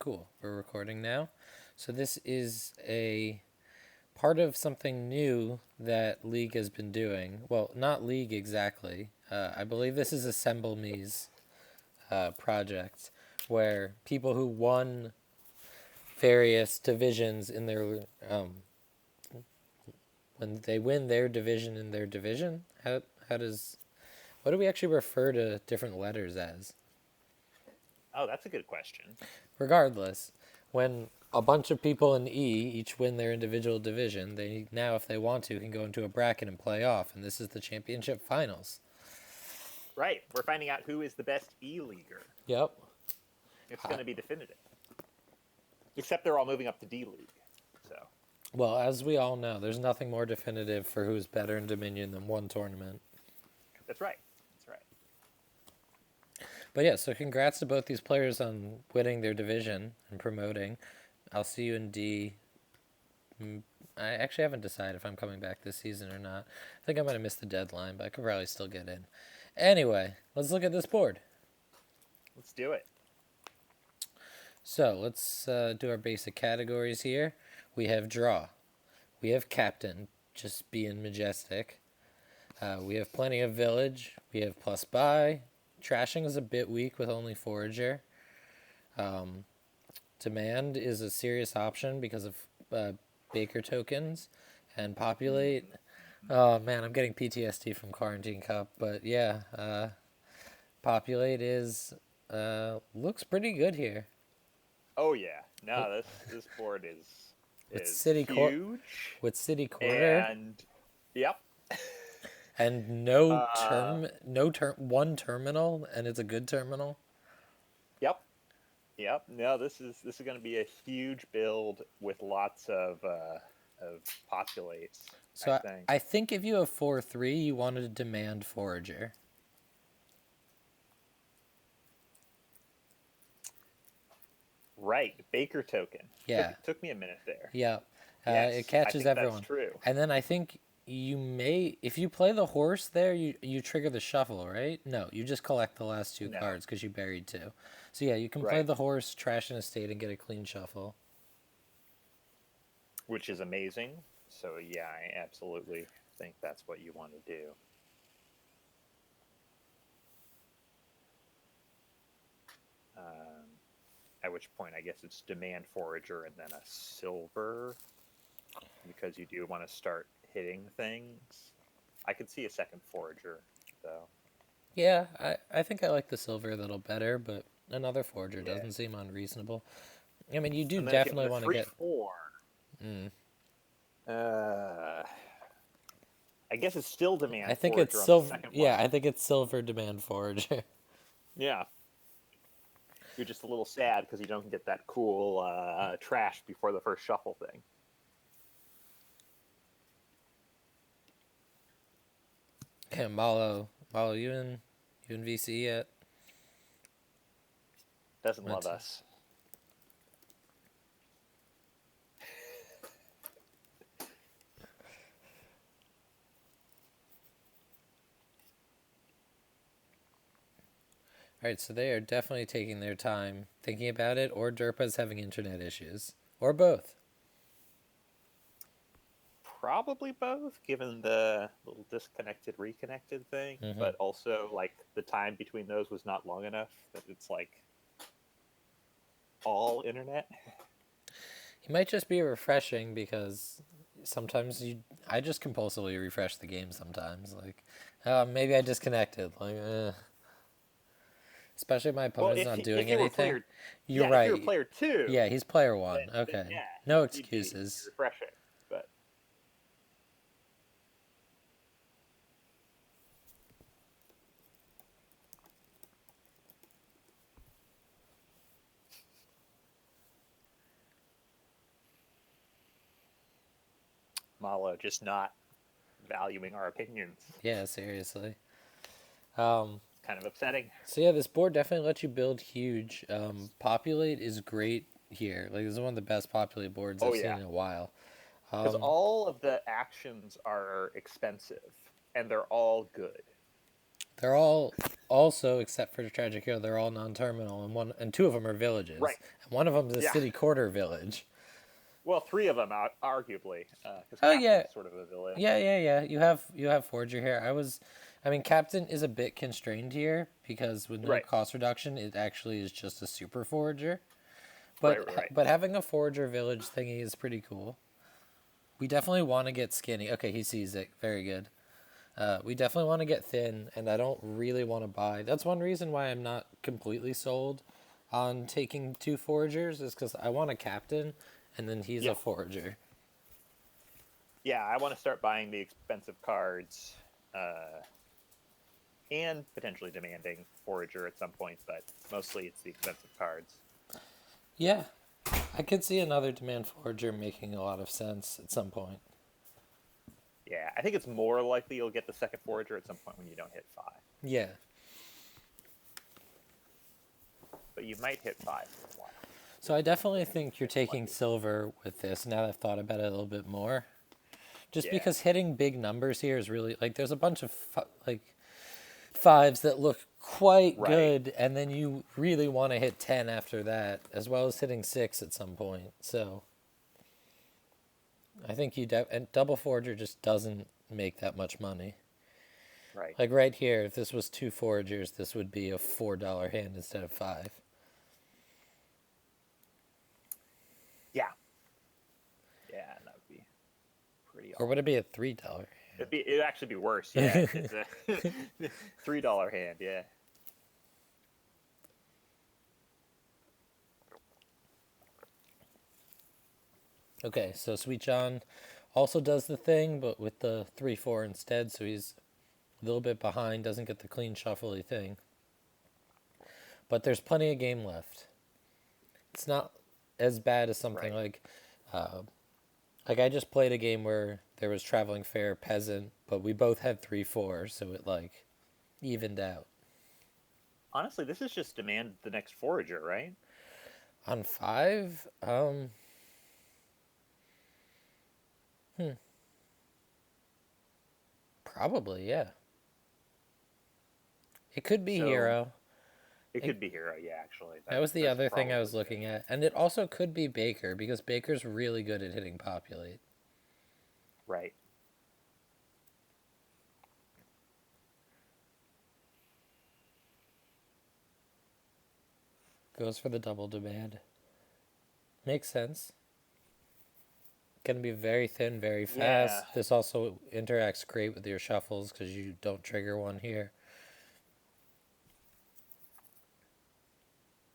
cool. We're recording now. So this is a part of something new that League has been doing. Well, not League exactly. I believe this is Assemble Me's project, where people who won various divisions in their when they win their division in their division. How does what do we actually refer to different letters as? Oh, that's a good question. Regardless, when a bunch of people in E each win their individual division, they now, if they want to, can go into a bracket and play off, and this is the championship finals. Right. We're finding out who is the best E-leaguer. Yep. It's going to be definitive. Except they're all moving up to D-League. So. Well, as we all know, there's nothing more definitive for who's better in Dominion than one tournament. That's right. That's right. But yeah, so congrats to both these players on winning their division and promoting. I'll see you in D. I actually haven't decided if I'm coming back this season or not. I think I might have missed the deadline, but I could probably still get in. Anyway, let's look at this board. Let's do it. So let's do our basic categories here. We have draw. We have captain, just being majestic. We have plenty of village. We have plus buy. Trashing is a bit weak with only forager. Demand is a serious option because of Baker tokens. And populate. Oh man, I'm getting PTSD from Quarantine Cup. But yeah, populate is looks pretty good here. Oh yeah. No, this board is huge. With city quarter. And yep. And one terminal, and it's a good terminal. Yep. Yep. No, this is going to be a huge build with lots of populates. So I think if you have 4-3, you wanted to demand forager. Right, Baker token. Yeah, took me a minute there. Yeah, yes, it catches everyone. That's true. And then I think you may, if you play the horse there, you trigger the shuffle, right? No, you just collect the last two cards because you buried two. So yeah, you can play the horse, trash an estate, and get a clean shuffle. Which is amazing. So yeah, I absolutely think that's what you want to do. At which point, I guess it's demand forager and then a silver, because you do want to start hitting things. I could see a second forager, though. Yeah, I think I like the silver a little better, but another forager doesn't seem unreasonable. I mean, you do definitely want to get 3-4. I guess it's still demand. I think it's silver. Yeah, I think it's silver demand forager. Yeah. You're just a little sad because you don't get that cool trash before the first shuffle thing. Okay, Malo, you in VC yet? Doesn't love us. All right, so they are definitely taking their time thinking about it, or Derpa's having internet issues, or both. Probably both, given the little disconnected, reconnected thing, but also, like, the time between those was not long enough that it's, like, all internet. He might just be refreshing because sometimes I just compulsively refresh the game sometimes. Like, maybe I disconnected. Like, especially if my opponent's not doing anything. You're right. If you're player 2. Yeah, he's player 1. Okay. Then, yeah, no excuses. Refreshing, but Malo just not valuing our opinions. Yeah, seriously. Kind of upsetting. So yeah, this board definitely lets you build huge. Populate is great here. Like, this is one of the best populate boards I've seen in a while. Because all of the actions are expensive, and they're all good. They're all also, except for the Tragic Hero, they're all non-terminal, and two of them are villages, Right. and one of them is a Yeah. city quarter village. Well, three of them, arguably, because Oh yeah, Captain's sort of a village. yeah. You have Forager here. I mean, Captain is a bit constrained here because with no Right. cost reduction, it actually is just a super Forager. Right. Right. Right. But having a Forager village thingy is pretty cool. We definitely want to get skinny. Okay, he sees it. Very good. We definitely want to get thin, and I don't really want to buy. That's one reason why I'm not completely sold on taking two foragers, is because I want a captain, and then he's Yeah. a forager. Yeah. I want to start buying the expensive cards, uh, and potentially demanding Forager at some point, but mostly it's the expensive cards. Yeah, I could see another demand forager making a lot of sense at some point. Yeah, I think it's more likely you'll get the second Forager at some point when you don't hit 5. Yeah. But you might hit 5 for a while. So I definitely think you're It's taking lucky. silver with this. Now that I've thought about it a little bit more, just Yeah. because hitting big numbers here is really like there's a bunch of like fives that look quite Right. good, and then you really want to hit 10 after that, as well as hitting 6 at some point. So I think and double forager just doesn't make that much money. Right. Like right here, if this was two foragers, this would be a $4 hand instead of 5. Yeah. Yeah, that would be pretty Or awesome. would it be a $3 hand? It'd actually be worse. Yeah. It's a $3 hand. Yeah. Okay, so Sweet John also does the thing, but with the 3-4 instead, so he's a little bit behind, doesn't get the clean shuffly thing. But there's plenty of game left. It's not as bad as something Right. uh, like I just played a game where there was traveling fair peasant, but we both had 3-4, so it like evened out. Honestly, this is just demand the next Forager, right? On 5, probably, yeah. It could be So hero. it It, could be Hero. Yeah, actually, that was the that's other thing I was probably it. looking at, and it also could be Baker because Baker's really good at hitting populate. Right. Goes for the double demand. Makes sense. Gonna be very thin, very Yeah. fast. This also interacts great with your shuffles because you don't trigger one here.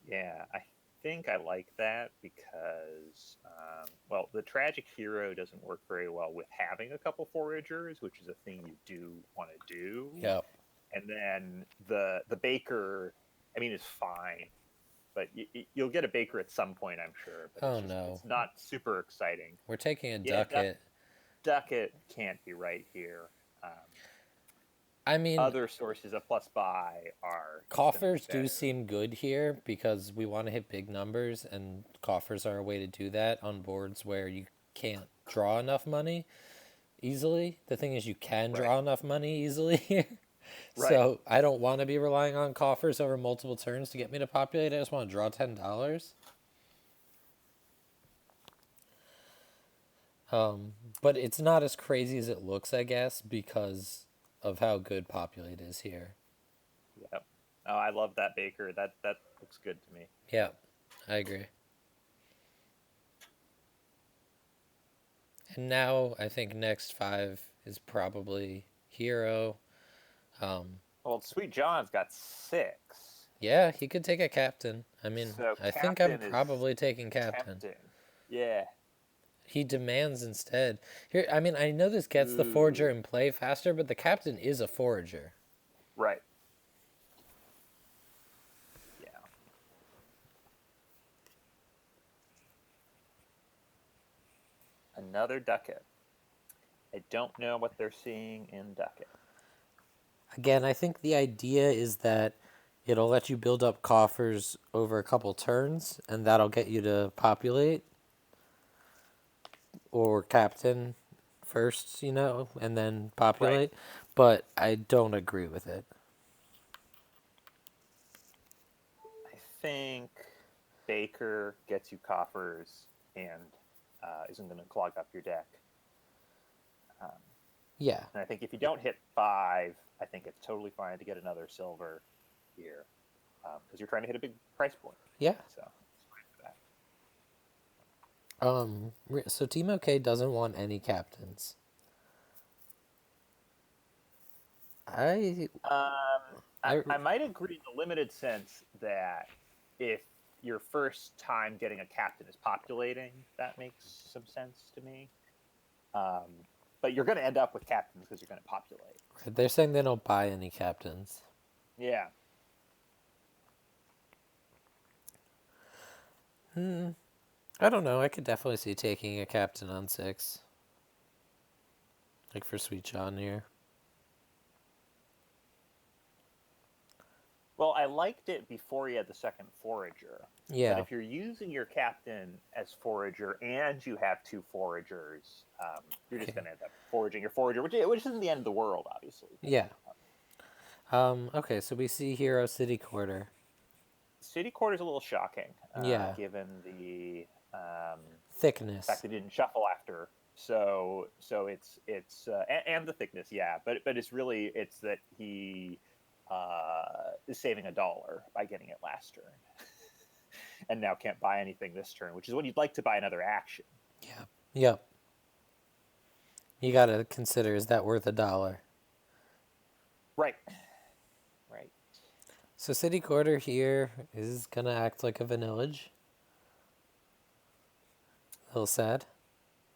Yeah, I think I like that because, well, the Tragic Hero doesn't work very well with having a couple Foragers, which is a thing you do want to do. Yep. And then the Baker, I mean, is fine, but you'll get a Baker at some point, I'm sure. But Oh no. it's not super exciting. We're taking a Yeah, ducat. Ducat can't be right here. Um, I mean, Other sources of plus buy are just going to be coffers do better. seem good here because we want to hit big numbers, and coffers are a way to do that on boards where you can't draw enough money easily. The thing is, you can Right. draw enough money easily here. Right. So I don't want to be relying on coffers over multiple turns to get me to populate. I just want to draw $10. Um, but it's not as crazy as it looks, I guess, because of how good populate is here. Yep. Oh, I love that Baker. That looks good to me. Yeah, I agree. And now I think next 5 is probably hero. Well, Sweet John's got 6, Yeah, he could take a captain. I mean, so I think I'm Captain is probably taking captain. tempting. Yeah. He demands instead. Here, I mean, I know this gets the forager Ooh. in play faster, but the captain is a forager. Right. Yeah. Another Ducat. I don't know what they're seeing in Ducat. Again, I think the idea is that it'll let you build up coffers over a couple turns, and that'll get you to populate or captain first, and then Right. populate. But I don't agree with it. think Baker gets you coffers and isn't going to clog up your deck. Yeah. And I think if you don't hit 5, I think it's totally fine to get another silver here because you're trying to hit a big price point. Yeah. So it's fine for that. So Team OK doesn't want any captains. I I might agree in the limited sense that if your first time getting a captain is populating, that makes some sense to me. But you're going to end up with captains because you're going to populate. They're saying they don't buy any captains. Yeah. I don't know. I could definitely see taking a captain on 6. Like for Sweet John here. Well, I liked it before you had the second forager. Yeah. But if you're using your captain as forager and you have 2 foragers, you're just going to end up foraging your forager, which isn't the end of the world, obviously. Yeah. Okay, so we see Hero City Quarter. City Quarter is a little shocking, Yeah. given the Thickness. fact they didn't shuffle after. So it's and the thickness, yeah. But it's that he is saving $1 by getting it last turn, and now can't buy anything this turn, which is when you'd like to buy another action. Yeah. Yep. You gotta consider, is that worth $1? Right. Right. So City Quarter here is gonna act like a vanillage. A little sad.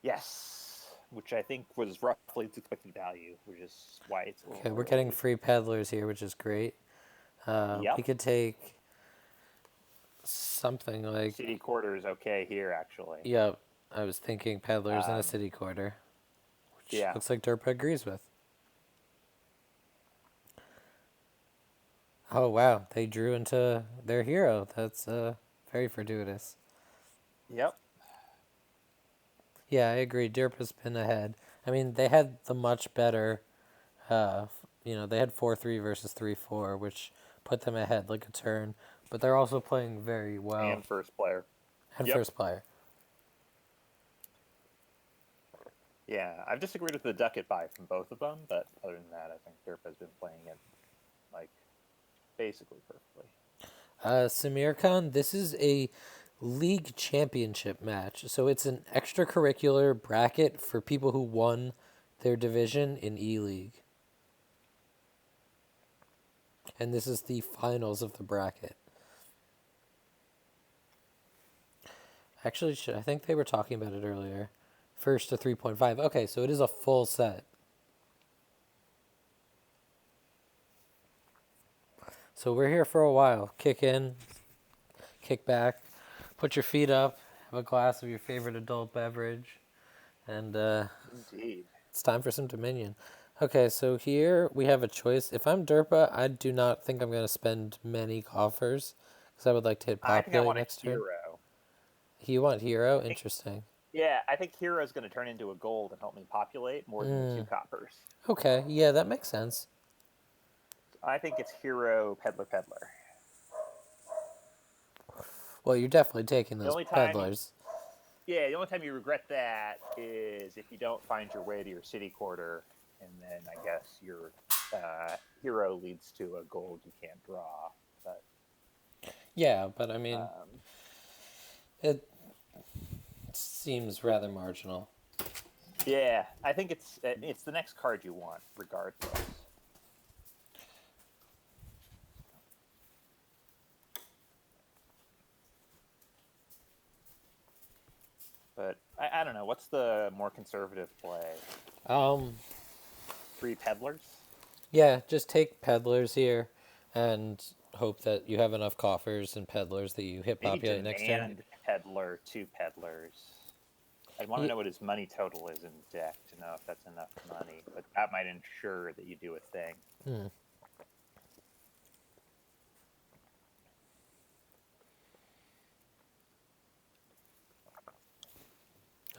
Yes. Which I think was roughly its expected value, which is why it's a little Okay, we're early. getting free peddlers here, which is great. Yep. We could take something like... City Quarter is okay here, actually. Yep, I was thinking peddlers in a City Quarter. Which Yeah. looks like Derpa agrees with. Oh, wow. They drew into their hero. That's very fortuitous. Yep. Yeah, I agree. Derpa's been ahead. I mean, they had the much better... they had 4-3 versus 3-4, which put them ahead like a turn. But they're also playing very well. And first player. And Yep. first player. Yeah, I've disagreed with the ducket buy from both of them, but other than that, I think Derp has been playing it like basically perfectly. Samir Khan, this is a league championship match. So it's an extracurricular bracket for people who won their division in E-League. And this is the finals of the bracket. Actually, I think they were talking about it earlier. First to 3.5. Okay, so it is a full set. So we're here for a while. Kick in, kick back, put your feet up, have a glass of your favorite adult beverage, and Indeed. it's time for some Dominion. Okay, so here we have a choice. If I'm Derpa, I do not think I'm going to spend many coffers, because I would like to hit I think I populate want next a turn. hero. You want hero? Interesting. Yeah, I think hero is going to turn into a gold and help me populate more than 2 coppers. Okay, yeah, that makes sense. I think it's hero peddler. Well, you're definitely taking those only time- peddlers. Yeah, the only time you regret that is if you don't find your way to your city quarter, and then I guess your hero leads to a gold you can't draw. But Yeah, but I mean, it seems rather marginal. yeah, I think it's the next card you want, regardless. But I don't know. What's the more conservative play? 3 peddlers? Yeah, just take peddlers here and hope that you have enough coffers and peddlers that you hit Maybe populate next turn. demand peddler, 2 peddlers. I'd want to know what his money total is in deck to know if that's enough money, but that might ensure that you do a thing.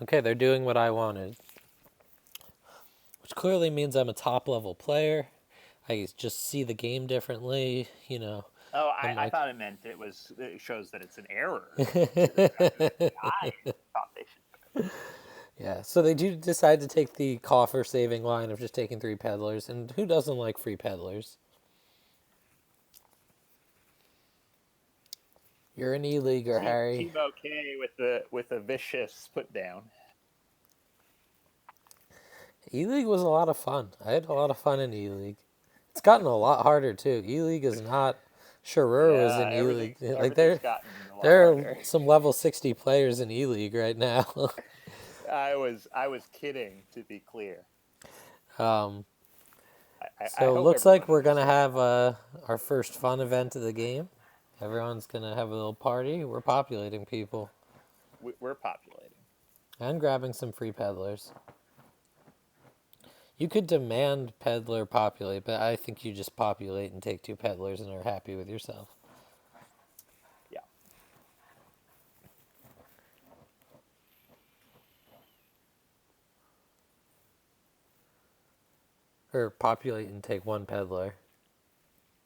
Okay, they're doing what I wanted. Which clearly means I'm a top level player. I just see the game differently, Oh, I'm I like, thought it meant it shows that it's an error to the I thought they should. yeah. So they do decide to take the coffer saving line of just taking 3 peddlers, and who doesn't like free peddlers? You're an e-leaguer, Harry. Team okay with the vicious put down. E-league was a lot of fun. I had a lot of fun in e-league. It's gotten a lot harder too. E-league is not. Sure was Yeah, in e-league. Like everything's gotten a lot there are harder. some level 60 players in e-league right now. I was kidding, to be clear. um, I so it hope looks everyone like we're gonna understands have that. our first fun event of the game. Everyone's gonna have a little party. We're populating people We're populating. and grabbing some free peddlers. You could demand peddler populate, but I think you just populate and take 2 peddlers and are happy with yourself. Yeah. Or populate and take 1 peddler.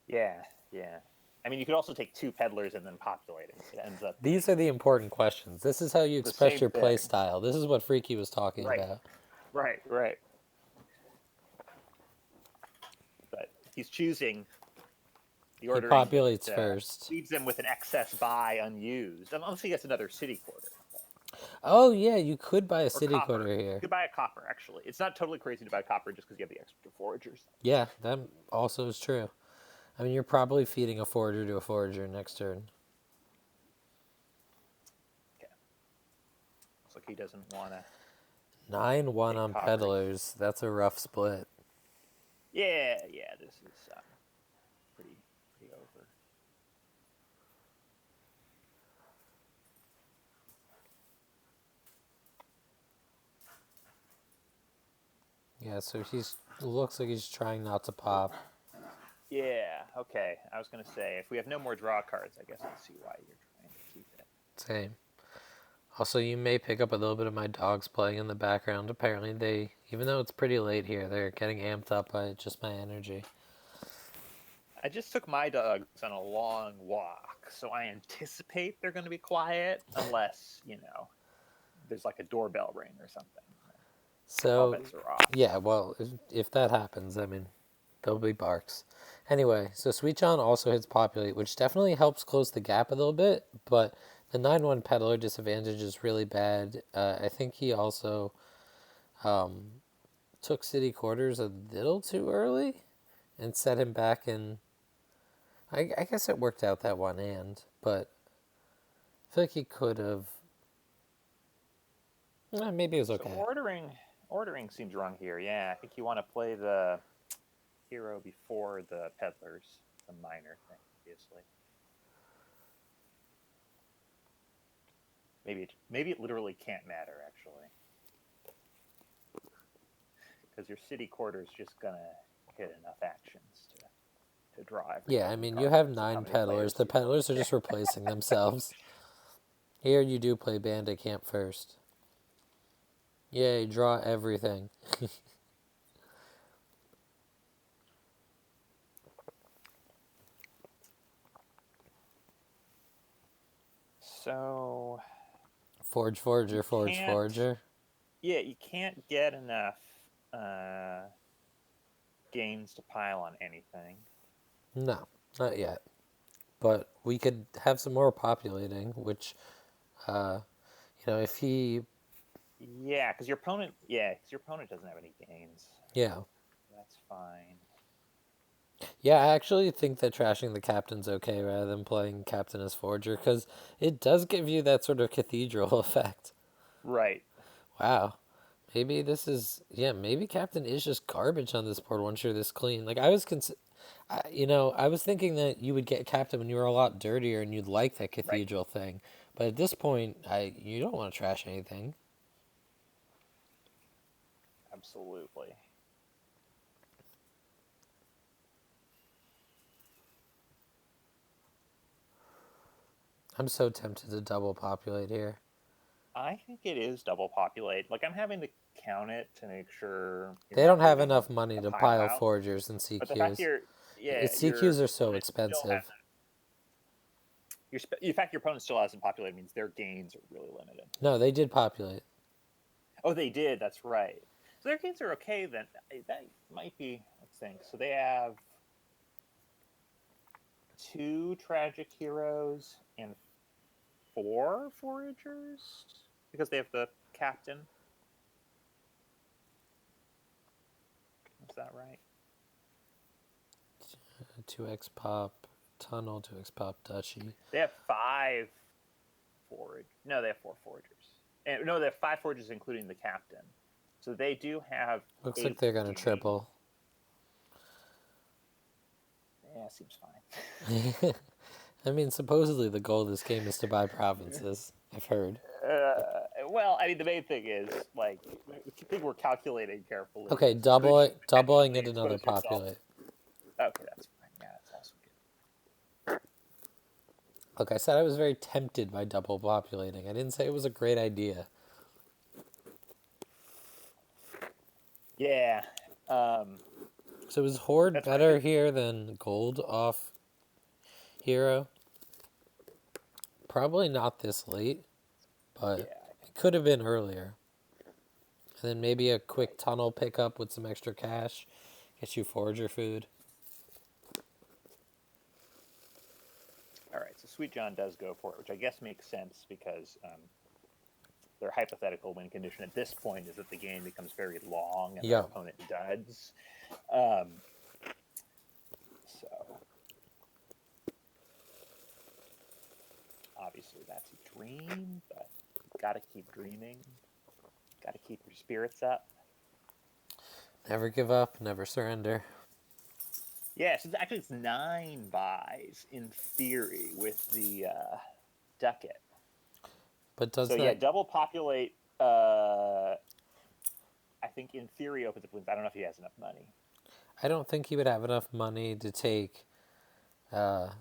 Yeah. Yeah. I mean, you could also take 2 peddlers and then populate it. It ends up being These are the important questions. This is how you the express same your play thing. style. This is what Freaky was talking Right. about. Right. But he's choosing the He ordering populates that first. leaves them with an excess buy unused. Unless he gets another city quarter. Oh, yeah, you could buy a Or city copper. quarter You here. could buy a copper, actually. It's not totally crazy to buy copper just because you have the extra foragers. Yeah, that also is true. I mean, you're probably feeding a forager to a forager next turn. Okay. Looks like he doesn't want to 9-1 take on coppers. peddlers. That's a rough split. Yeah, this is pretty over. Yeah, so he's looks like he's trying not to pop. Yeah, okay. I was going to say, if we have no more draw cards, I guess I see why you're trying to keep it. Same. Also, you may pick up a little bit of my dogs playing in the background. Apparently, they, even though it's pretty late here, they're getting amped up by just my energy. I just took my dogs on a long walk, so I anticipate they're going to be quiet unless, there's like a doorbell ring or something. All So, bets are off. yeah, well, if that happens, I mean, there'll be barks. Anyway, so Sweet John also hits populate, which definitely helps close the gap a little bit, but the 9-1 peddler disadvantage is really bad. I think he also took city quarters a little too early and set him back in. I guess it worked out that one hand, but I feel like he could have. Maybe it was So okay. ordering seems wrong here. Yeah, I think you want to play the hero before the peddlers. It's a minor thing, obviously. Maybe it literally can't matter actually, because your city quarter is just gonna hit enough actions to draw everything. Yeah, I mean, you have Of how 9 many players peddlers. The you have. peddlers are just replacing themselves. Here you do play bandit camp first. Yay, draw everything. So Forger, Forger. yeah, you can't get enough gains to pile on anything. No, not yet. But we could have some more populating, which, uh, if he. Yeah, because your opponent doesn't have any gains. Yeah. That's fine. Yeah, I actually think that trashing the captain's okay rather than playing captain as Forger, because it does give you that sort of cathedral effect. Right. Wow. Maybe this is, yeah, maybe captain is just garbage on this board once you're this clean. Like, I was thinking that you would get captain when you were a lot dirtier and you'd like that Right. cathedral thing. But at this point, you don't want to trash anything. Absolutely. I'm so tempted to double populate here. I think it is double populate. Like I'm having to count it to make sure They don't have enough money to pile out. forgers and But the fact CQs. you're, yeah, CQs are so opponent still expensive. In fact, your opponent still hasn't populated. Means their gains are really limited. No, they did populate. Oh, they did. That's right. So their gains are okay then. That might be. Let's think. So they have 2 tragic heroes and 4 foragers because they have the captain. Is that right? 2x pop, tunnel, 2x pop, duchy. They have 5 forage. No, they have 4 foragers. And no, they have 5 foragers, including the captain. So they do have. Looks 8 like they're going to gains. triple. Yeah, seems fine. I mean, supposedly the goal of this game is to buy provinces. I've heard. Well, I mean, the main thing is like I think we're calculating carefully. Okay, doubling it another populate. Okay, that's fine. Yeah, that's also good. Look, I said I was very tempted by double populating. I didn't say it was a great idea. Yeah. So is Horde That's better right. here than Gold off Hero? Probably not this late, but Yeah. it could have been earlier. And then maybe a quick Right. tunnel pickup with some extra cash. Get you forager food. All right. So Sweet John does go for it, which I guess makes sense because their hypothetical win condition at this point is that the game becomes very long and their Yeah. opponent duds. So obviously that's a dream, but you've got to keep dreaming. Got to keep your spirits up. Never give up, never surrender. Yeah, so it's 9 buys in theory with the ducat. But does So yeah, that... double populate. I think in theory opens up wins. I don't know if he has enough money. I don't think he would have enough money to take the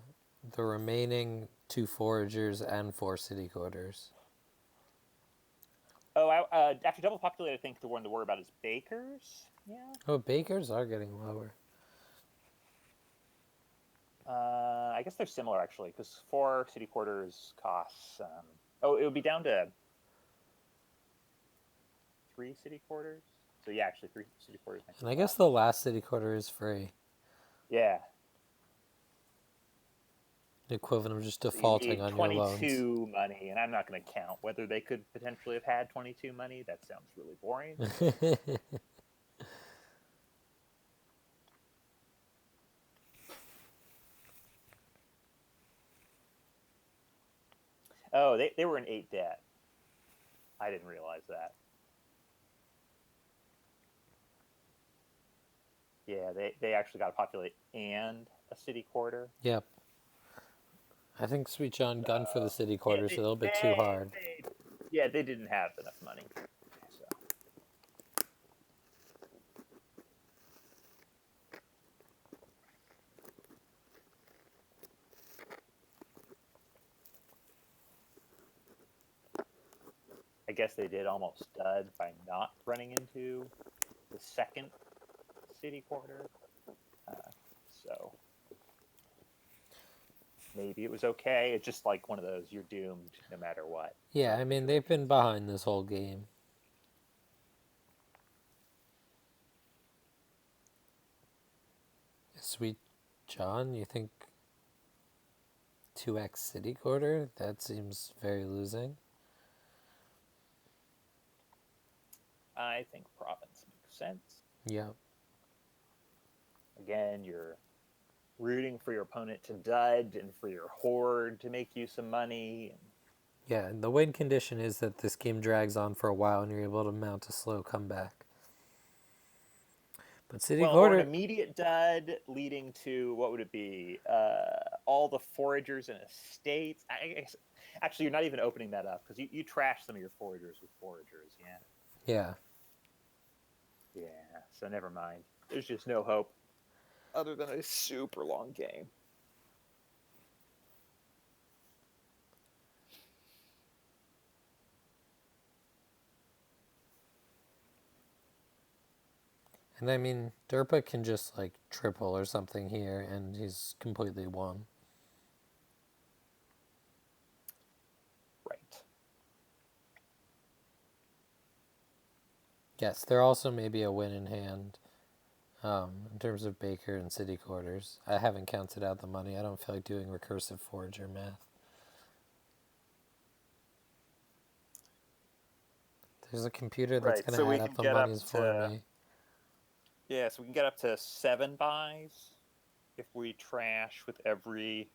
remaining 2 foragers and 4 city quarters. Oh, after double populate, I think the one to worry about is bakers. Yeah. Oh, bakers are getting lower. I guess they're similar actually, because 4 city quarters costs. It would be down to 3 city quarters. So yeah, actually 3 city quarters. And I guess the last city quarter is free. Yeah. The equivalent of just So you defaulting need on your loans. 22 money, and I'm not going to count whether they could potentially have had 22 money. That sounds really boring. Oh, they were in 8 debt. I didn't realize that. Yeah, they actually got to populate and a city quarter. Yep. I think Sweet John gun for the city Yeah, quarters a little bit too hard. they didn't have enough money. So. I guess they did almost dud by not running into the second city quarter. So maybe it was okay. It's just like one of those, you're doomed no matter what. Yeah, I mean, they've been behind this whole game. Sweet John, you think 2x city quarter? That seems very losing. I think province makes sense. Yep. Again, you're rooting for your opponent to dud and for your horde to make you some money. Yeah, and the win condition is that this game drags on for a while and you're able to mount a slow comeback. But city or an quarter... immediate dud leading to, what would it be? All the foragers and estates. Actually, you're not even opening that up because you trash some of your foragers with foragers. Yeah. Yeah. Yeah. So never mind. There's just no hope other than a super long game. And I mean, derpa can just like triple or something here and he's completely won. Yes, there also may be a win in hand in terms of Baker and city quarters. I haven't counted out the money. I don't feel like doing recursive forager math. There's a computer that's Right. going So to we add up can the get up monies for to me. yeah. So we can get up to 7 buys if we trash with every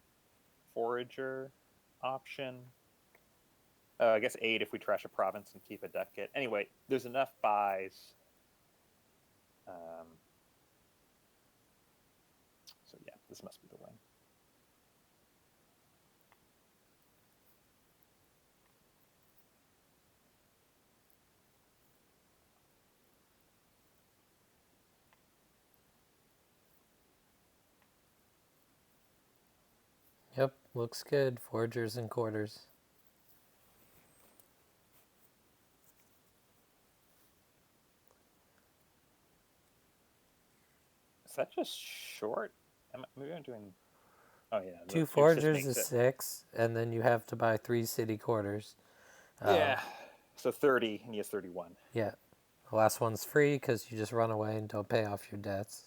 forager option. I guess 8 if we trash a province and keep a ducat. Anyway, there's enough buys. Um, so yeah, this must be the win. Yep, looks good. Foragers and quarters. Is that just short? Maybe I'm doing. Oh yeah, Two it just foragers makes is it. 6, and then you have to buy 3 city quarters. Yeah. So 30, and he has 31. Yeah, the last one's free because you just run away and don't pay off your debts.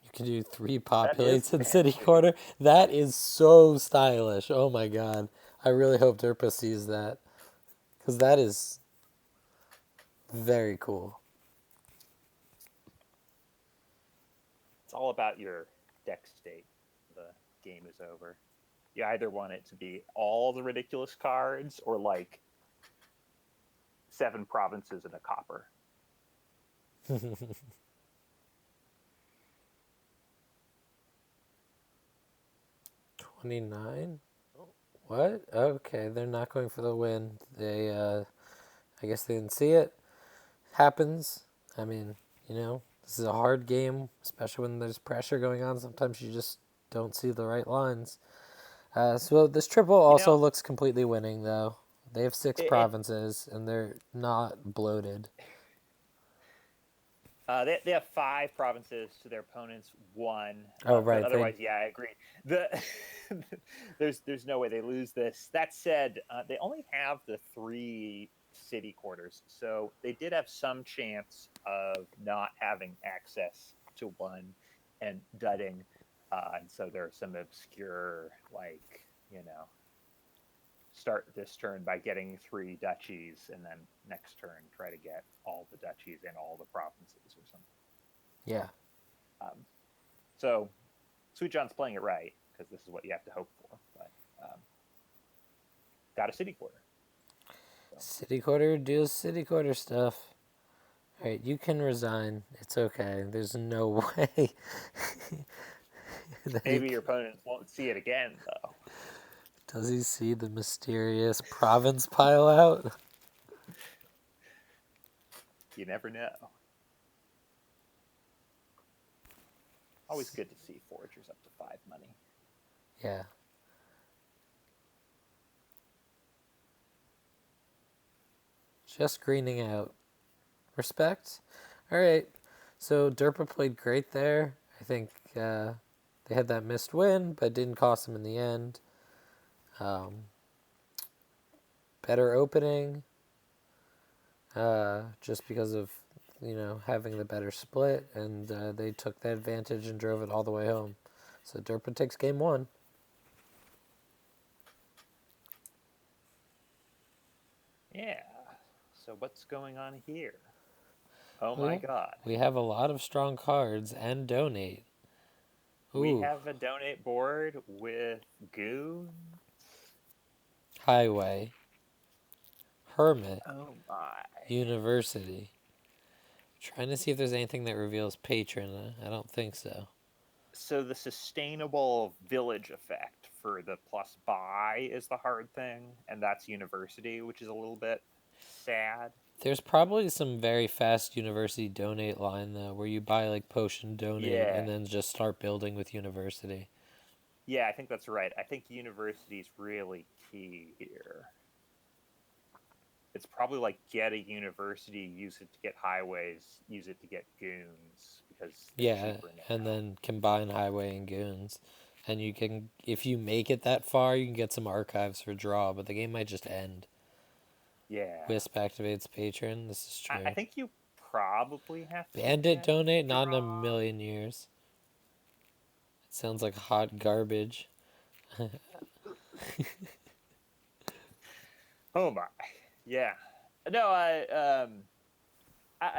You can do 3 That is populates in city fancy. quarter. That is so stylish. Oh my god. I really hope Derpa sees that. Because that is very cool. It's all about your deck state. The game is over. You either want it to be all the ridiculous cards or like 7 provinces and a copper. 29? What? Okay, they're not going for the win. I guess they didn't see it. Happens. I mean, this is a hard game, especially when there's pressure going on. Sometimes you just don't see the right lines. So this triple You also know, looks completely winning, though. They have 6 it provinces, and they're not bloated. they have 5 provinces to their opponent's 1, Oh, but right. otherwise, yeah, I agree. The there's no way they lose this. That said, they only have the 3 city quarters, so they did have some chance of not having access to 1 and dudding, and so there are some obscure start this turn by getting 3 duchies, and then next turn try to get all the duchies and all the provinces or something. Yeah. Um, so Sweet John's playing it right because this is what you have to hope for. But got a city quarter. So. City quarter deals city quarter stuff. All right, you can resign. It's okay. There's no way that he Maybe your opponent won't see it again, though. does he see the mysterious province pile out? You never know. Always good to see foragers up to 5 money. Yeah. Just greening out. Respect. All right. So Derpa played great there. I think they had that missed win, but didn't cost them in the end. Better opening, just because of having the better split, and they took that advantage and drove it all the way home. So Derpa takes game 1. Yeah. So what's going on here? Oh my Well, god. we have a lot of strong cards and donate. We Ooh, have a donate board with goons. highway, hermit, Oh my. university. Trying to see if there's anything that reveals patron. I don't think so. So the sustainable village effect for the plus buy is the hard thing, and that's university, which is a little bit sad. There's probably some very fast university donate line though, where you buy like potion donate Yeah. and then just start building with university. Yeah, I think that's right. I think university is really key here. It's probably like get a university, use it to get highways, use it to get goons because they're Yeah, cheaper and now. then combine highway and goons. And you can, if you make it that far, you can get some archives for draw, but the game might just end. Yeah. Wisp activates patron. This is I true. think you probably have to Bandit get donate? Not in a draw. million years. It sounds like hot garbage. Oh my. Yeah. No, I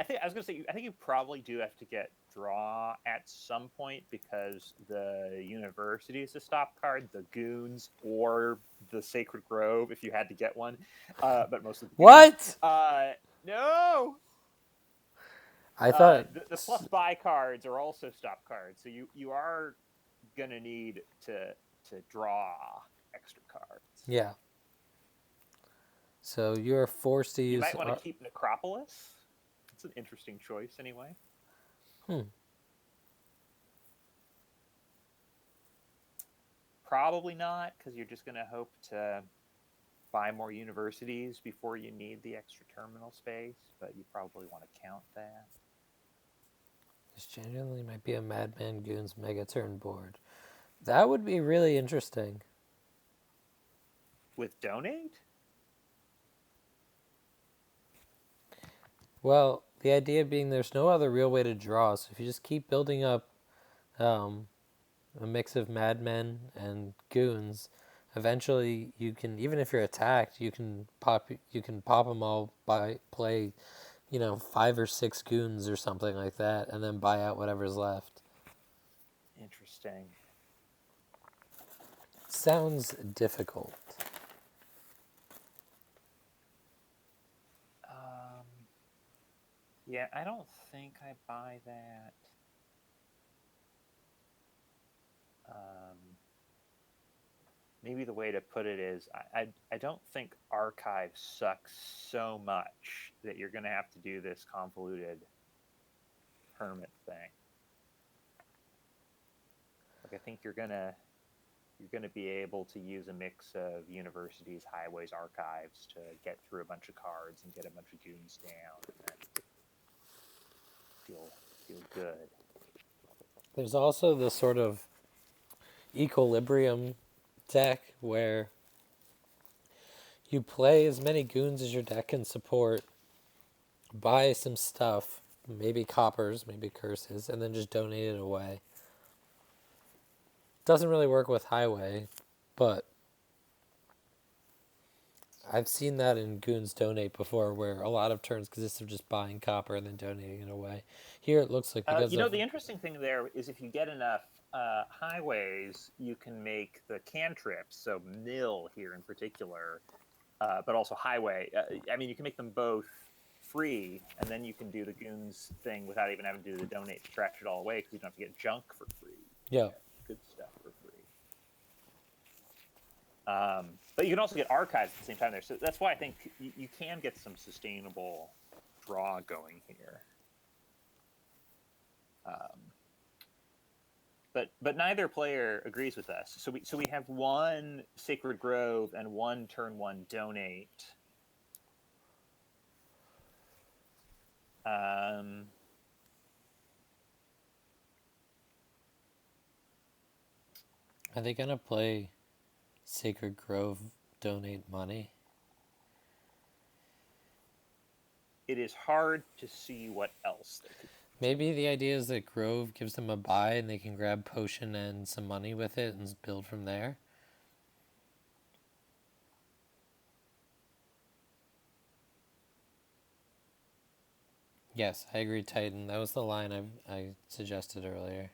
think I was gonna say I think you probably do have to get draw at some point because the university is a stop card, the goons or the sacred grove if you had to get one, but most of the goons. What? No, I thought. the plus buy cards are also stop cards, so you are gonna need to draw extra cards. Yeah. So you are forced to You use. might want to keep Necropolis. It's an interesting choice, anyway. Hmm. Probably not, because you're just going to hope to buy more universities before you need the extra terminal space, but you probably want to count that. This genuinely might be a Madman Goons Mega Turn board. That would be really interesting. With donate? Well, the idea being there's no other real way to draw, so if you just keep building up um, a mix of madmen and goons, eventually you can, even if you're attacked, you can pop them all by play, 5 or 6 goons or something like that, and then buy out whatever's left. Interesting. Sounds difficult. Um, yeah, I don't think I buy that. Um, maybe the way to put it is I don't think archive sucks so much that you're going to have to do this convoluted hermit thing. Like I think you're gonna be able to use a mix of universities, highways, archives to get through a bunch of cards and get a bunch of goons down, and then feel good. There's also this sort of equilibrium deck where you play as many goons as your deck can support, buy some stuff, maybe coppers, maybe curses, and then just donate it away. Doesn't really work with highway, but I've seen that in Goons Donate before, where a lot of turns consist of just buying copper and then donating it away. Here it looks like because of. The interesting thing there is if you get enough highways, you can make the cantrips, so mill here in particular, but also highway. I mean, you can make them both free, and then you can do the goons thing without even having to do the donate to scratch it all away because you don't have to get junk for free. Yeah. Good stuff for free. But you can also get archives at the same time there, so that's why I think you can get some sustainable draw going here. But neither player agrees with us. So we have one Sacred Grove and one turn 1 donate. Are they gonna play Sacred Grove donate money? It is hard to see what else they could. Maybe the idea is that Grove gives them a buy and they can grab potion and some money with it and build from there. Yes, I agree, Titan. That was the line I suggested earlier.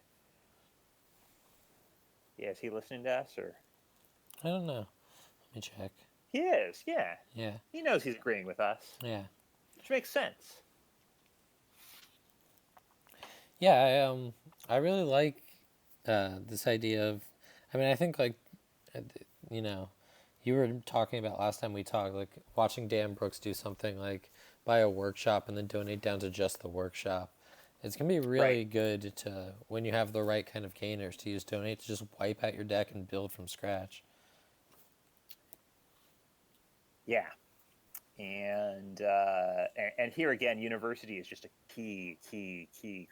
Yeah, is he listening to us or? I don't know. Let me check. He is, yeah. Yeah. He knows he's agreeing with us. Yeah. Which makes sense. Yeah, I really like this idea of. I mean, I think you know, you were talking about last time we talked, like watching Dan Brooks do something like buy a workshop and then donate down to just the workshop. It's gonna be really good to when you have the right kind of gainers to use donate to just wipe out your deck and build from scratch. Yeah. And here again, university is just a key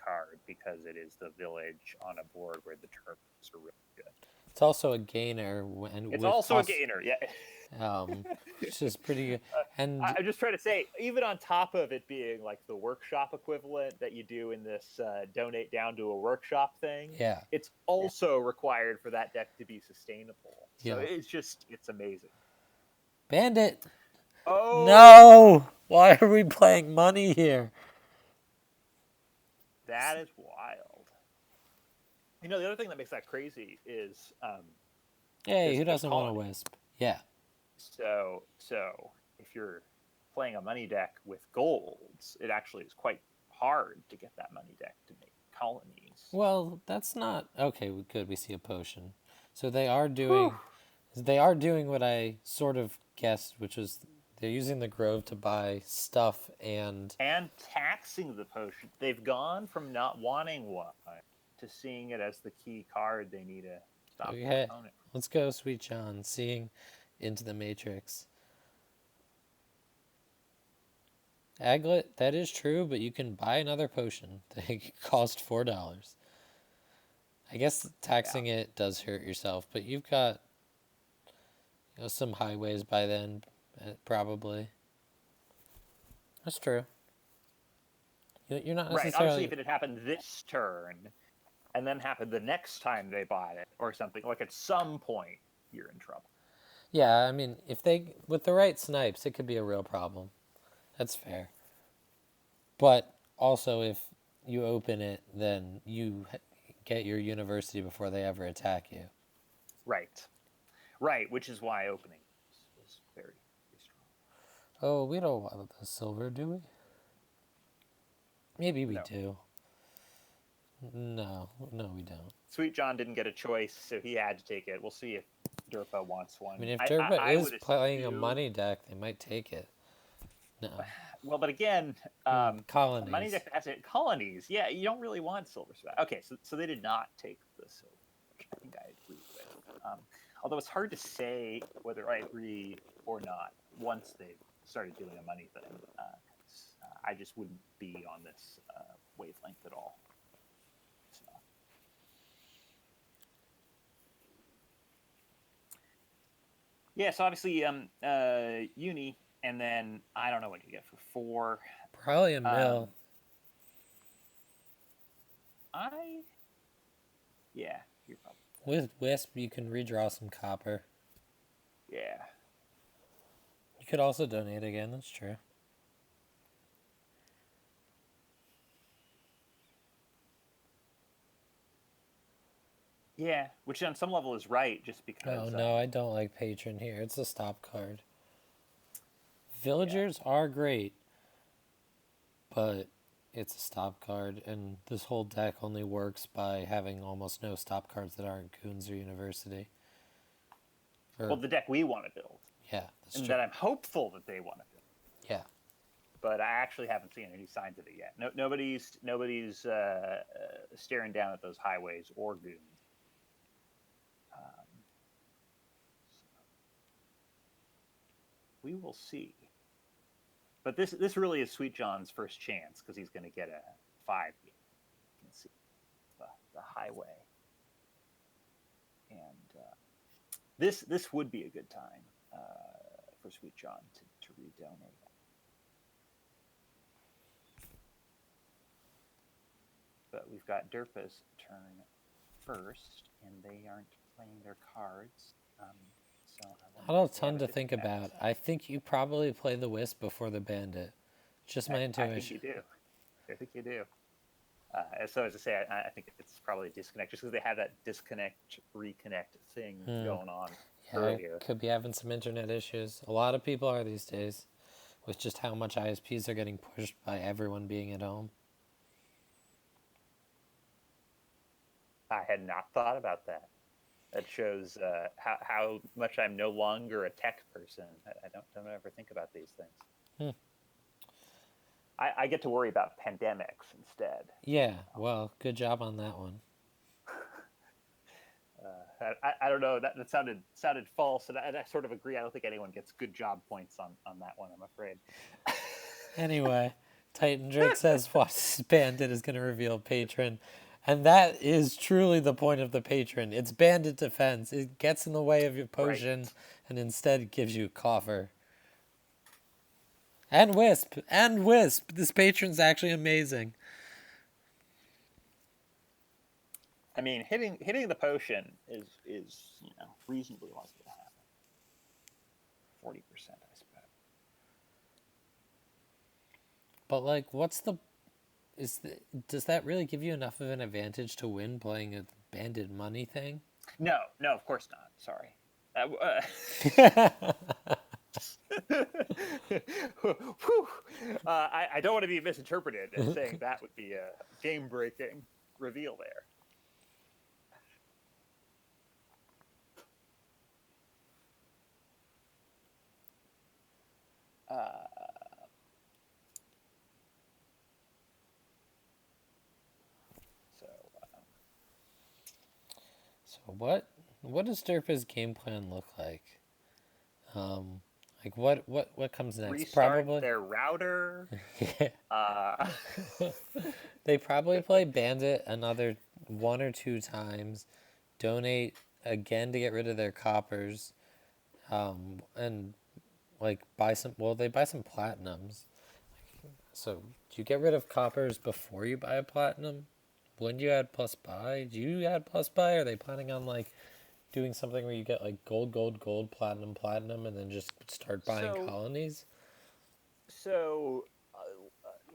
card because it is the village on a board where the terms are really good. It's also a gainer and It's with also a cost, gainer, yeah. which is pretty good. And I'm just trying to say, even on top of it being like the workshop equivalent that you do in this donate down to a workshop thing, yeah, it's also required for that deck to be sustainable. So yeah. it's amazing. Bandit! Oh, No! Why are we playing money here? that is wild. You know, the other thing that makes that crazy is Hey, who there's doesn't want a colonies. wisp? Yeah. So if you're playing a money deck with golds, it actually is quite hard to get that money deck to make colonies. Well, that's not okay. Good. We see a potion. So Whew. they are doing what I sort of guessed, which was they're using the grove to buy stuff and And taxing the potion. They've gone from not wanting one to seeing it as the key card they need to stop their okay. opponent. Let's go, Sweet John. Seeing into the Matrix. Aglet, that is true, but you can buy another potion. They cost $4. I guess Yeah. taxing it does hurt yourself, but you've got some highways by then, probably. That's true. You're not Right. Obviously, necessarily. if it had happened this turn and then happened the next time they bought it or something, like at some point, you're in trouble. Yeah, I mean, if they with the right snipes, it could be a real problem. That's fair. But also, if you open it, then you get your university before they ever attack you. Right. Right. Which is why opening is very, very strong. Oh, we don't want the silver, do we? Maybe we No. do. No, no, we don't. Sweet John didn't get a choice, so he had to take it. We'll see if Derpa wants I one. mean, if I, I, Derpa I is would playing a assume. money deck, they might take it. No. Well, but again, a money Colonies. deck that has it colonies. Yeah, you don't really want silver spot. Okay, so they did not take the silver, which I think I agree with. Although it's hard to say whether I agree or not once they started doing a money thing. I just wouldn't be on this wavelength at all. So. Yeah, so obviously, uni, and then I don't know what you get for 4. Probably a mill. I Yeah, you're probably With Wisp, you can redraw some copper. yeah. You could also donate again, that's true. Yeah, which on some level is right, just Oh because no, I don't like Patron here. It's a stop card. yeah, Villagers are great, but it's a stop card, and this whole deck only works by having almost no stop cards that aren't Goons or University. well, Or, the deck we want to build, yeah, that's and true. that I'm hopeful that they want to build, Yeah. but I actually haven't seen any signs of it yet. No, nobody's staring down at those highways or goons. Um, so we will see. But this really is Sweet John's first chance because he's going to get a 5. You can see the highway, and this would be a good time for Sweet John to redonate. But we've got Derpa's turn first, and they aren't playing their cards. So I Not wonder a if they have ton a to think disconnect. about. I think you probably play the Wisp before the Bandit. Just my I think intuition. you do. I think you do. So as I say, I think it's probably a disconnect just because they have that disconnect reconnect thing going on Yeah, I earlier. could be having some internet issues. A lot of people are these days, with just how much ISPs are getting pushed by everyone being at home. I had not thought about that. That shows how much I'm no longer a tech person. I don't ever think about these things. Hmm. I get to worry about pandemics instead. Yeah, well, good job on that one. I don't know. That sounded false, and I sort of agree. I don't think anyone gets good job points on that one. I'm afraid. Anyway, Titan Drake says Watch Bandit is going to reveal Patron And that is truly the point of the patron. It's bandit defense. It gets in the way of your Right. potion and instead gives you coffer. And wisp. And wisp. This patron's actually amazing. I mean, hitting the potion is reasonably likely to happen. 40%, I suppose. But like what's the does that really give you enough of an advantage to win playing a bandit money thing? No, no, of course not. Sorry. Whew. I don't want to be misinterpreted as saying that would be a game-breaking reveal there. So So what does Derpa's game plan look like? Um, like what comes next? restart Probably their router. yeah. Uh, They probably play Bandit another one or two times, donate again to get rid of their coppers, and like buy some. Well, they buy some platinums. So do you get rid of coppers before you buy a platinum? When do you add plus buy? Do you add plus buy? Are they planning on like doing something where you get like gold, gold, gold, platinum, platinum, and then just start buying so colonies? so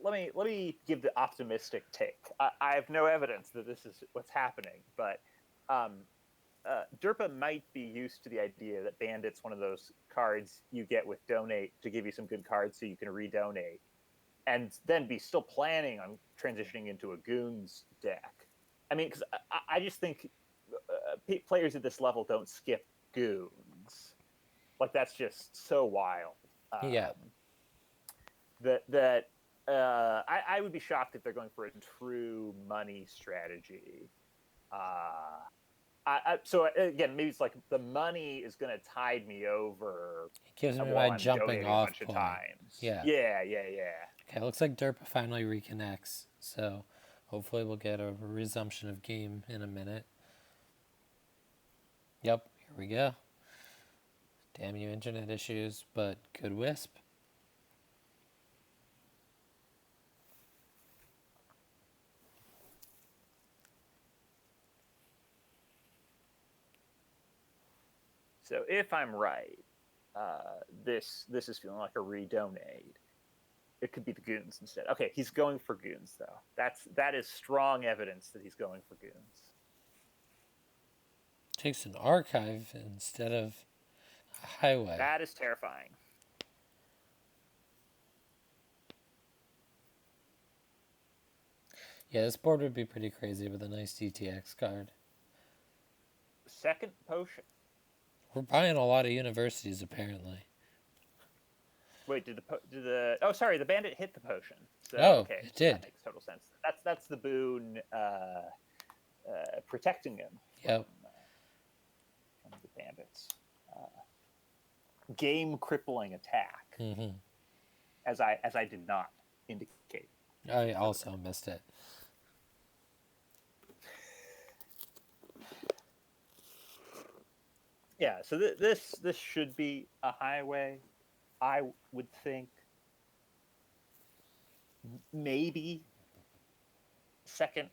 let me give the optimistic take. I have no evidence that this is what's happening, but um, Derpa might be used to the idea that Bandit's one of those cards you get with donate to give you some good cards so you can redonate, and then be still planning on transitioning into a goons deck. I mean, because I just think players at this level don't skip goons. Like that's just so wild. Yeah. That I would be shocked if they're going for a true money strategy. So again, maybe it's like the money is going to tide me over It gives me my while I'm jumping donating a off bunch of point. times. Yeah. Yeah, yeah, yeah. Okay, looks like Derpa finally reconnects. So hopefully we'll get a resumption of game in a minute. Yep, here we go. Damn you, internet issues, but good wisp. So if I'm right, this is feeling like a redonate. It could be the goons instead. Okay, he's going for goons though. That is strong evidence that he's going for goons. Takes an archive instead of a highway. That is terrifying. Yeah, this board would be pretty crazy with a nice DTX card. Second potion. We're buying a lot of universities apparently. Wait, oh sorry, the bandit hit the potion. So Oh, okay, it so that did. makes total sense. That's the boon protecting him Yep. from the bandits. Game crippling attack, Mm-hmm. as I did not indicate. I also missed it. Yeah, so this should be a highway, I would think. Maybe second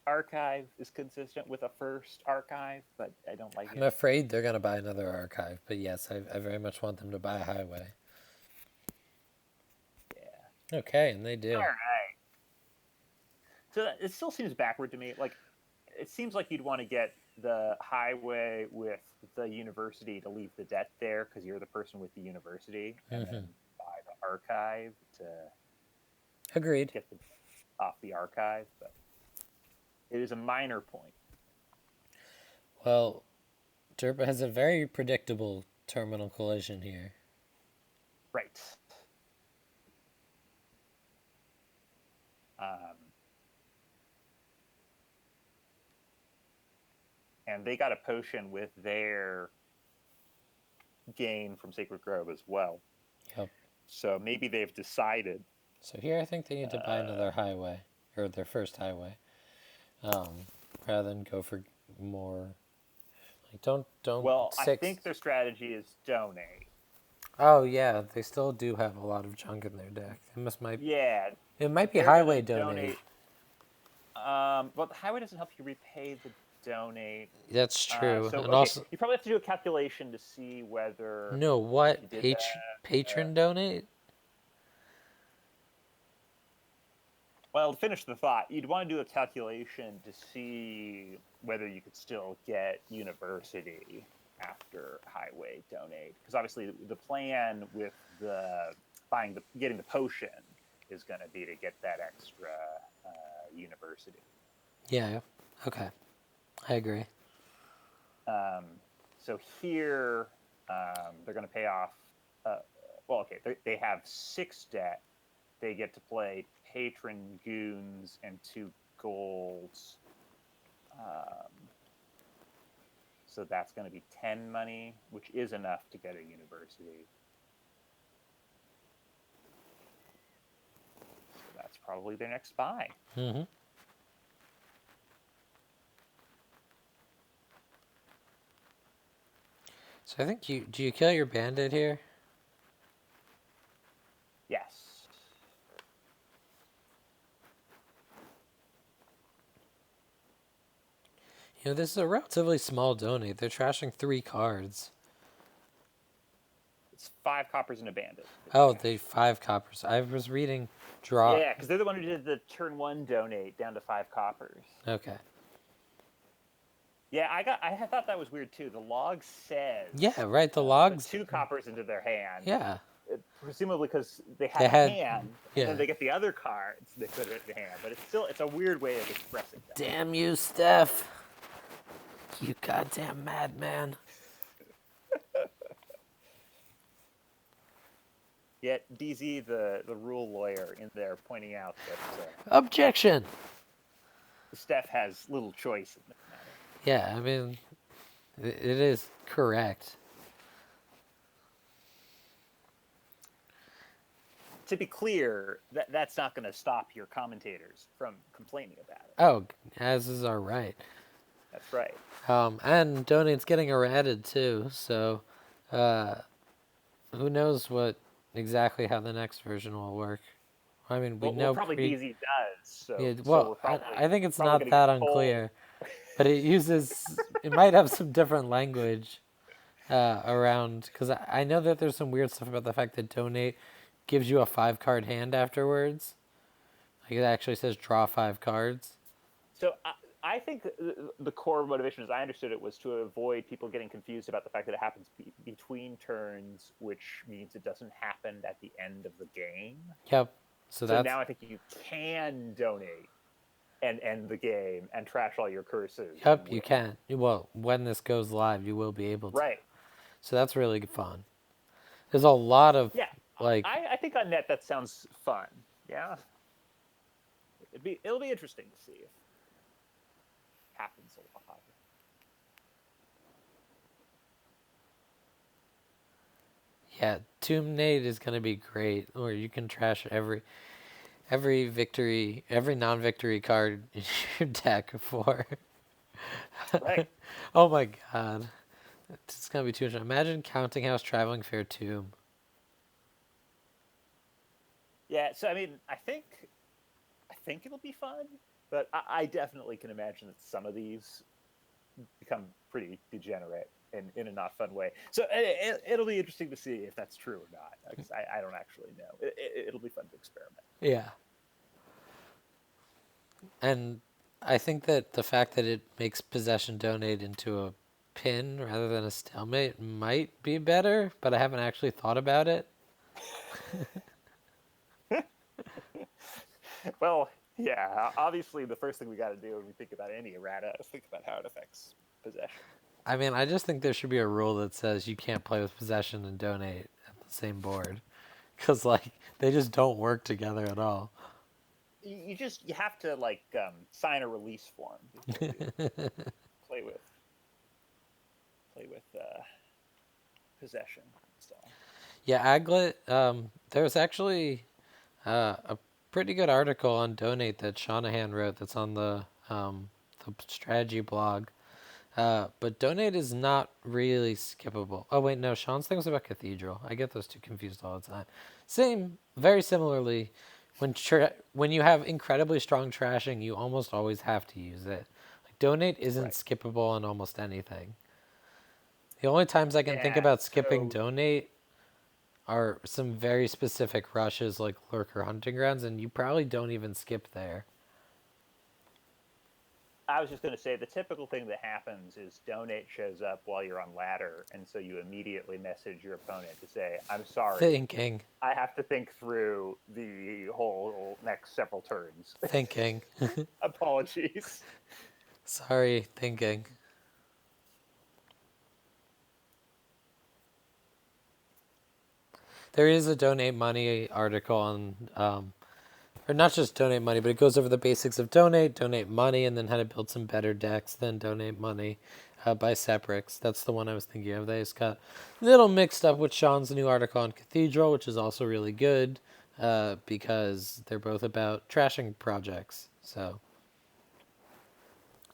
archive is consistent with a first archive, but I don't like I'm it. afraid they're going to buy another archive, but yes, I very much want them to buy a highway. Yeah. Okay, and they do. All right. So it still seems backward to me. Like, it seems like you'd want to get the highway with the university to leave the debt there because you're the person with the university, and then buy the archive to Agreed. get the off the archive. But it is a minor point. Well, Derpa has a very predictable terminal collision here. Right. Um, and they got a potion with their gain from Sacred Grove as well. Yep. So maybe they've decided. So here I think they need to buy another highway, or their first highway. um, rather than go for more. Like, don't Well, I six. think their strategy is donate. Oh yeah, they still do have a lot of junk in their deck. Yeah, It might be they're gonna highway donate. donate. But the highway doesn't help you repay the donate. That's true, So and okay, also you probably have to do a calculation to see whether no if you what did that. patron donate. Well, to finish the thought, you'd want to do a calculation to see whether you could still get university after highway donate, because obviously the plan with the getting the potion is going to be to get that extra university. Yeah. Okay, I agree. Um, so here they're going to pay off. Uh, well, okay, they have 6 debt. They get to play patron goons and 2 golds. So that's going to be 10 money, which is enough to get a university. So that's probably their next buy. Mm-hmm. So I think do you kill your bandit here? Yes. You know, this is a relatively small donate. They're trashing 3 cards. It's 5 coppers and a bandit. Oh, they 5 coppers. I was reading draw. Yeah, because they're the one who did the turn 1 donate down to 5 coppers. Okay. Yeah, I thought that was weird too. The log says Yeah, right. The logs. 2 coppers into their hand. Yeah. Presumably because they had They a had. hand, Yeah. and then they get the other cards they put it in the hand. But it's a weird way of expressing that. Damn you, Steph. You goddamn madman. Yet DZ, the rule lawyer, in there pointing out that Objection. Steph has little choice in this matter. Yeah, I mean, it is correct. To be clear, that's not going to stop your commentators from complaining about it. Oh, as is our right. That's right. And donate's getting errated too, so who knows what exactly how the next version will work. I mean, we know probably DZ does. So, yeah, so well, we're probably, I think it's probably not that unclear, but it uses it might have some different language around because I know that there's some weird stuff about the fact that donate gives you a 5-card hand afterwards. Like it actually says draw 5 cards. So I think the core motivation, as I understood it, was to avoid people getting confused about the fact that it happens between turns, which means it doesn't happen at the end of the game. Yep. So that's now I think you can donate and end the game and trash all your curses. Yep, you can. Well, when this goes live, you will be able to. Right. So that's really fun. There's a lot of like. I think on net that sounds fun. Yeah. It'll be interesting to see if it happens a lot. Yeah, Tomb Nade is gonna be great. Or you can trash every victory, every non-victory card in your deck for. Right. Oh my god, it's gonna be too much. Imagine Counting House Traveling Fair Tomb. Yeah. So I mean, I think it'll be fun, but I definitely can imagine that some of these become pretty degenerate in a not fun way. So it'll be interesting to see if that's true or not, because I don't actually know. It'll be fun to experiment. Yeah. And I think that the fact that it makes possession donate into a pin rather than a stalemate might be better, but I haven't actually thought about it. Well, yeah, obviously the first thing we got to do when we think about any errata is think about how it affects possession. I mean, I just think there should be a rule that says you can't play with possession and donate at the same board. Because, like, they just don't work together at all. You have to, like, sign a release form. Play with possession. So. Yeah, Aglet, there's actually a pretty good article on Donate that Shanahan wrote that's on the um, the strategy blog. But donate is not really skippable. Oh wait, no, Sean's thing was about cathedral. I get those two confused all the time. Same, very similarly, when you have incredibly strong trashing, you almost always have to use it. Like donate isn't Right. skippable on almost anything. The only times I can think Yeah. about skipping So donate are some very specific rushes like lurker hunting grounds, and you probably don't even skip there. I was just going to say the typical thing that happens is donate shows up while you're on ladder, and so you immediately message your opponent to say, "I'm sorry, Thinking, I have to think through the whole next several turns. thinking. Apologies." Sorry, thinking. There is a donate money article on, or not just donate money, but it goes over the basics of donate money, and then how to build some better decks than donate money by Seprix. That's the one I was thinking of. They just got a little mixed up with Sean's new article on Cathedral, which is also really good because they're both about trashing projects. So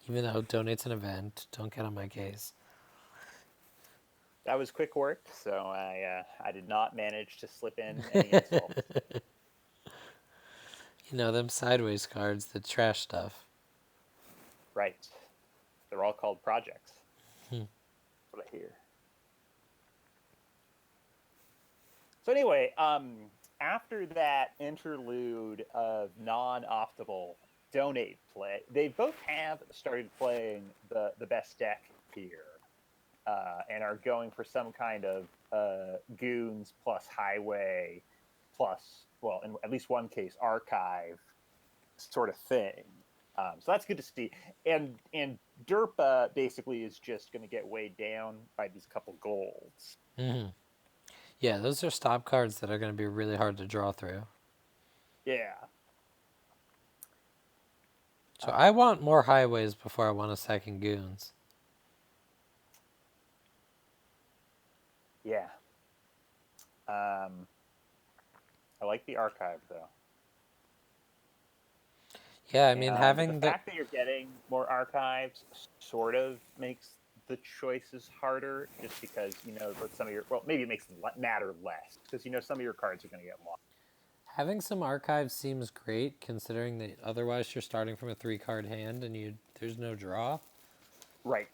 even though donate's an event, don't get on my case. That was quick work, so I did not manage to slip in any insults. You know, them sideways cards, the trash stuff. Right. They're all called projects. Hmm. That's what I hear. So anyway, after that interlude of non-optimal donate play, they both have started playing the best deck here, and are going for some kind of goons plus highway plus, well, in at least one case, archive sort of thing. So that's good to see. And derpa basically is just going to get weighed down by these couple golds. Hmm. Yeah, those are stop cards that are going to be really hard to draw through. Yeah. So I Uh, want more highways before I want a second goons. yeah. Um, I like the archive though. Yeah, I mean And the having the fact that you're getting more archives sort of makes the choices harder, just because you know that some of your, well, maybe it makes them matter less because you know some of your cards are going to get lost. having some archives seems great considering that otherwise you're starting from a 3-card hand and you there's no draw. Right.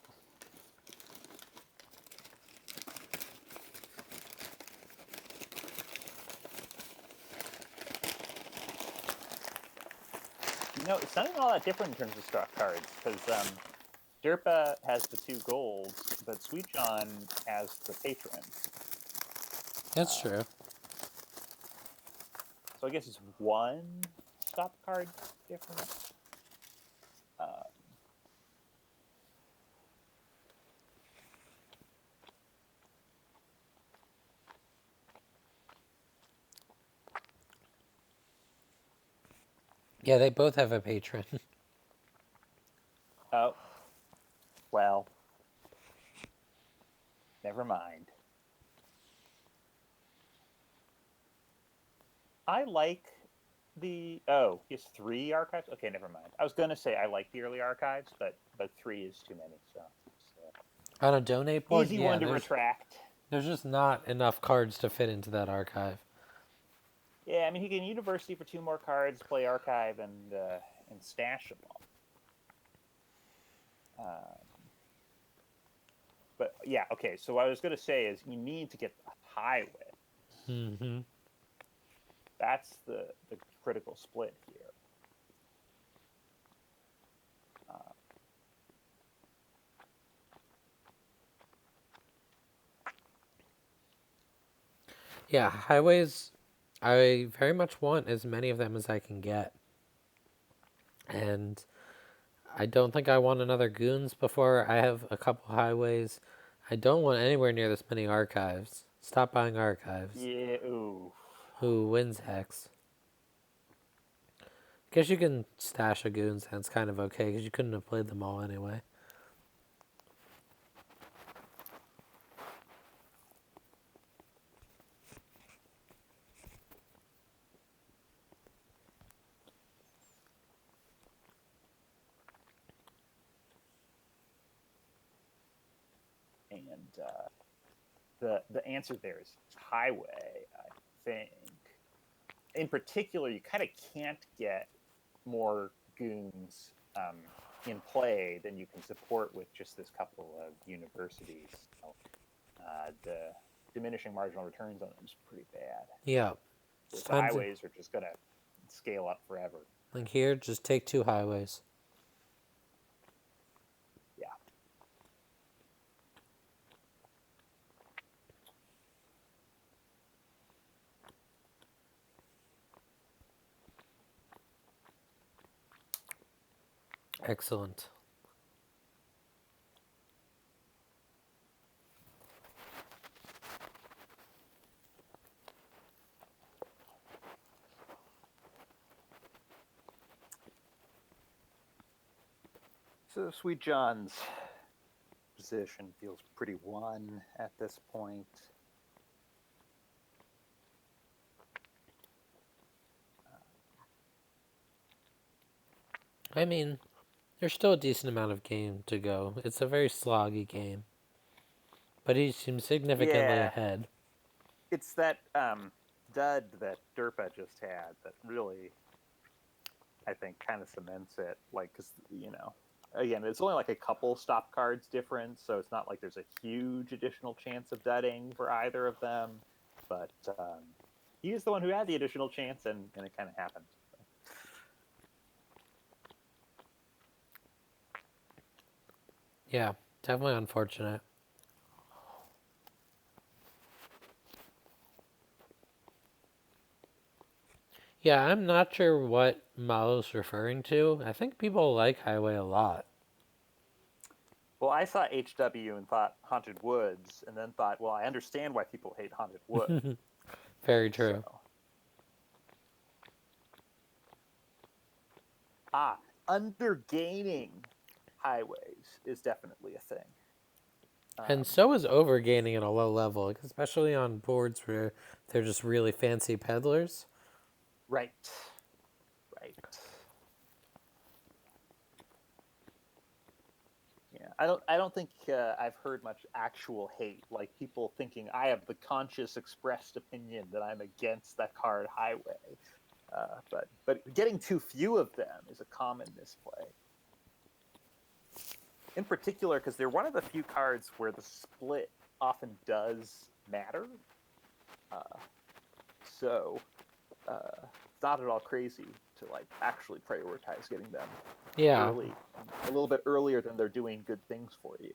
You know, it's not even all that different in terms of stock cards because Derpa has the 2 golds, but Sweet John has the patron. That's Uh, true. so I guess it's 1 stop card difference. Uh, Yeah, they both have a patron. oh, well, never mind. I like the, oh, he has 3 archives. Okay, never mind. I was gonna say I like the early archives, but 3 is too many. So it's, On a donate board, easy yeah, one to retract. there's just not enough cards to fit into that archive. Yeah, I mean he can university for 2 more cards, play archive, and stash them all. But yeah, okay. So what I was gonna say is you need to get the highway. Mm-hmm. That's the critical split here. Uh, Yeah, highways, I very much want as many of them as I can get. And I don't think I want another goons before I have a couple highways. I don't want anywhere near this many archives. Stop buying archives. yeah. Ooh. Who wins Hex? Guess you can stash a goons and it's kind of okay because you couldn't have played them all anyway. and the answer there is highway. I think, in particular, you kind of can't get more goons in play than you can support with just this couple of universities. So, the diminishing marginal returns on them is pretty bad. Yeah. It's Whereas time to, highways are just going to scale up forever. like here, just take 2 highways. Yeah. Excellent. So Sweet John's position feels pretty won at this point. I mean, there's still a decent amount of game to go. It's a very sloggy game. But he seems significantly Yeah, ahead. it's that dud that Derpa just had that really, I think, kind of cements it. Like, because, again, it's only like a couple stop cards difference, so it's not like there's a huge additional chance of dudding for either of them. But he is the one who had the additional chance, and it kind of happened. Yeah, definitely unfortunate. Yeah, I'm not sure what Malo's referring to. I think people like Highway a lot. Well, I saw HW and thought Haunted Woods, and then thought, well, I understand why people hate Haunted Woods. Very So, true. undergaining highways is definitely a thing. And so is overgaining at a low level, like especially on boards where they're just really fancy peddlers. Right. Right. Yeah, I don't think I've heard much actual hate, like people thinking I have the conscious expressed opinion that I'm against that card highway. But getting too few of them is a common misplay. In particular, because they're one of the few cards where the split often does matter. Uh, so it's not at all crazy to like actually prioritize getting them Yeah, early, a little bit earlier than they're doing good things for you.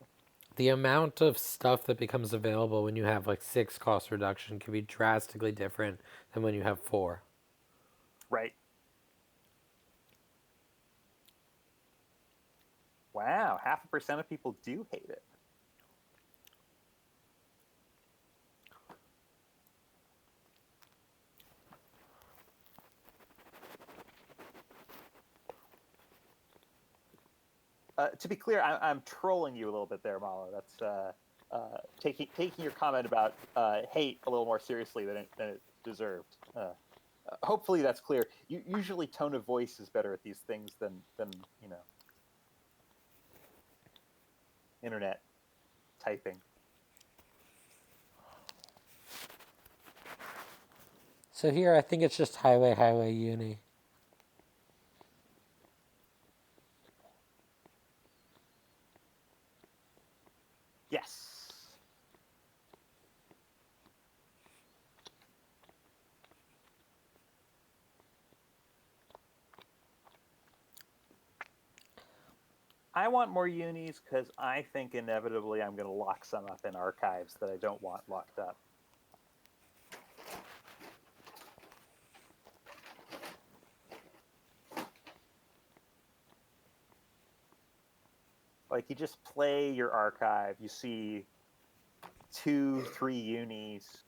the amount of stuff that becomes available when you have like 6 cost reduction can be drastically different than when you have 4. Right. Wow, 0.5% of people do hate it. To be clear, I'm trolling you a little bit there, Malo. That's taking your comment about hate a little more seriously than it deserved. Hopefully, that's clear. Usually, tone of voice is better at these things than internet typing. So here I think it's just Highway, Highway, Uni. Yes. I want more unis because I think inevitably I'm going to lock some up in archives that I don't want locked up. Like you just play your archive, you see 2-3 unis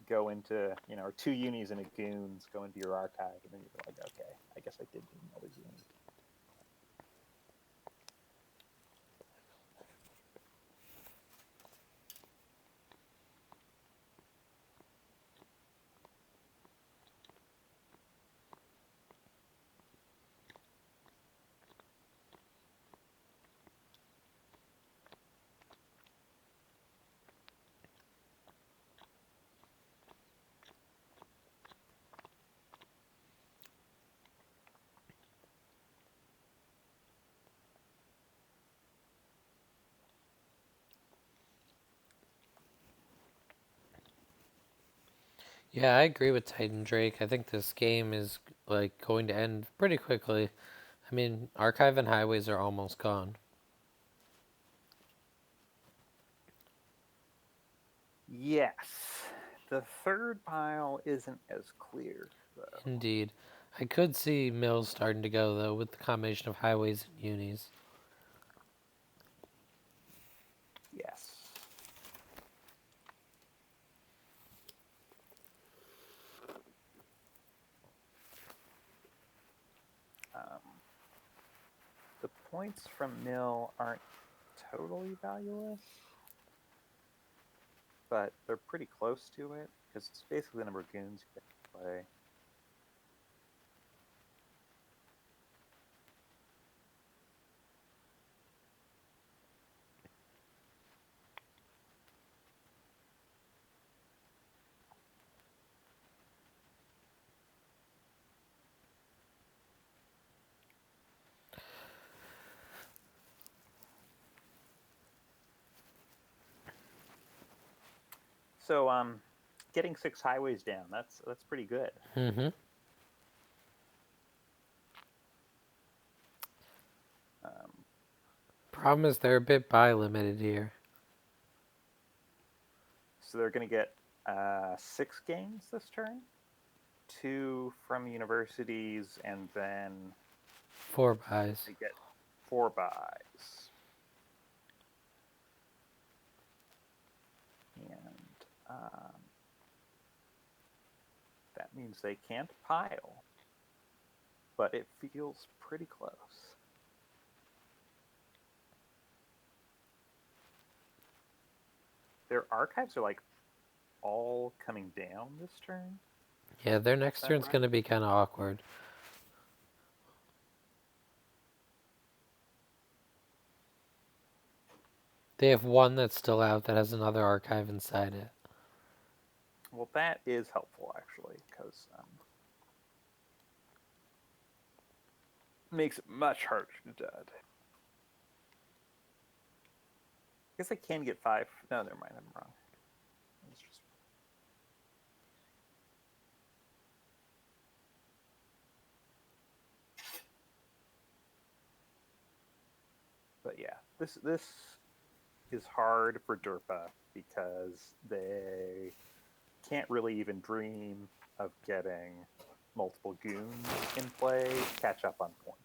go into, or 2 unis and a goons go into your archive, and then you're like, okay, I guess I did need another uni. Yeah, I agree with Titan Drake. I think this game is like going to end pretty quickly. I mean, archive and highways are almost gone. Yes. The third pile isn't as clear, though. Indeed. I could see mills starting to go though with the combination of highways and unis. Yes. Um, the points from mill aren't totally valueless, but they're pretty close to it because it's basically the number of goons you can play. So getting 6 highways down, that's pretty good. Mm-hmm. Um, Problem is they're a bit buy limited here. so they're going to get 6 gains this turn, 2 from universities, and then 4 buys. they get 4 buys. And that means they can't pile, but it feels pretty close. Their archives are like all coming down this turn. Yeah, their next Is that turn's right? going to be kind of awkward. They have one that's still out that has another archive inside it. Well, that is helpful actually, because makes it much harder to dud. I guess I can get 5. No, never mind. I'm wrong. It's just... But yeah, this is hard for derpa because they can't really even dream of getting multiple goons in play to catch up on points.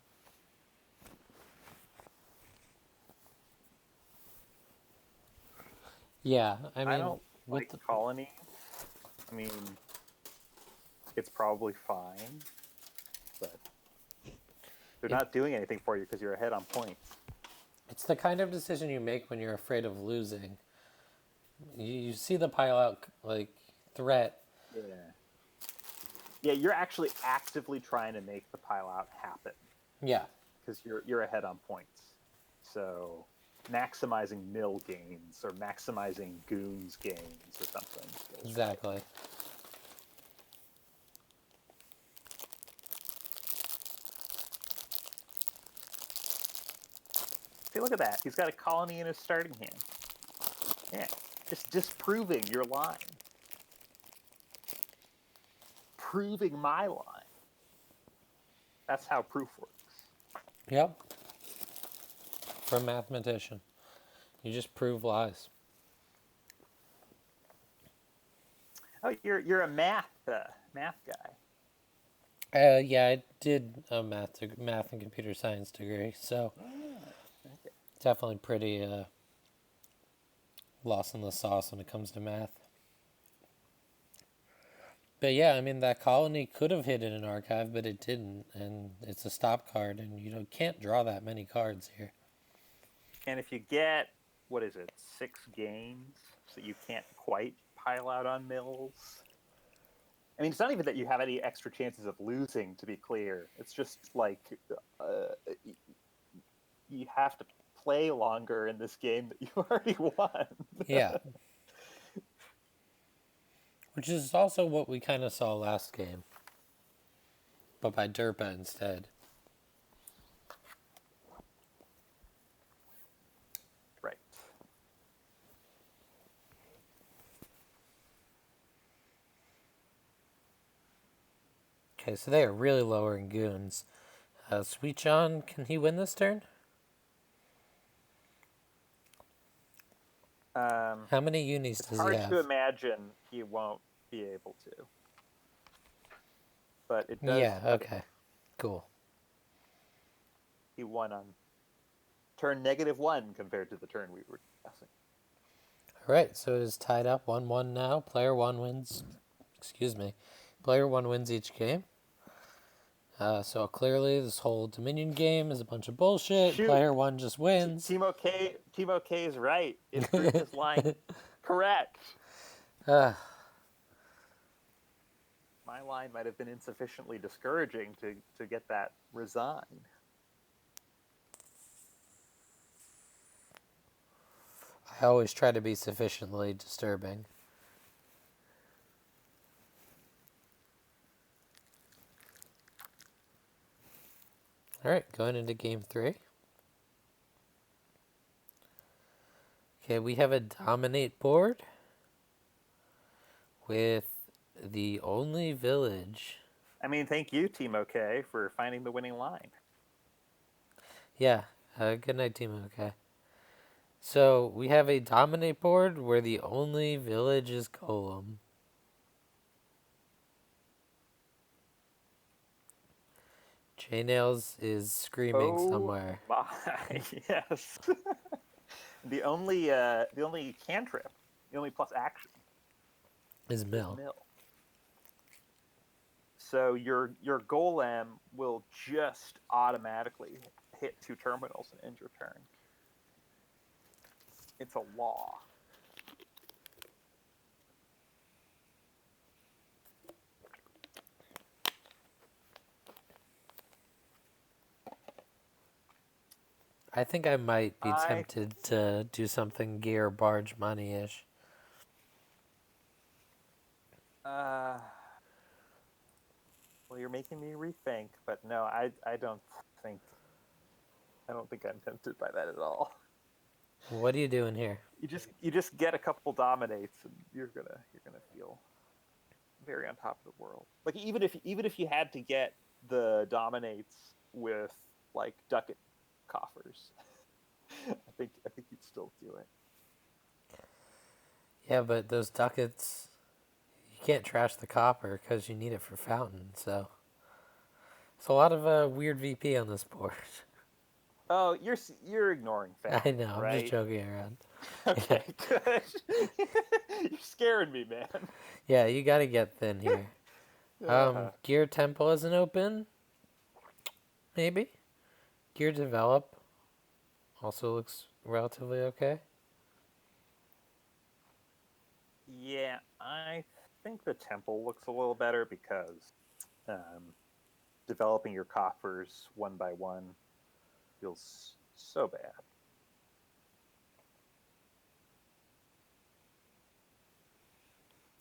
Yeah, I I mean, don't with like the, colonies. I mean, it's probably fine, but they're it, not doing anything for you because you're ahead on points. it's the kind of decision you make when you're afraid of losing. You see the pile out like threat. Yeah. Yeah, you're actually actively trying to make the pile out happen Yeah, because you're ahead on points. So maximizing mill gains or maximizing goons gains or something feels right. exactly. See, look at that. He's got a colony in his starting hand. Yeah, just disproving your line. Proving my line. That's how proof works. Yep. For a mathematician, you just prove lies. Oh, you're a math guy. Yeah, I did a math and computer science degree, so Ah, okay. definitely pretty lost in the sauce when it comes to math. But yeah, I mean that colony could have hit in an archive, but it didn't, and it's a stop card, and can't draw that many cards here. And if you get, what is it, 6 gains, so you can't quite pile out on mills. I mean, it's not even that you have any extra chances of losing, to be clear. It's just like uh, you have to play longer in this game that you already won. Yeah, which is also what we kind of saw last game, but by derpa instead. Right. Okay, so they are really lowering goons. Sweet John, can he win this turn? How many unis It's does he hard to have? imagine he won't be able to, but it does. Yeah, Okay, okay. Cool. he won on turn -1 compared to the turn we were discussing. All right, so it is tied up 1-1 now. Player 1 wins. Excuse me. Player 1 wins each game. So clearly, this whole Dominion game is a bunch of bullshit. Shoot, Player 1 just wins. Timo K is right. It proved his line correct. uh, My line might have been insufficiently discouraging to get that resign. I always try to be sufficiently disturbing. All right, going into game 3. Okay, we have a dominate board with the only village. I mean, thank you, Timo K, for finding the winning line. Yeah, good night, team. Okay. So we have a dominate board where the only village is Golem. J Nails is screaming Oh somewhere. my, yes. The only cantrip, the only plus action Is is Mill. mill. So your golem will just automatically hit 2 terminals and end your turn. It's a law. I think I might be I tempted to do something gear barge money ish. uh well, you're making me rethink, but no, think I don't think I'm tempted by that at all. What are you doing here? You just get a couple dominates and you're gonna feel very on top of the world. Like even if you had to get the dominates with like ducat coffers, I think you'd still do it. Yeah, but those ducats, you can't trash the copper because you need it for fountain. So it's a lot of weird VP on this board. Oh, you're ignoring I fountain, know. I'm just right? joking around. Yeah, Okay, good. You're scaring me, man. yeah. You got to get thin here. Uh, Gear Temple isn't open. Maybe. Gear Develop also looks relatively okay. yeah, I think the temple looks a little better because um, developing your coffers one by one feels so bad.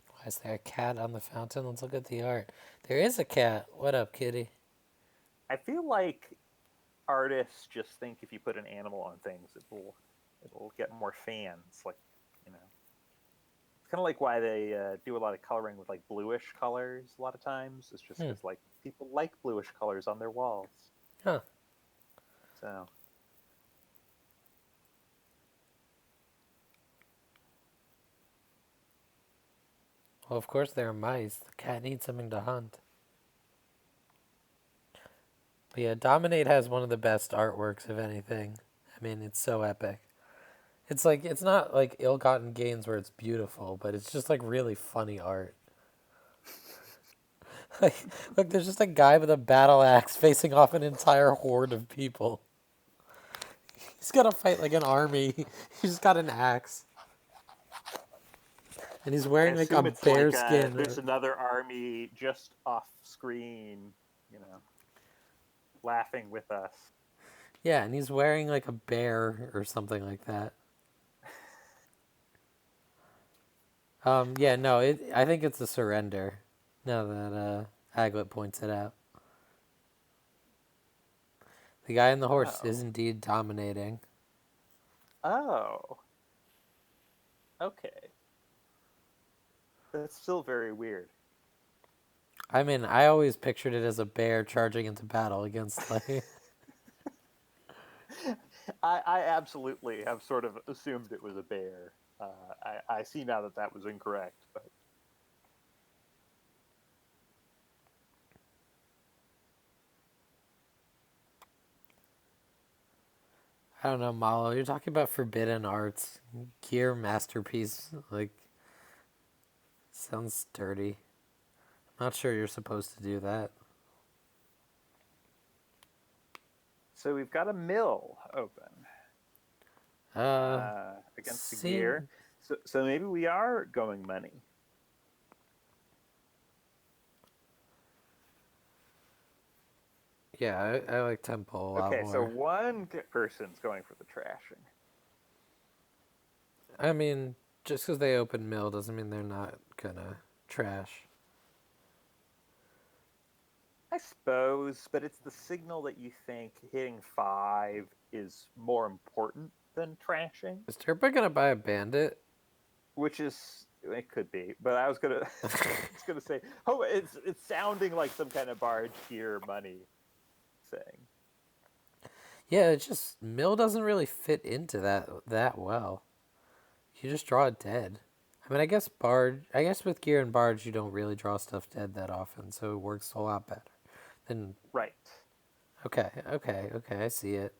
Why is there a cat on the fountain? Let's look at the art. There is a cat. What up, kitty? I feel like artists just think if you put an animal on things, it'll get more fans. Like, you know, it's kind of like why they do a lot of coloring with like bluish colors. A lot of times, it's just Hmm. because like people like bluish colors on their walls. Huh. So Well, of course there are mice. The cat needs something to hunt. But yeah, Dominate has one of the best artworks of anything. I mean, it's so epic. It's like it's not like ill-gotten gains where it's beautiful, but it's just like really funny art. Like, look, there's just a guy with a battle axe facing off an entire horde of people. He's got to fight like an army. He's just got an axe, and he's I wearing like a assume it's like bear skin. there's another army just off screen, you know, laughing with us. Yeah, and he's wearing like a bear or something like that. Yeah, no, I think it's a surrender. Now that Aglet points it out, the guy on the horse is Oh, indeed dominating. oh, okay. That's still very weird. I mean, I always pictured it as a bear charging into battle against like. I absolutely have sort of assumed it was a bear. I see now that that was incorrect, but I don't know, Malo. You're talking about forbidden arts, gear masterpiece. Like, sounds dirty. Not sure you're supposed to do that. so we've got a mill open against a gear. Seeing. So maybe we are going money. Yeah, I like tempo a lot Okay, so more. one person's going for the trashing. I mean, just because they open mill doesn't mean they're not gonna trash. I suppose, but it's the signal that you think hitting 5 is more important than trashing, Is Turbo gonna buy a bandit? which is it could be. But I was gonna it's gonna say, oh, it's sounding like some kind of barge gear money thing. Yeah, it's just mill doesn't really fit into that well. You just draw it dead. I mean, I guess barge. I guess with gear and barge, you don't really draw stuff dead that often, so it works a lot better. Then Right. okay. I see it.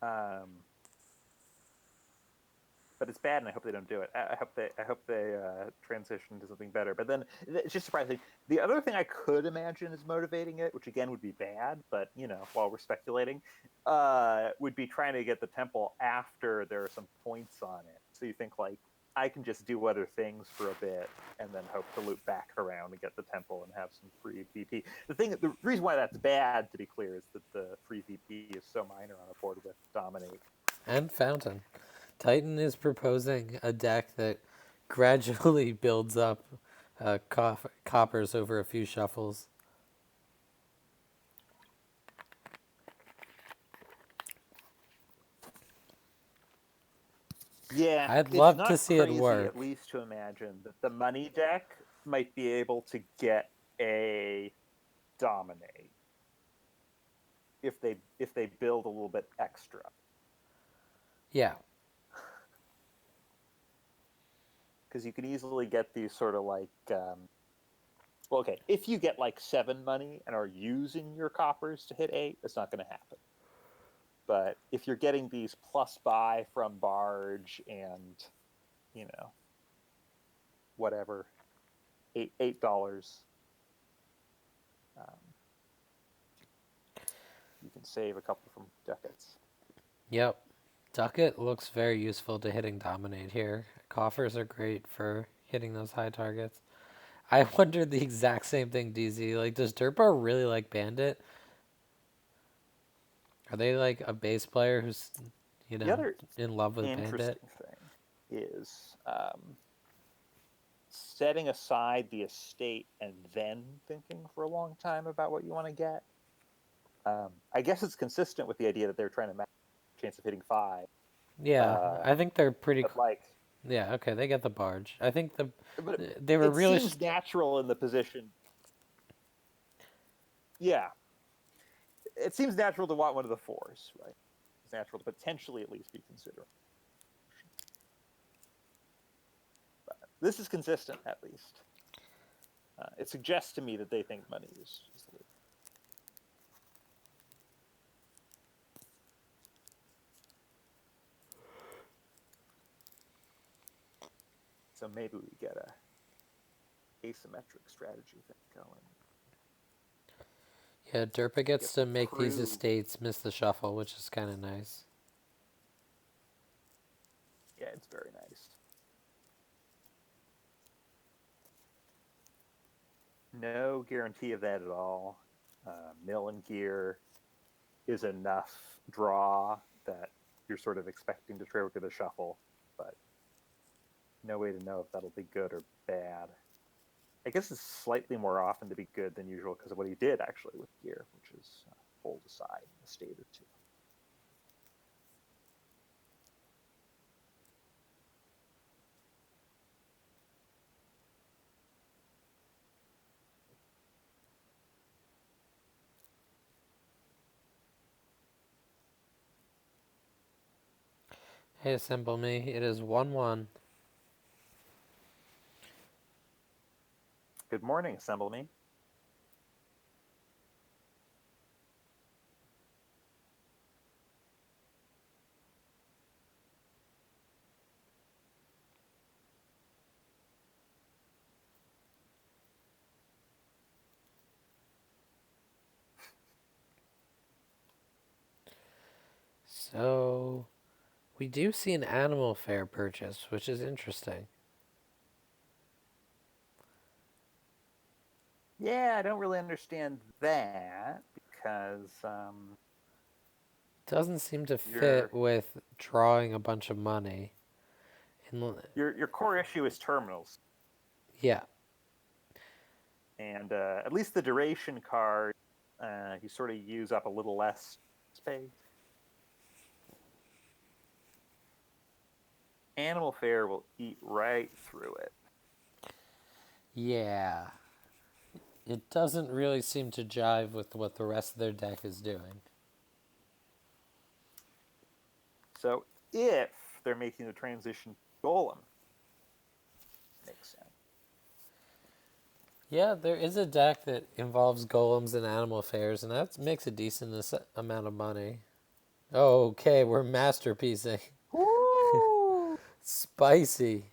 Um, but it's bad, and I hope they don't do it. I hope they transition to something better. But then it's just surprising. The other thing I could imagine is motivating it, which again would be bad, but while we're speculating, would be trying to get the temple after there are some points on it. So you think like I can just do other things for a bit and then hope to loop back around and get the temple and have some free VP. The reason why that's bad, to be clear, is that the free VP is so minor on a board with Dominate. And fountain. Titan is proposing a deck that gradually builds up coppers over a few shuffles. Yeah, I'd it's love to not see it crazy, at work. least to imagine that the money deck might be able to get a dominate if they build a little bit extra. Yeah, Because you can easily get these sort of like well, okay, if you get like 7 money and are using your coppers to hit 8, it's not going to happen. But if you're getting these plus buy from barge and you know whatever $8, um, you can save a couple from ducats. yep. Ducat looks very useful to hitting dominate here. Coffers are great for hitting those high targets. I wondered the exact same thing, DZ. Like, does Derpa really like Bandit? Are they like a bass player who's, The other in love with Bandit? interesting thing is setting aside the estate and then thinking for a long time about what you want to get. I guess it's consistent with the idea that they're trying to match the chance of hitting 5. Yeah, I think they're pretty. But like, Yeah, okay, they get the barge. I think but they were it really. seems natural in the position. Yeah, it seems natural to want one of the 4s, right? It's natural to potentially at least be considering. But this is consistent, at least. It suggests to me that they think money is the way. So maybe we get a asymmetric strategy thing going. Yeah, Derpa gets to make these Prove. estates miss the shuffle, which is kind of nice. Yeah, it's very nice. No guarantee of that at all. Mill and gear is enough draw that you're sort of expecting to trigger the shuffle, but no way to know if that'll be good or bad. I guess it's slightly more often to be good than usual because of what he did actually with gear, which is hold aside a state or two. Hey, assemble me. It is 1-1. Good morning, assemble me. So, we do see an animal fair purchase, which is interesting. Yeah, I don't really understand that because Doesn't seem to fit your with drawing a bunch of money. In, your core issue is terminals, yeah, and at least the duration card, you sort of use up a little less space. Animal Fair will eat right through it. yeah. It doesn't really seem to jive with what the rest of their deck is doing. So if they're making the transition to Golem, makes sense. Yeah, there is a deck that involves golems and animal fairs, and that makes a decent amount of money. Okay, we're masterpiecing. Woo! Spicy.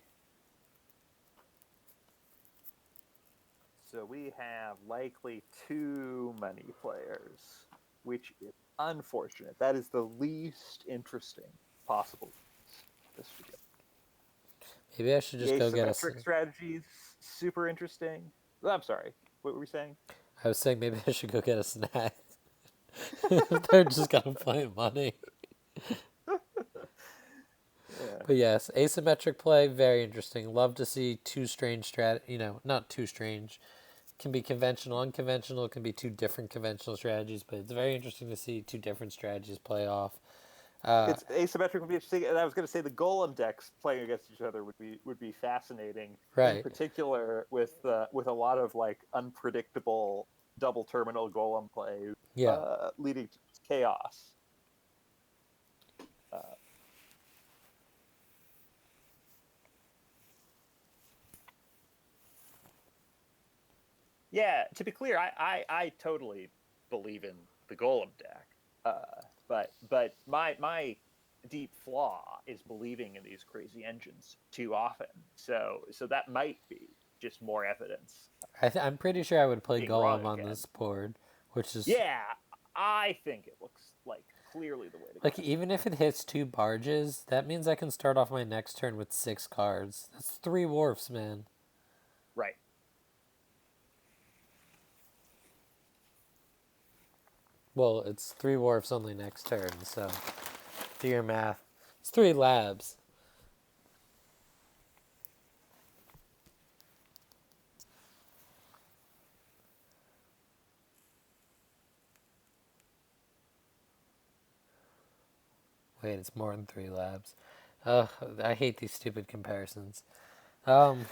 So we have likely too many players, which is unfortunate. That is the least interesting possible this weekend. Maybe I should The just go get a. asymmetric strategy is super interesting. I'm sorry. What were we saying? I was saying maybe I should go get a snack. They're just gonna play money. Yeah. But yes, asymmetric play, very interesting. Love to see two strange not too strange. Can be conventional, unconventional. It can be two different conventional strategies, but it's very interesting to see two different strategies play off. It's asymmetric would be interesting, and I was going to say the golem decks playing against each other would be fascinating. In Right. particular, with a lot of like unpredictable double terminal golem play, Yeah. leading to chaos. Uh, yeah, to be clear, I totally believe in the golem deck, but my deep flaw is believing in these crazy engines too often. So that might be just more evidence I'm pretty sure I would play being wrong Golem on again. this board, which is Yeah, I think it looks like clearly the way to like go. even if it hits two barges, that means I can start off my next turn with 6 cards. That's 3 wharfs, man. Right. Well, it's 3 wharfs only next turn, so do your math. It's 3 labs. Wait, it's more than 3 labs. Ugh, I hate these stupid comparisons. Um,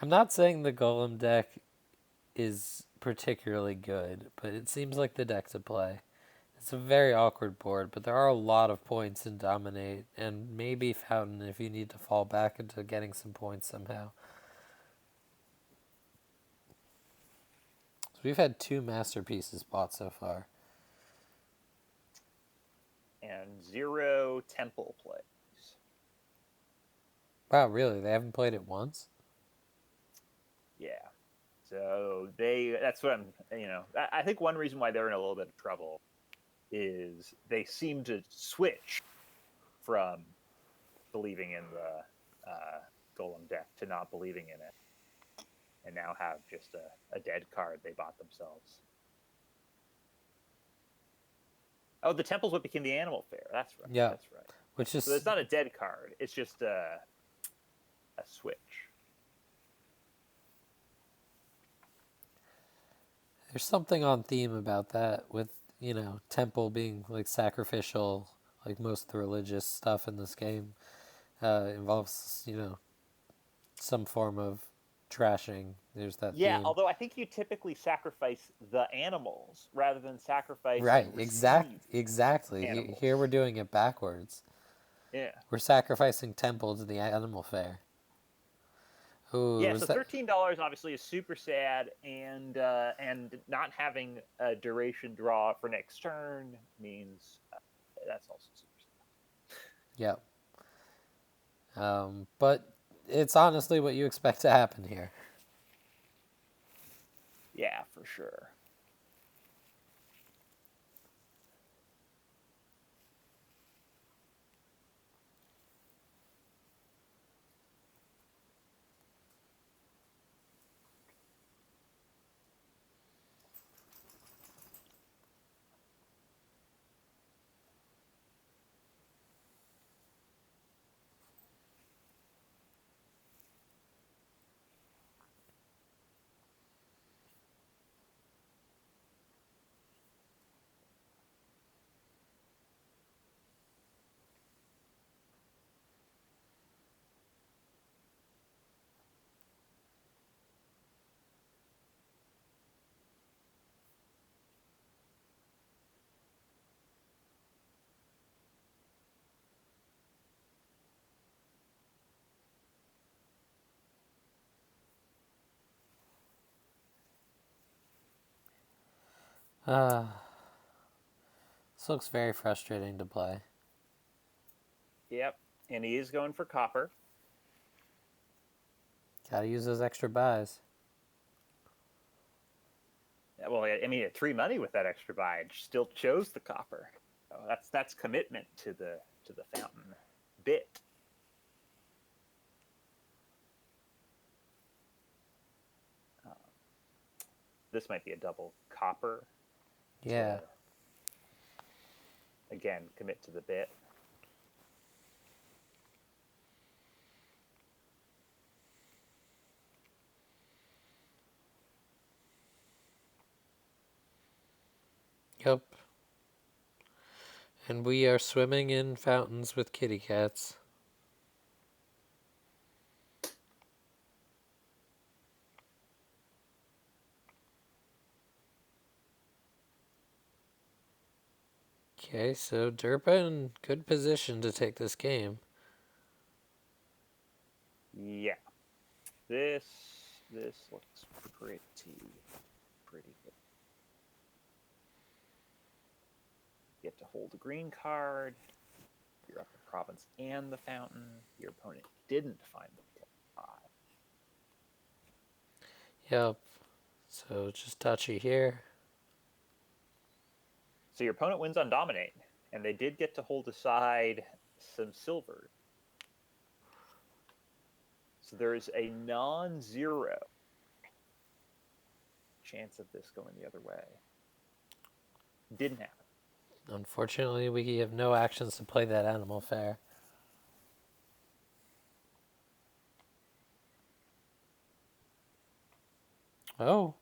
I'm not saying the Golem deck is particularly good, but it seems like the deck to play. It's a very awkward board, but there are a lot of points in Dominate, and maybe Fountain if you need to fall back into getting some points somehow. So we've had 2 masterpieces bought so far. And 0 temple plays. Wow, really? They haven't played it once? Yeah. So that's what I think one reason why they're in a little bit of trouble is they seem to switch from believing in the golem deck to not believing in it, and now have just a dead card they bought themselves. Oh, the temple's what became the animal fair. That's right. Yeah. That's right. Which is So it's not a dead card. It's just a switch. there's something on theme about that with, Temple being like sacrificial, like most of the religious stuff in this game involves, some form of trashing. There's that Yeah, theme. although I think you typically sacrifice the animals rather than sacrifice Right, and receive exactly. Here we're animals. doing it backwards. Yeah. We're sacrificing temple to the animal fair. Ooh, Yeah, was so that? $13 obviously is super sad, and not having a duration draw for next turn means that's also super sad. Yep. But it's honestly what you expect to happen here. Yeah, for sure. Uh, this looks very frustrating to play. Yep, and he is going for copper. Gotta use those extra buys. Well, I mean, at 3 money with that extra buy, it still chose the copper. So that's commitment to the fountain bit. Um, this might be a double copper Yeah. to again commit to the bit. Yep. And we are swimming in fountains with kitty cats. Okay, so Derpa in good position to take this game. Yeah, this this looks pretty good. You get to hold a green card. You're up the province and the fountain. Your opponent didn't find the five. Yep. So just touchy here. So your opponent wins on dominate, and they did get to hold aside some silver. So there is a non-zero chance of this going the other way. Didn't happen. Unfortunately, we have no actions to play that animal fair. Oh,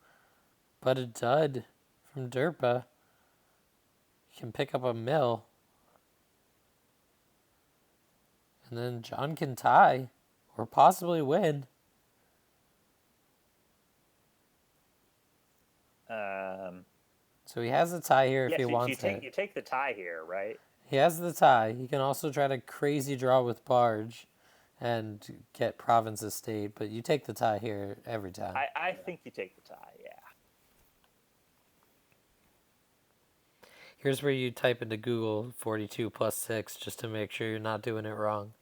but a dud from Derpa can pick up a mill, and then John can tie or possibly win. So he has the tie here if he Yes, wants it. you take the tie here, right? He has the tie. He can also try to crazy draw with barge and get province estate, but you take the tie here every time. I think you take the tie. Yeah. Here's where you type into Google 42 plus 6 just to make sure you're not doing it wrong.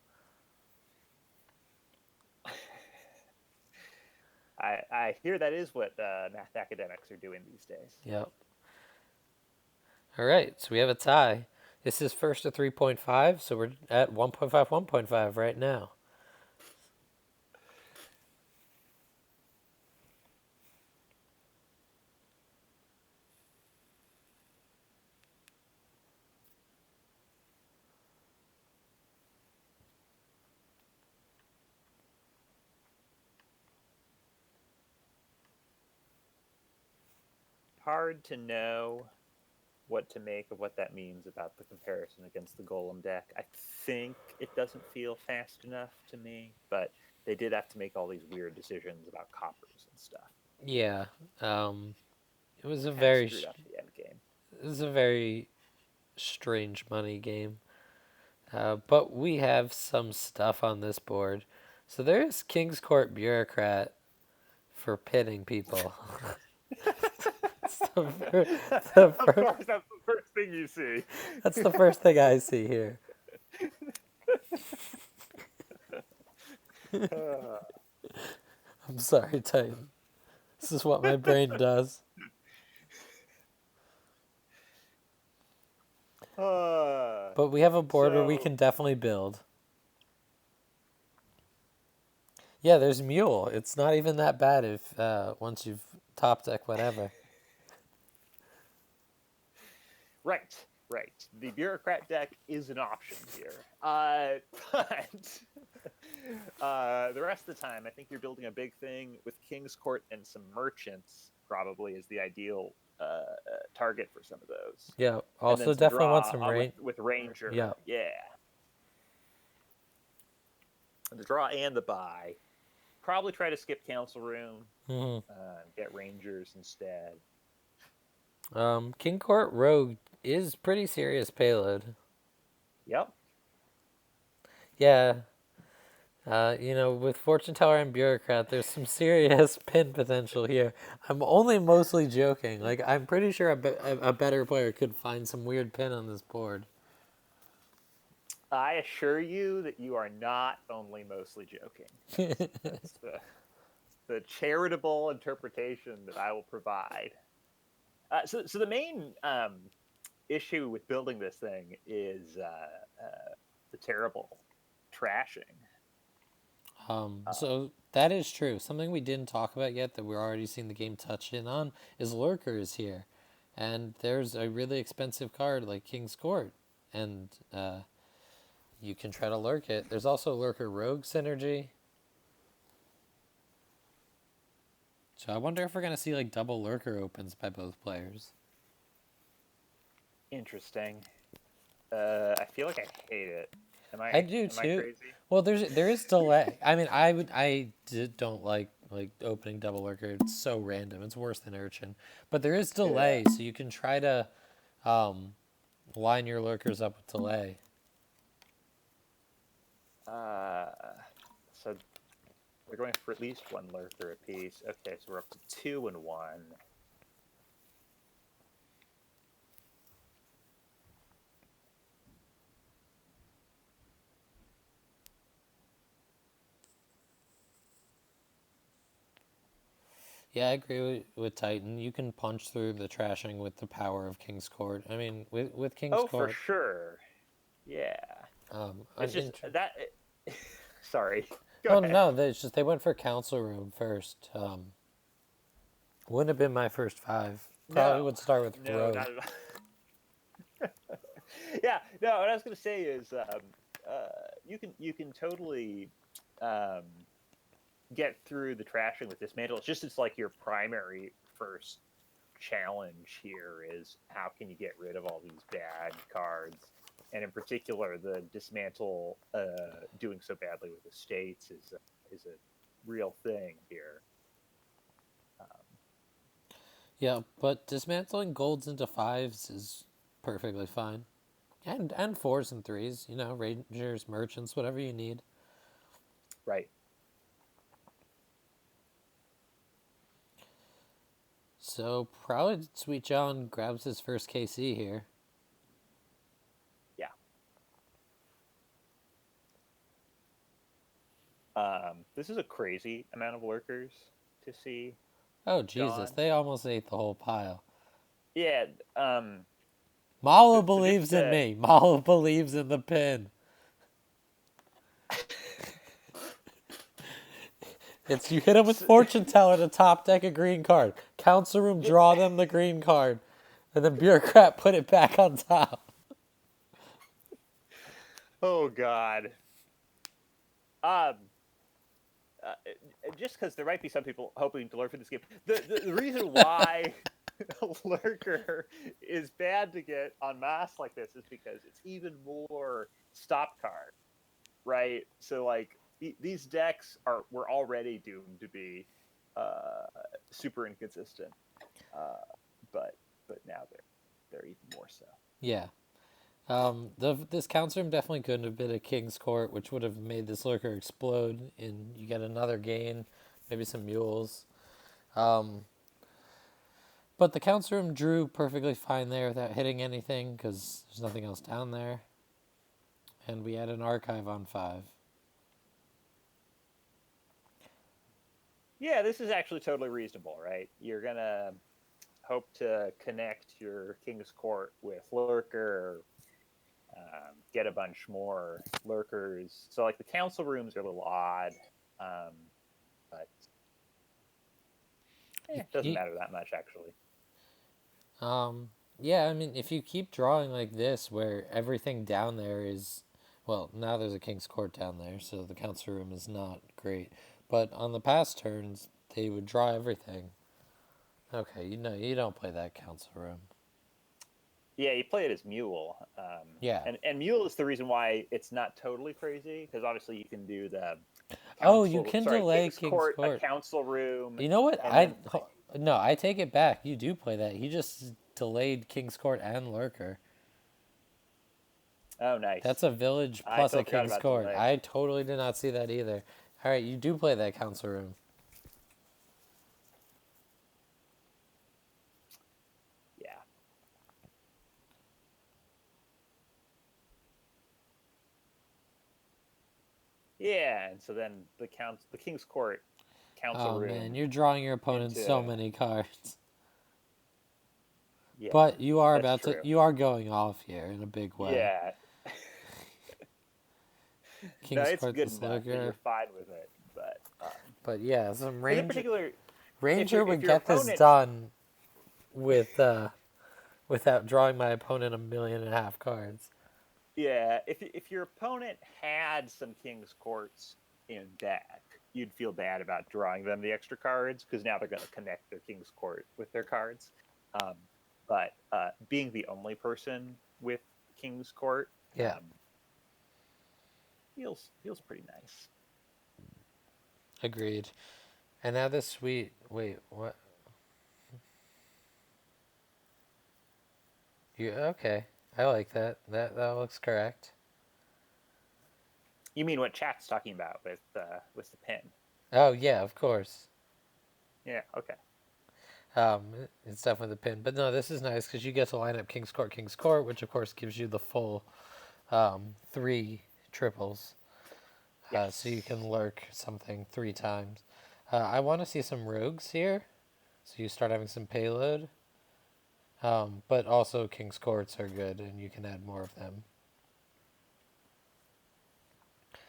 I hear that is what math academics are doing these days. Yep. All right, so we have a tie. This is first to 3.5, so we're at 1.5, 1.5 right now. Hard to know what to make of what that means about the comparison against the Golem deck. I think it doesn't feel fast enough to me, but they did have to make all these weird decisions about coppers and stuff. Yeah. Um, it was a Kind of very, screwed up the end game. it was a very strange money game. But we have some stuff on this board. So there is King's Court Bureaucrat for pitting people. It's the Of first, course, that's the first thing you see. that's the first thing I see here. I'm sorry, Titan. This is what my brain does. But we have a board where we So can definitely build. Yeah, there's Mule. It's not even that bad if once you've top deck whatever. right, right. The bureaucrat deck is an option here, but the rest of the time, I think you're building a big thing with King's Court and some merchants. Probably is the ideal target for some of those. Yeah. And then Also, some definitely want draw some rain. with Ranger. Yeah. Yeah. The draw and the buy. Probably try to skip Council Room. Hmm. Get Rangers instead. King Court Rogue is pretty serious payload. Yep. Yeah. With Fortune Teller and Bureaucrat, there's some serious pin potential here. I'm only mostly joking. Like, I'm pretty sure a better player could find some weird pin on this board. I assure you that you are not only mostly joking. That's the charitable interpretation that I will provide. So the main issue with building this thing is the terrible trashing. So that is true. Something we didn't talk about yet that we're already seeing the game touch in on is lurkers here. And there's a really expensive card like King's Court. And you can try to lurk it. There's also lurker rogue synergy. So I wonder if we're going to see like double lurker opens by both players. Interesting. I feel like I hate it. I do am too. I crazy? Well, there is delay. I mean, don't like opening double lurker. It's so random. It's worse than urchin. But there is delay, so you can try to line your lurkers up with delay. So we're going for at least one lurker apiece. Okay, so we're up to 2 and 1. Yeah, I agree with Titan. You can punch through the trashing with the power of King's Court. I mean, with King's Oh, Court. for sure. Yeah. It's just that. Sorry. Go ahead. No, they went for Council Room first. Wouldn't have been my first 5. Probably would start with Rogue. Not at all. Yeah, no. What I was going to say is, you can totally get through the trashing with Dismantle. It's like your primary first challenge here is how can you get rid of all these bad cards, and in particular the Dismantle doing so badly with the states is a real thing here. Yeah, but dismantling golds into 5s is perfectly fine. And 4s and 3s, Rangers, merchants, whatever you need. Right. So probably Sweet John grabs his first KC here. Yeah. This is a crazy amount of lurkers to see. Oh, Jesus, they almost ate the whole pile. Yeah, Malo believes in me. Malo believes in the pin. It's you hit him with Fortune Teller to top deck a green card. Council Room, draw them the green card. And then Bureaucrat put it back on top. Oh, God. Just because there might be some people hoping to lurk for this game. The reason why lurker is bad to get en masse like this is because it's even more stop card, right? So, like, these decks were already doomed to be uh, super inconsistent, uh, but now they're even more so. Yeah. This counts room definitely couldn't have been a King's Court, which would have made this lurker explode, and you get another gain, maybe some mules. Um, but the counts room drew perfectly fine there without hitting anything because there's nothing else down there. And we had an archive on 5. Yeah, this is actually totally reasonable, right? You're gonna hope to connect your King's Court with Lurker, get a bunch more Lurkers. So like the council rooms are a little odd, but it doesn't You, matter that much actually. yeah, I mean, if you keep drawing like this, where everything down there is, well, now there's a King's Court down there, so the council room is not great. But on the past turns, they would draw everything. Okay, you don't play that council room. Yeah, you play it as Mule, Yeah. and Mule is the reason why it's not totally crazy because obviously you can do the Oh, you can delay King's King's Court, a Court. council room, You know what? and then No, I take it back. You do play that. He just delayed King's Court and Lurker. oh nice. That's a village I plus a totally forgot King's about Court. delay. I totally did not see that either. All right, you do play that council room. Yeah, yeah, and so then the King's Court council Oh man, room you're drawing your opponent so into many cards. yeah, But you are that's about to true. you are going off here in a big way. Yeah, no, King's it's Court good this enough that you're Lurker. fine with it, but But yeah, some because in particular, Ranger if would your get this opponent done with without drawing my opponent 1.5 million cards. yeah, if your opponent had some King's Courts in deck, you'd feel bad about drawing them the extra cards because now they're going to connect their King's Court with their cards. Um, but being the only person with King's Court Yeah, feels pretty nice. agreed. And now this sweet. Wait, what? You okay? I like that. That looks correct. You mean what chat's talking about with the pin? Oh yeah, of course. Yeah. Okay. It's definitely the pin. But no, this is nice because you get to line up King's Court, which of course gives you the full 3 triples. So you Yes. can lurk something 3 times. I want to see some rogues here, so you start having some payload. But also King's Courts are good, and you can add more of them.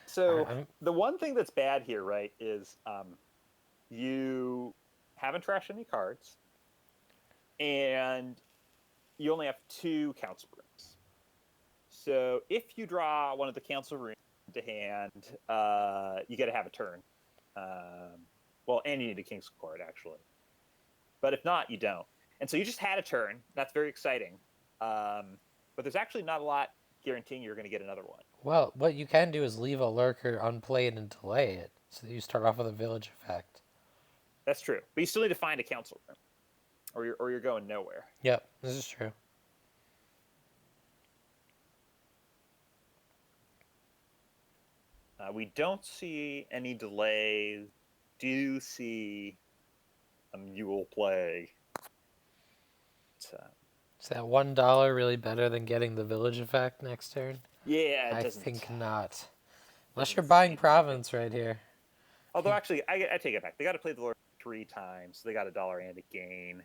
So I'm, the one thing that's bad here, right, is you haven't trashed any cards, and you only have 2 council rooms. So if you draw one of the council rooms to hand, you got to have a turn. Well, and you need a King's Court actually, but if not, you don't. And so you just had a turn. That's very exciting. But there's actually not a lot guaranteeing you're going to get another one. well, what you can do is leave a lurker unplayed and delay it, so that you start off with a village effect. That's true, but you still need to find a council room, or you're going nowhere. Yep, this is true. We don't see any delays. Do see a mule play. So, Is that $1 really better than getting the village effect next turn? yeah, it I doesn't think not. Unless doesn't you're buying seem like it. province right here. Although actually, I take it back. They got to play the Lord 3 times, so they got $1 and a gain.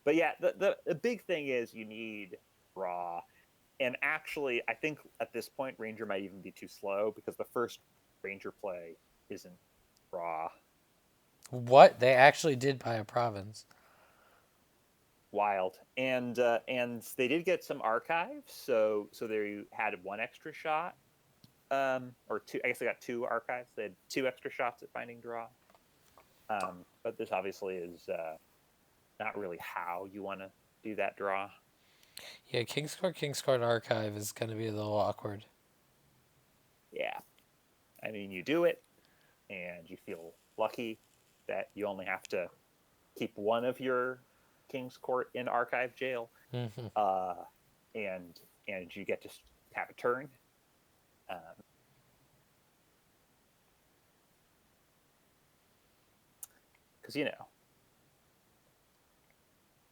But yeah, the big thing is you need raw. And actually, I think at this point, Ranger might even be too slow because the first Ranger play isn't raw. What? They actually did buy a province. Wild, and they did get some archives, so they had 1 extra shot, or 2. I guess they got 2 archives. They had 2 extra shots at finding draw. But this obviously is not really how you want to do that draw. Yeah, King's Court Archive is going to be a little awkward. Yeah, I mean you do it, and you feel lucky that you only have to keep one of your King's Court in archive jail, Mm-hmm. uh, and you get to have a turn. Because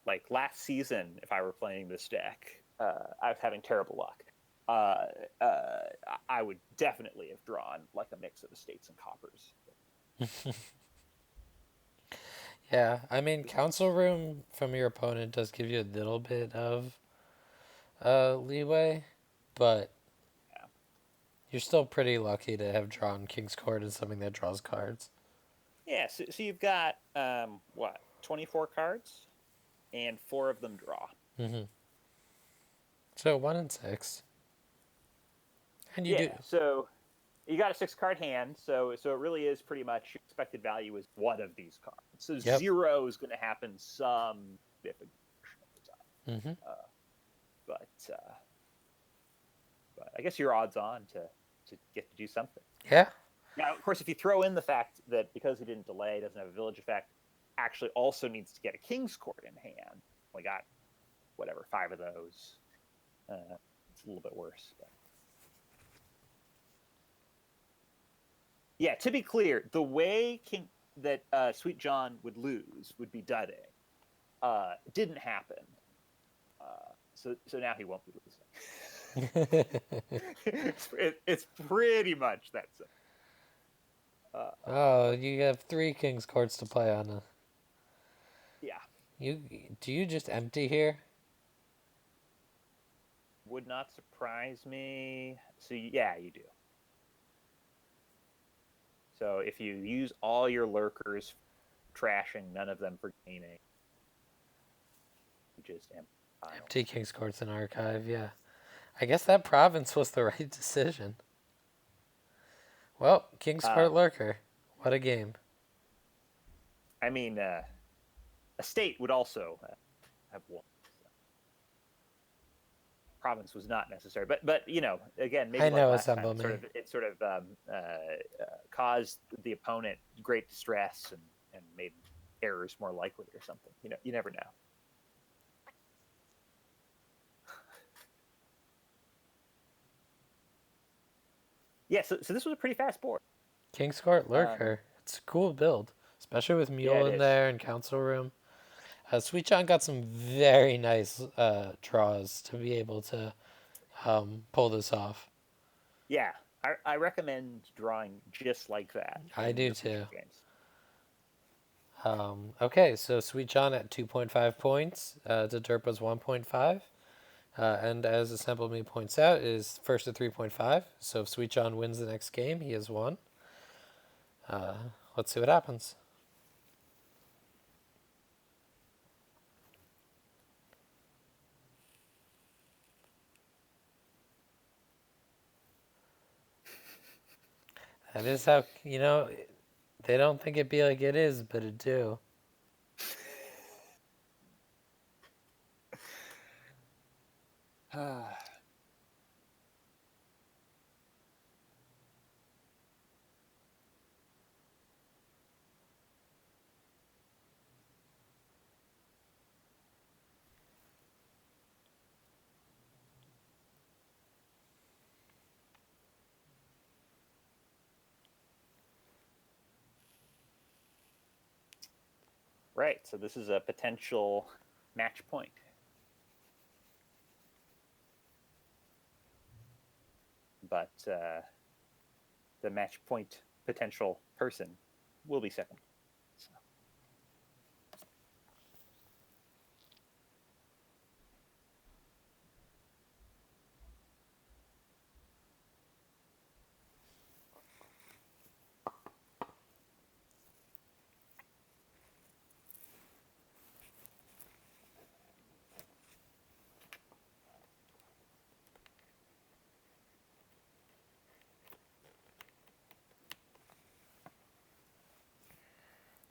like last season, if I were playing this deck, I was having terrible luck. I would definitely have drawn like a mix of estates and coppers. Yeah, I mean, council room from your opponent does give you a little bit of leeway, but Yeah, you're still pretty lucky to have drawn King's Court as something that draws cards. yeah. So you've got what 24 cards, and 4 of them draw. Mm-hmm. So 1 and 6, and you Yeah. do. So you got a 6-card hand, so it really is pretty much expected value is one of these cards. So Yep. 0 is going to happen some significant portion of the time. Mm-hmm. But I guess you're odds on to get to do something. Yeah. Now, of course, if you throw in the fact that because he didn't delay, doesn't have a village effect, actually also needs to get a King's Court in hand. We got whatever 5 of those. It's a little bit worse. But yeah, to be clear, the way that Sweet John would lose would be dudding. Didn't happen. So now he won't be losing. It's pretty much that simple. Oh, you have 3 King's Courts to play on. Yeah, Do you just empty here? would not surprise me. So yeah, you do. So if you use all your lurkers trashing, none of them for gaining, you just Empty King's Courts in archive, yeah. I guess that province was the right decision. Well, King's Court Lurker. What a game. I mean, a state would also have won. So. Province was not necessary, but again, maybe I like know, last time, assemble me. it sort of caused the opponent great distress and made errors more likely or something. You never know. Yeah, so this was a pretty fast board. King's Court Lurker. It's a cool build, especially with Mule Yeah, it in is. there and Council Room. Sweet John got some very nice draws to be able to pull this off. Yeah, I recommend drawing just like that I in do your future too. games. Okay, so Sweet John at 2.5 points. The Derpa's 1.5. And as Assemble Me points out, is first at 3.5. So if Sweet John wins the next game, he has won. Let's see what happens. That is how, they don't think it be like it is, but it do. Right, so this is a potential match point. But the match point potential person will be second. So.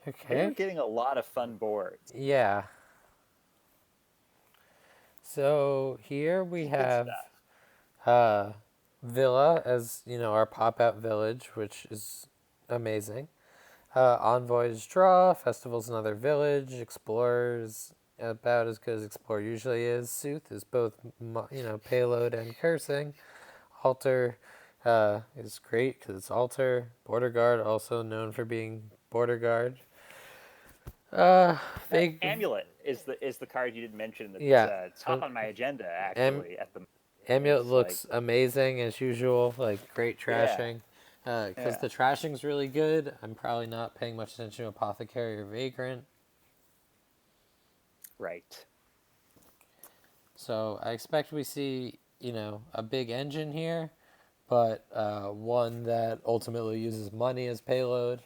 Okay. We're getting a lot of fun boards. Yeah. So here we have Villa as, our pop-out village, which is amazing. Envoys draw, festivals another village, explorers about as good as explorer usually is. Sooth is both payload and cursing. Altar is great because it's altar. Border guard also known for being border guard. Uh, Vague, Amulet is the card you didn't mention that's yeah. top on my agenda Am- actually at the moment. Amulet It's like looks amazing as usual, like great yeah, trashing. Because yeah, the trashing's really good. I'm probably not paying much attention to Apothecary or Vagrant. right. So I expect we see, a big engine here, but one that ultimately uses money as payload.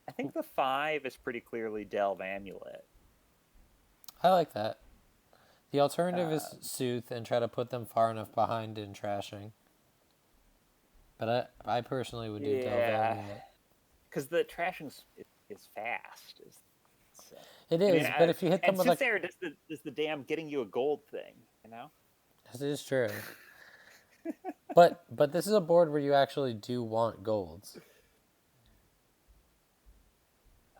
I think the 5 is pretty clearly Delve Amulet. I like that. The alternative is Um, Sooth and try to put them far enough behind in trashing. But I personally would do Delve yeah, Amulet. because the trashing is fast. It's, It I mean, is, but if you hit them and with a... Soothsayer does the damn getting you a gold thing, you know? This is true. But this is a board where you actually do want golds.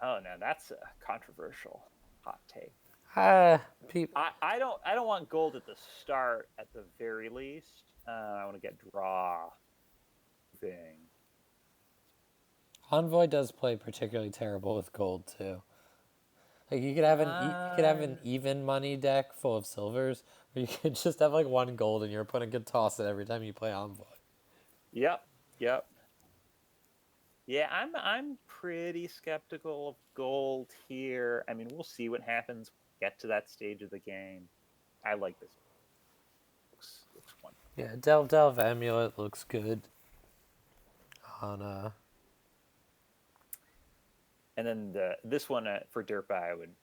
Oh no, that's a controversial hot take. Ah, peop I don't want gold at the start at the very least. I want to get draw thing. Envoy does play particularly terrible with gold too. Like you could have Uh, an even money deck full of silvers, where you could just have like one gold and your opponent could toss it every time you play Envoy. yep, yep. Yeah, I'm pretty skeptical of gold here. I mean, we'll see what happens when we get to that stage of the game. I like this. Looks fun. Yeah, Delve Amulet looks good on And then this one for derpa I would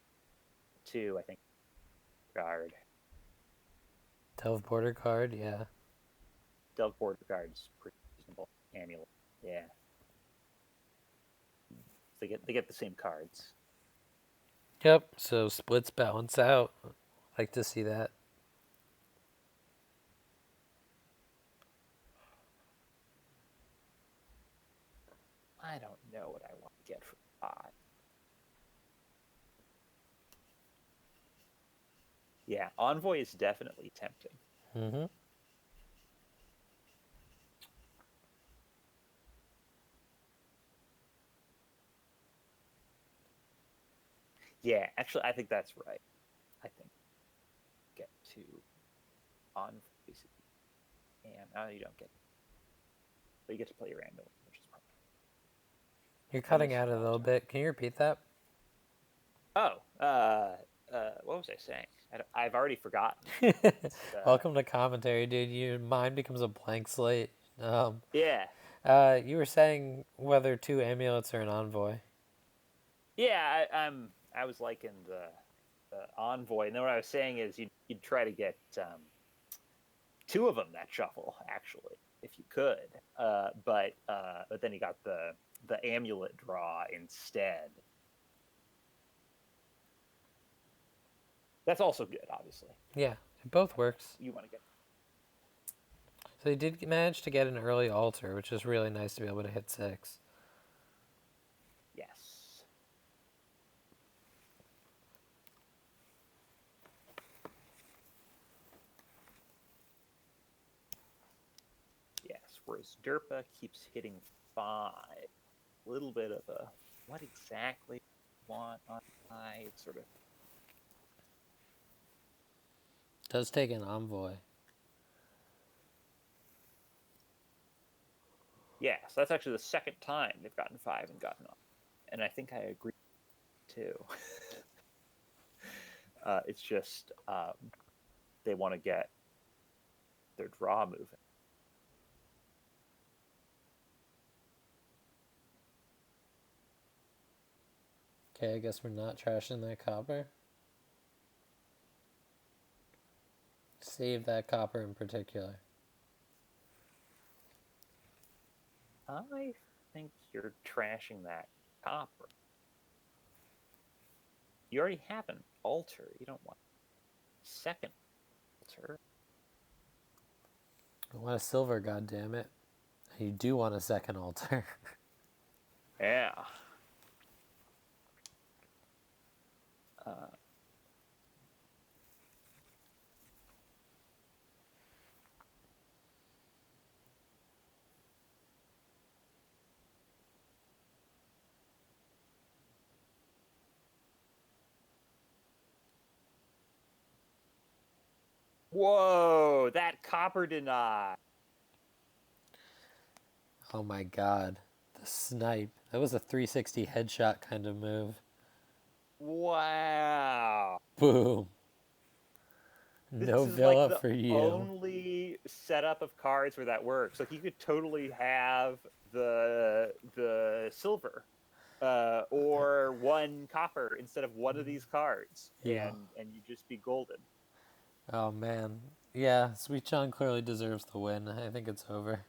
too. I think guard Delve Border card. Yeah. delve border guard's pretty reasonable. Amulet, yeah. They get the same cards. Yep. So splits balance out. Like to see that. I don't know what I want to get for 5. Yeah, Envoy is definitely tempting. Mm-hmm. Yeah, actually, I think that's right. I think get to Envoy. And now you don't get, but you get to play your amulet, which is probably You're cutting almost out a no little turn. bit. Can you repeat that? Oh, what was I saying? I've already forgotten. It's, Welcome to commentary, dude. Your mind becomes a blank slate. Um, yeah, you were saying whether two amulets are an envoy. yeah. I was liking the Envoy, and then what I was saying is you'd try to get 2 of them that shuffle actually, if you could. But then you got the amulet draw instead. That's also good, obviously. Yeah, it both works. You want to get So they did manage to get an early altar, which is really nice to be able to hit 6. yes, yes. Whereas derpa keeps hitting 5. A little bit of a what exactly want on 5 sort of. Does take an envoy. Yeah, so that's actually the second time they've gotten 5 and gotten off, and I think I agree too. It's just they want to get their draw moving. Okay, I guess we're not trashing that copper. Save that copper in particular. I think you're trashing that copper. You already have an altar. You don't want a second altar. I want a silver, goddammit. You do want a second altar. Yeah. Uh, whoa, that copper deny. Oh my god. The snipe. That was a 360 headshot kind of move. Wow. Boom. This No is like villa the for you. only setup of cards where that works. Like you could totally have the silver or one copper instead of one of these cards, Yeah. and you just be golden. Oh man. Yeah, Sweet John clearly deserves the win. I think it's over.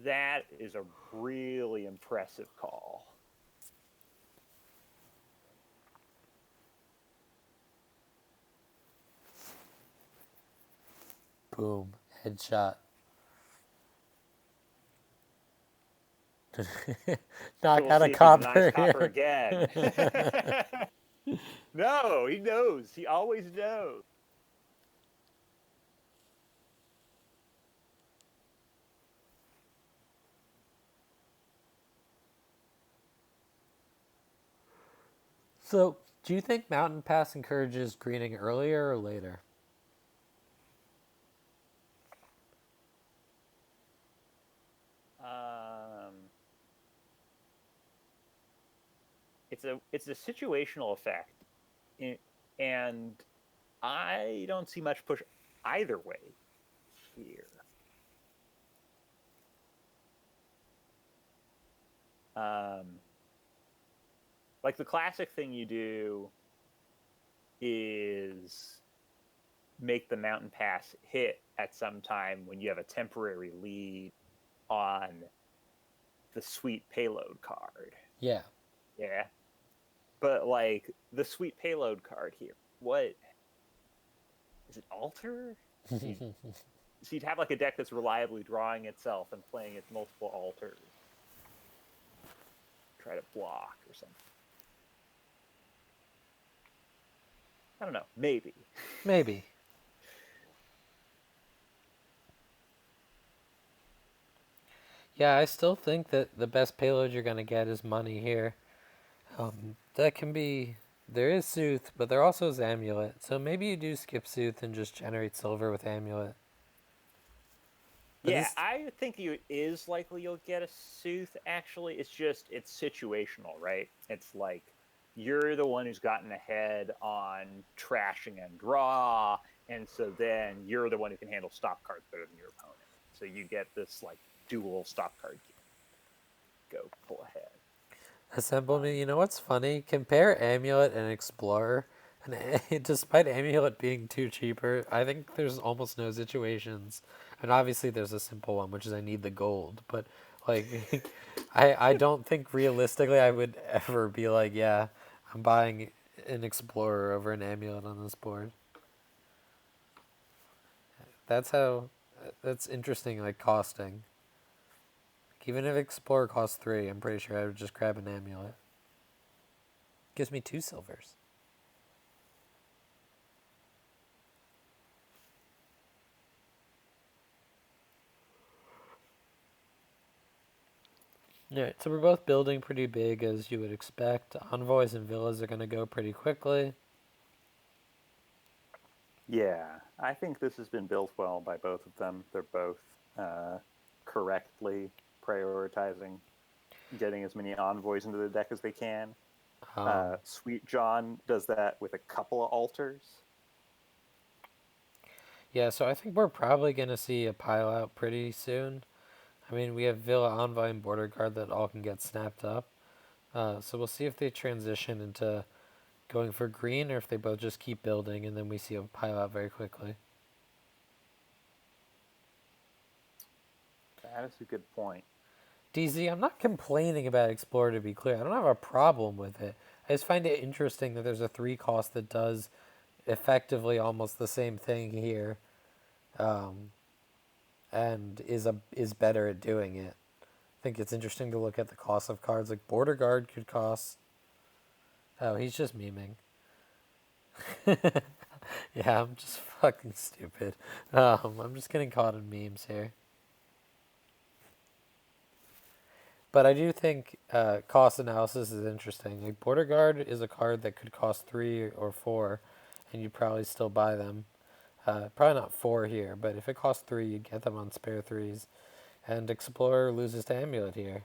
That is a really impressive call. Boom. Headshot. So Knock we'll out a see if he denies copper copper here. again. No, he knows. He always knows. So, do you think Mountain Pass encourages greening earlier or later? Um, it's a situational effect, and I don't see much push either way here. Um, like the classic thing you do is make the mountain pass hit at some time when you have a temporary lead on the sweet payload card. Yeah. Yeah. But like the sweet payload card here, what is it alter? So you'd have like a deck that's reliably drawing itself and playing its multiple alters. Try to block or something. I don't know. Maybe. Maybe. Yeah, I still think that the best payload you're going to get is money here. That can be. There is Sooth, but there also is Amulet. So maybe you do skip Sooth and just generate silver with Amulet. But Yeah, this. I think it is likely you'll get a Sooth, actually. It's situational, right? It's like you're the one who's gotten ahead on trashing and draw, and so then you're the one who can handle stop cards better than your opponent. So you get this like dual stop card game. Go pull ahead. Assemble me. You know what's funny? Compare Amulet and Explorer. And despite Amulet being too cheaper, I think there's almost no situations. And obviously there's a simple one, which is I need the gold. But like, I don't think realistically I would ever be like, yeah, I'm buying an Explorer over an Amulet on this board. That's how. That's interesting. Like costing. Even if Explorer costs 3, I'm pretty sure I would just grab an Amulet. Gives me 2 silvers. Alright, so we're both building pretty big as you would expect. Envoys and villas are going to go pretty quickly. Yeah, I think this has been built well by both of them. They're both correctly prioritizing getting as many envoys into the deck as they can. Sweet John does that with a couple of altars. Yeah, so I think we're probably going to see a pile out pretty soon. I mean, we have Villa, Envoy, and Border Guard that all can get snapped up. So we'll see if they transition into going for green or if they both just keep building and then we see a pile out very quickly. That is a good point. DZ, I'm not complaining about Explorer to be clear. I don't have a problem with it. I just find it interesting that there's a 3 cost that does effectively almost the same thing here. um, and is better at doing it. I think it's interesting to look at the cost of cards. Like Border Guard could cost. Oh, he's just memeing. Yeah, I'm just fucking stupid. I'm just getting caught in memes here. But I do think cost analysis is interesting. Like Border Guard is a card that could cost 3 or 4, and you'd probably still buy them. Probably not 4 here, but if it costs 3, you'd get them on spare threes. And Explorer loses to Amulet here.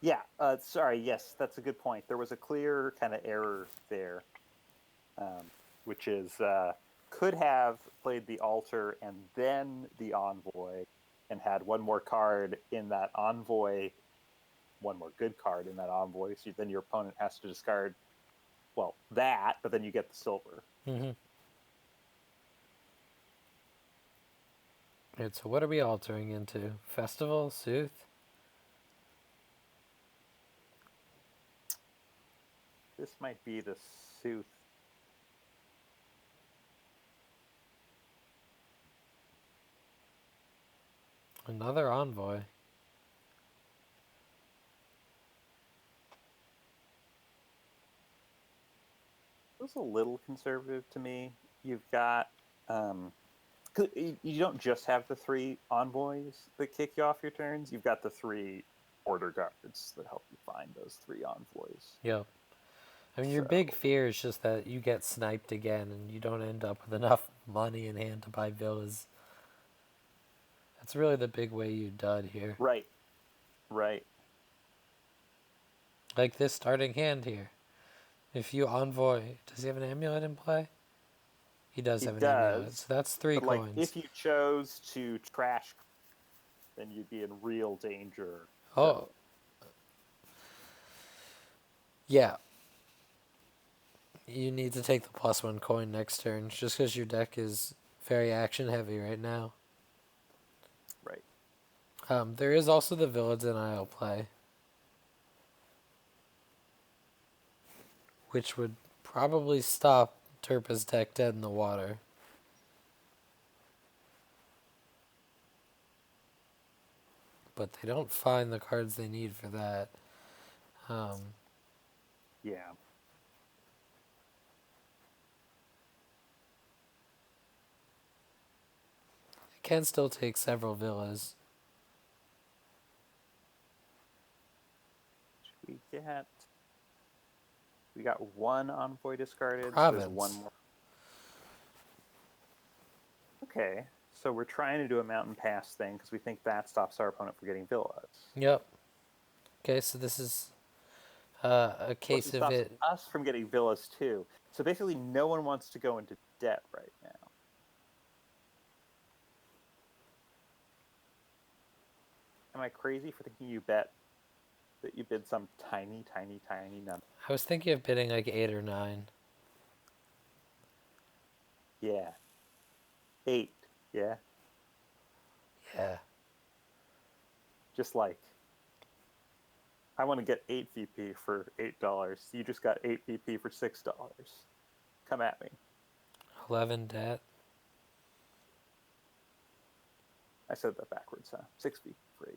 Yeah. Sorry. Yes, that's a good point. There was a clear kind of error there, which is could have played the altar and then the envoy, and had one more card in that envoy, one more good card in that envoy. So then your opponent has to discard, well, that, but then you get the silver. Mm-hmm. Right, so what are we altering into? Festival? Sooth? This might be the Sooth. Another envoy. It was a little conservative to me. You've got you don't just have the 3 envoys that kick you off your turns. You've got the 3 order guards that help you find those 3 envoys. Yep. I mean, your So big fear is just that you get sniped again and you don't end up with enough money in hand to buy villas. That's really the big way you dud here. right, right. Like this starting hand here. If you envoy, does he have an amulet in play? He does He have an amulet. does, So that's 3 but like coins. if you chose to trash, then you'd be in real danger. Oh, So yeah. You need to take the +1 coin next turn just because your deck is very action heavy right now. right. There is also the Villa Denial play, which would probably stop Turpa's deck dead in the water. But they don't find the cards they need for that. Um, Yeah. they can still take several villas. We get we got 1 envoy discarded, so there's 1 Province. more. Okay. So we're trying to do a mountain pass thing because we think that stops our opponent from getting villas. Yep. Okay, so this is a Plus, case it of stops it. us from getting villas too. So basically, no one wants to go into debt right now. Am I crazy for thinking you bet that you bid some tiny, tiny, tiny number? I was thinking of bidding like 8 or 9. Yeah. 8. Yeah. Yeah. Just like, I want to get 8 VP for $8. You just got 8 VP for $6. Come at me. 11 debt. I said that backwards, huh? 6 VP for $8.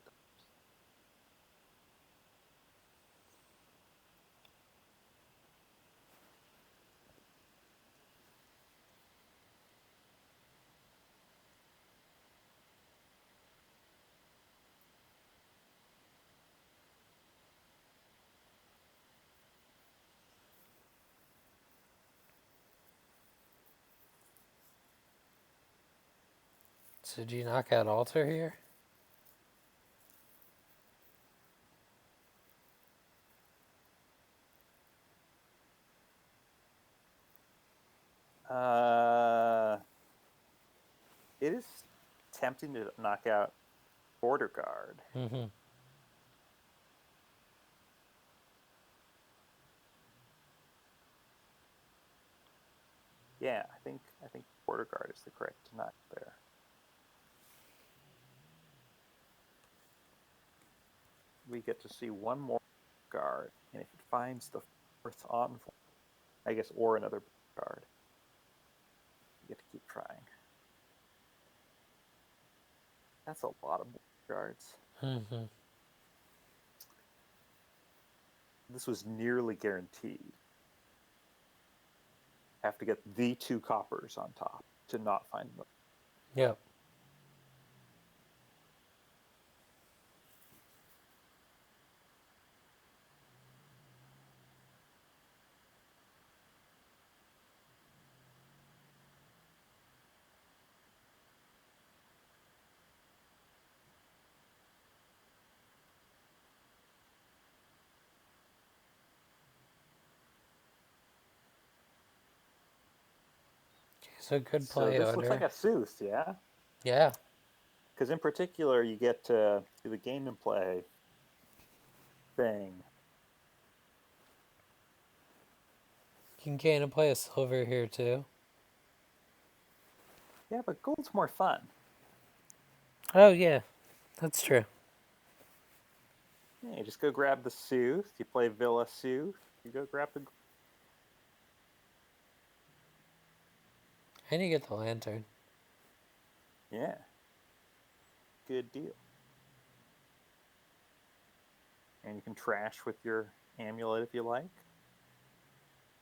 So do you knock out Altar here? It is tempting to knock out Border Guard. Mm-hmm. Yeah, I think Border Guard is the correct knock there. We get to see 1 more guard, and if it finds the Earth Envoy, I guess, or another card. You get to keep trying. That's a lot of cards. Mm-hmm. This was nearly guaranteed. Have to get the 2 coppers on top to not find them. Yep. So good So play, this looks like Otter. a Sooth, yeah? Yeah. Because in particular, you get to do the game and play thing. You can gain and play a silver here too. Yeah, but gold's more fun. Oh yeah, that's true. Yeah, you just go grab the Sooth. You play Villa Sooth. You go grab the. And you get the lantern. Yeah. Good deal. And you can trash with your amulet if you like.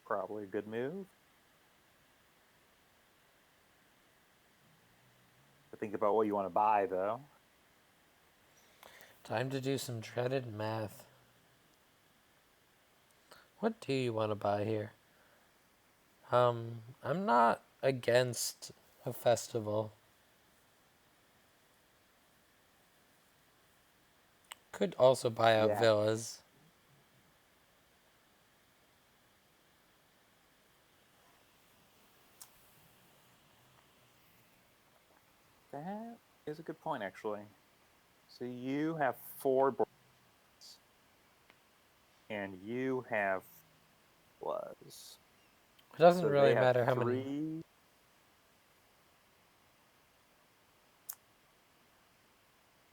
Probably a good move. But think about what you want to buy, though. Time to do some dreaded math. What do you want to buy here? I'm not against a festival. Could also buy out Yeah. villas. That is a good point, actually. So you have 4 boards. And you have was. It doesn't So really they have matter how many. 3.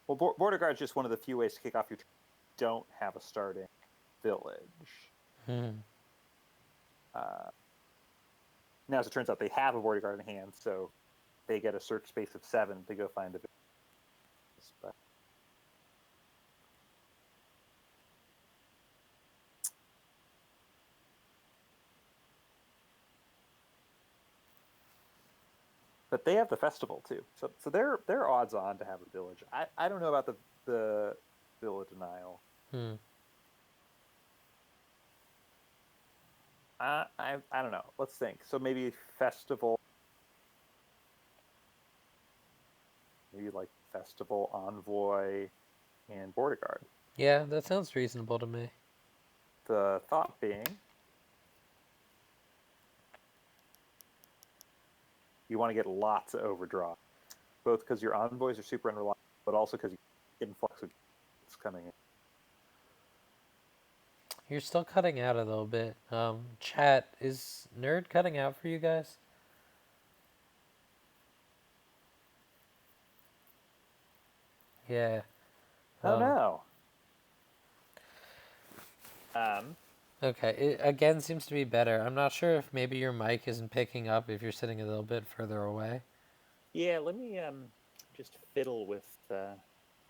Well, Border Guard is just one of the few ways to kick off your turn. Don't have a starting village. Hmm. Now, as it turns out, they have a Border Guard in hand, so they get a search space of 7 to go find the village. But they have the festival too, so they're odds on to have a village. I don't know about the villa denial. Hmm. I don't know. Let's think. So maybe festival, maybe like festival envoy and border guard. Yeah, that sounds reasonable to me. The thought being, you want to get lots of overdraw, both because your envoys are super unreliable, but also because you get influx of it's coming in. You're still cutting out a little bit. Chat, is Nerd cutting out for you guys? Yeah. Oh Um, no. Um, okay, it again seems to be better. I'm not sure if maybe your mic isn't picking up if you're sitting a little bit further away. yeah, let me just fiddle with the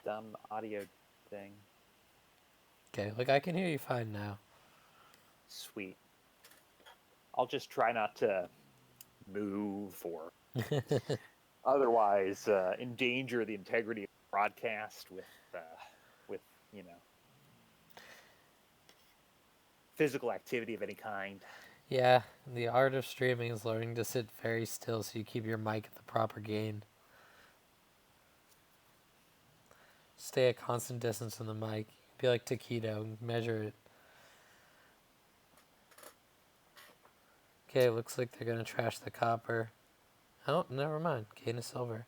dumb audio thing. Okay, like I can hear you fine now. Sweet. I'll just try not to move or otherwise endanger the integrity of the broadcast with you know physical activity of any kind. Yeah, the art of streaming is learning to sit very still so you keep your mic at the proper gain. Stay a constant distance from the mic. Be like taquito, measure it. Okay, looks like they're gonna trash the copper. Oh, never mind. Gain a silver.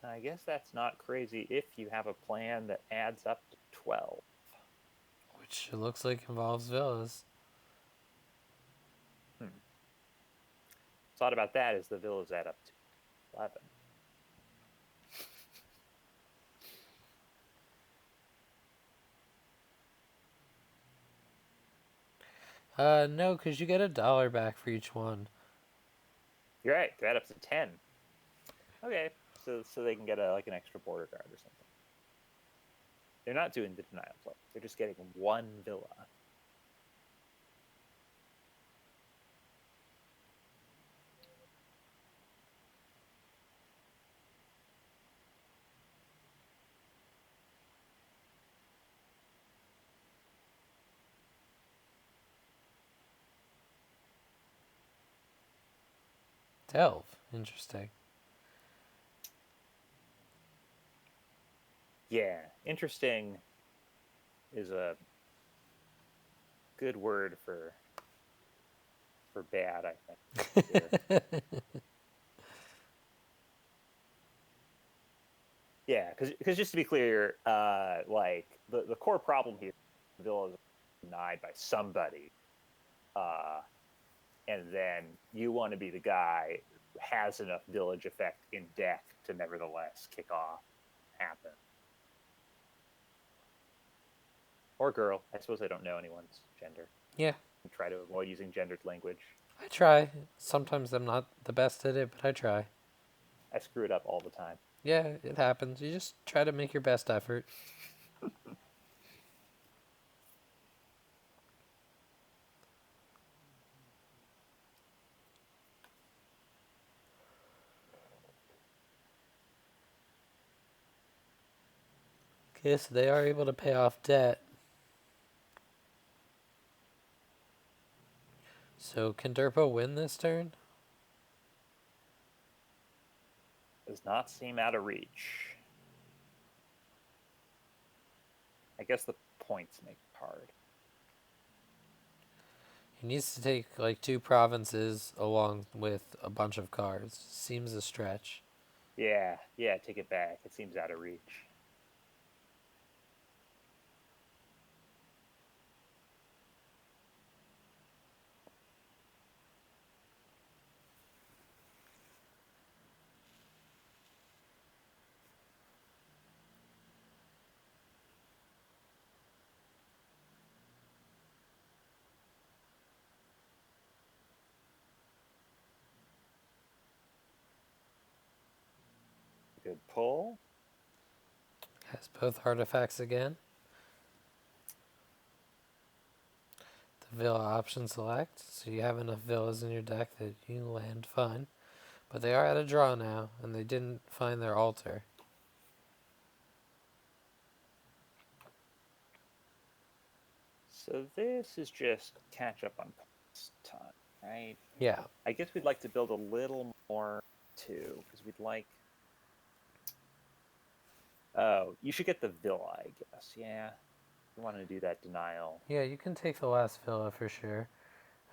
I guess that's not crazy if you have a plan that adds up to 12. Which it looks like involves villas. Hmm. Thought about that is the villas add up to 11. No, because you get $1 back for each one. You're right. They're at up to 10. Okay, so they can get a like an extra border guard or something. They're not doing the denial play. They're just getting one villa. Delve. Interesting. Yeah, interesting is a good word for bad, I think. Here. Yeah, because just to be clear, like the core problem here, Villa is denied by somebody, uh, and then you want to be the guy who has enough village effect in deck to nevertheless kick off, happen. Or girl. I suppose I don't know anyone's gender. Yeah, I try to avoid using gendered language. I try. Sometimes I'm not the best at it, but I try. I screw it up all the time. Yeah, it happens. You just try to make your best effort. Okay, so they are able to pay off debt. So can Derpa win this turn? Does not seem out of reach. I guess the points make it hard. He needs to take like 2 provinces along with a bunch of cards. Seems a stretch. Yeah, take it back. It seems out of reach. Good pull. Has both artifacts again. The villa option select. So you have enough villas in your deck that you can land fine. But they are at a draw now, and they didn't find their altar. So this is just catch up on points time, right? Yeah. I guess we'd like to build a little more too, because we'd like. Oh, you should get the villa, I guess. Yeah, you want to do that denial. Yeah, you can take the last villa for sure.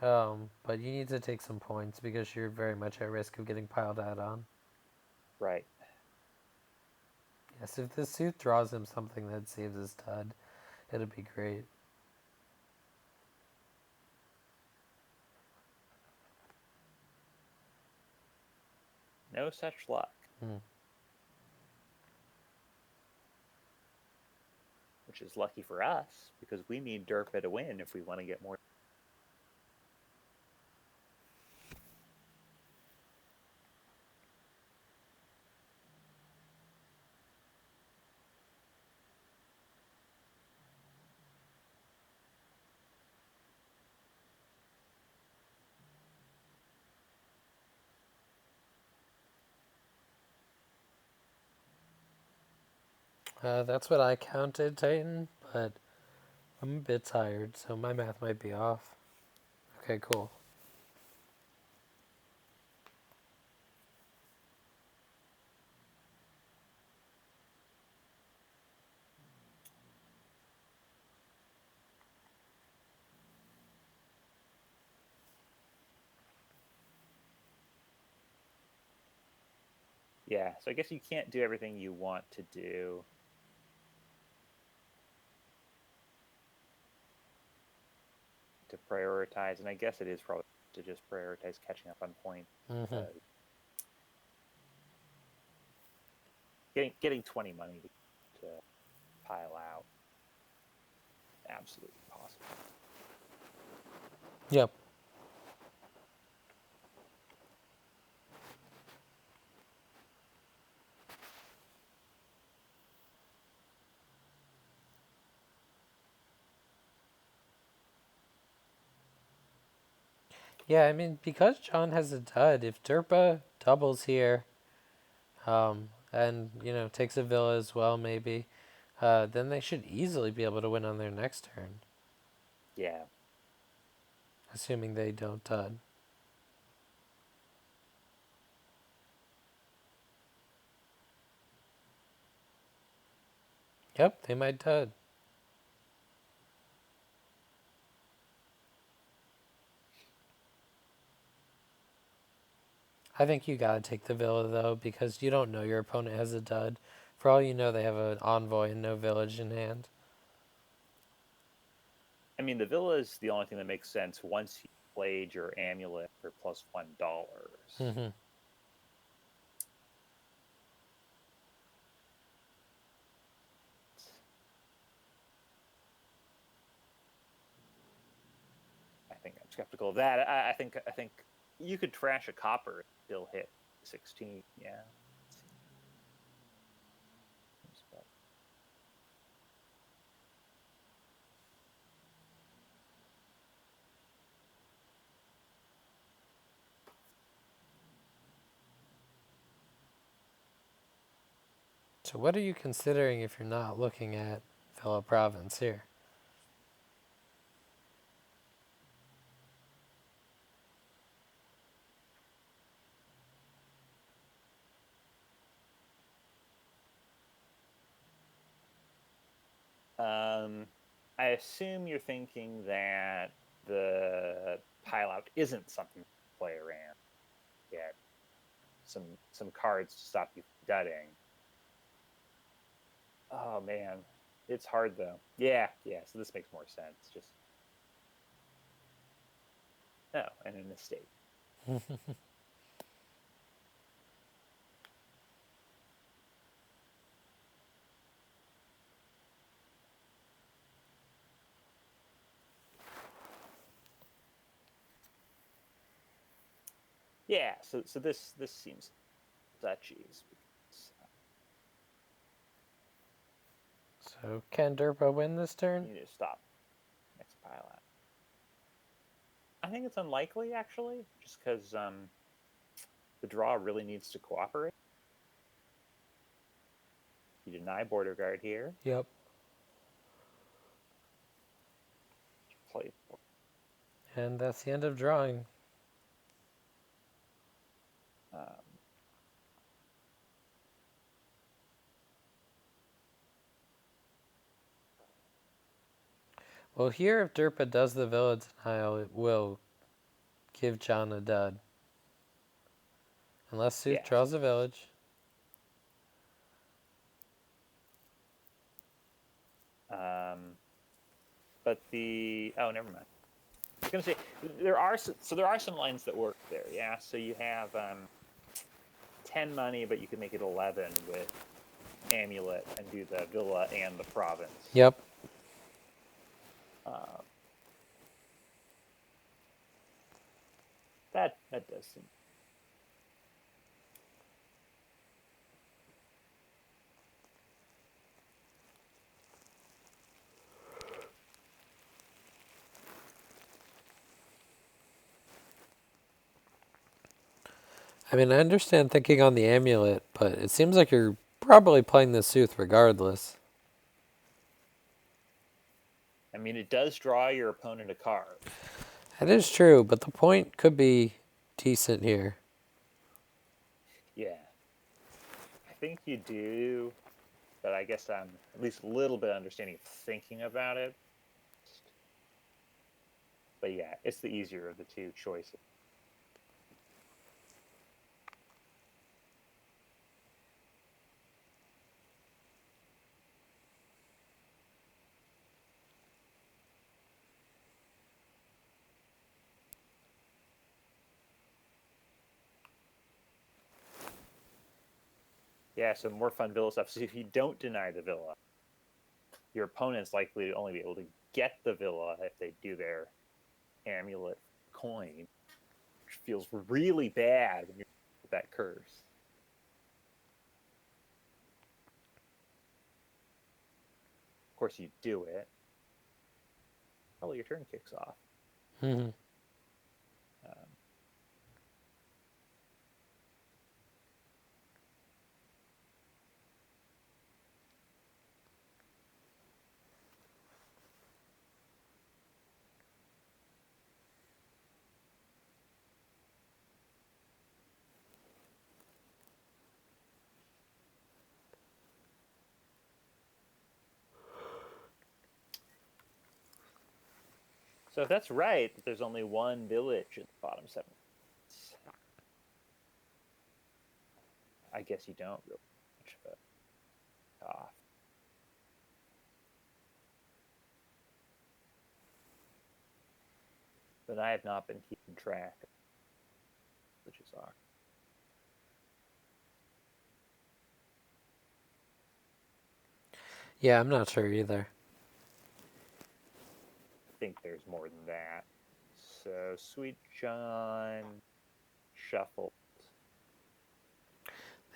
But you need to take some points because you're very much at risk of getting piled out on. Right. Yes, if this suit draws him something that saves his stud, it'd be great. No such luck. Hmm. Which is lucky for us because we need derpa to win if we want to get more. That's what I counted, Titan, but I'm a bit tired, so my math might be off. Okay, cool. Yeah, so I guess you can't do everything you want to do. To prioritize, and I guess it is probably to just prioritize catching up on points. Mm-hmm. Getting 20 money to pile out, absolutely possible. Yep. Yeah, I mean, because John has a dud, if Derpa doubles here, and, takes a villa as well, maybe, then they should easily be able to win on their next turn, Yeah. assuming they don't dud. Yep, they might dud. I think you gotta take the villa, though, because you don't know your opponent has a dud. For all you know, they have an envoy and no village in hand. I mean, the villa is the only thing that makes sense once you played your amulet for +$1. Hmm. I think I'm skeptical of that. I think you could trash a copper and still hit 16. Yeah. So, what are you considering if you're not looking at Villa Province here? I assume you're thinking that the pile out isn't something to play around. Get some cards to stop you from dudding. Oh man, it's hard though. Yeah, yeah. So this makes more sense. Just no, and an estate. Yeah. So this seems duchies. So, can Derpa win this turn? You need to stop next pile out. I think it's unlikely actually, just because the draw really needs to cooperate. You deny border guard here. Yep. Play. And that's the end of drawing. Um, Well, here, if Derpa does the villa denial, it will give John a dud. Unless Sooth yeah. draws a village. Um, but never mind. I was gonna say there are some lines that work there. Yeah. So you have 10 money, but you can make it 11 with amulet and do the villa and the province. Yep. Uh, that does seem. I mean, I understand thinking on the amulet, but it seems like you're probably playing the Sooth regardless. I mean, it does draw your opponent a card. That is true, but the point could be decent here. Yeah, I think you do, but I guess I'm at least a little bit understanding of thinking about it. But yeah, it's the easier of the two choices. Yeah, so more fun villa stuff. So if you don't deny the villa, your opponent's likely to only be able to get the villa if they do their amulet coin, which feels really bad when you're with that curse. Of course, you do it. Oh, your turn kicks off. Mm-hmm. Um, so if that's right, that there's only one village in the bottom 7, I guess you don't really much of a off. But I have not been keeping track of which is are. Yeah, I'm not sure either. I think there's more than that. So Sweet John shuffled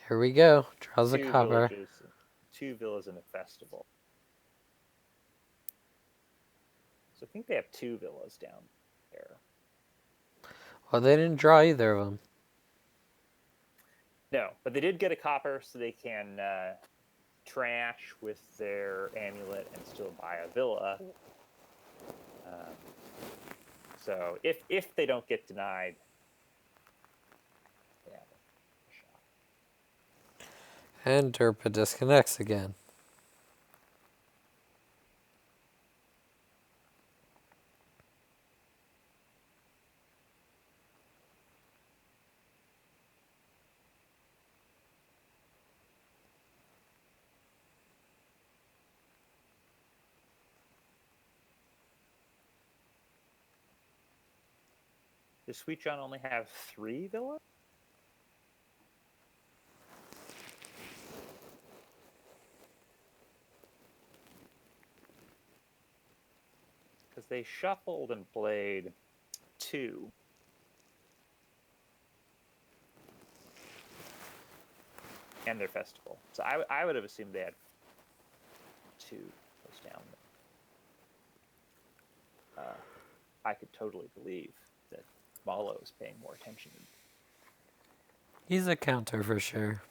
Here we go. Draws a 2 copper. villages, 2 villas and a festival. So I think they have 2 villas down there. Well, they didn't draw either of them. No, but they did get a copper, so they can trash with their amulet and still buy a villa. So if they don't get denied, they have a shot. And derpa disconnects again. Does Sweet John only have 3 villas? Because they shuffled and played 2. And their festival. So I would have assumed they had 2 close down. I could totally believe that Malo is paying more attention. He's a counter for sure.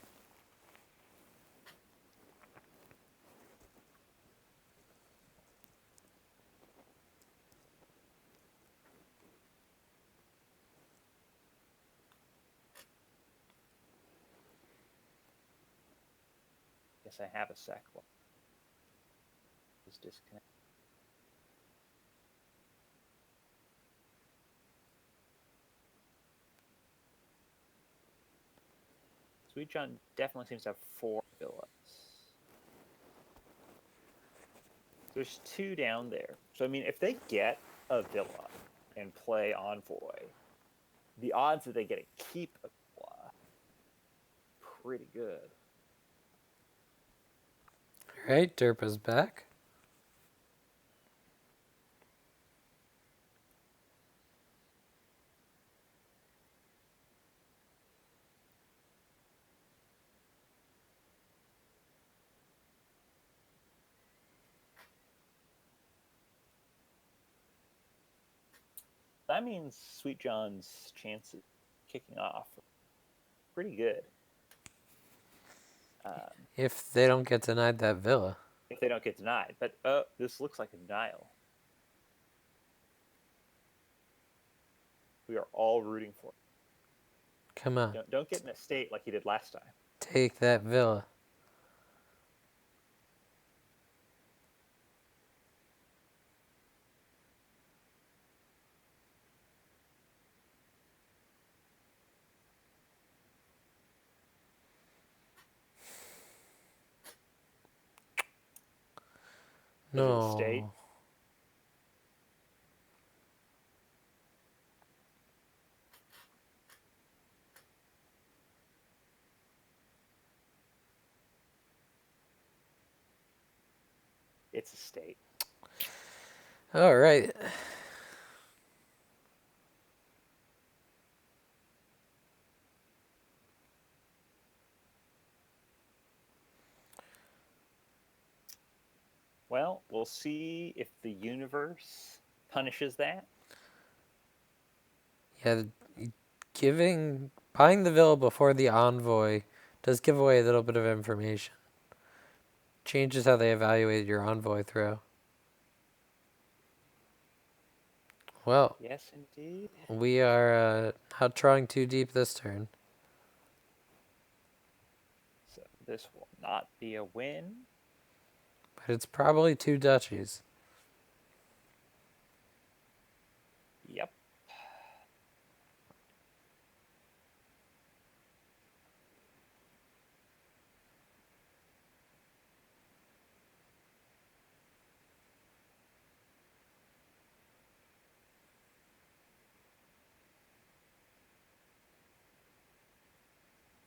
Guess I have a sec. Is disconnect. Sweet John definitely seems to have 4 villas. There's 2 down there. So I mean, if they get a villa and play Envoy, the odds that they get to keep a villa pretty good. Right, derpa's back. That means Sweet John's chances kicking off are pretty good. If they don't get denied that villa. If they don't get denied. But this looks like a denial. We are all rooting for it. Come on. Don't get in a state like you did last time. Take that villa. Is it a state? No. It's a state. All right. Well, we'll see if the universe punishes that. Yeah, buying the villa before the envoy does give away a little bit of information. Changes how they evaluate your envoy throw. Well, Yes, indeed. we are not drawing too deep this turn. So this will not be a win. But it's probably two duchies. Yep.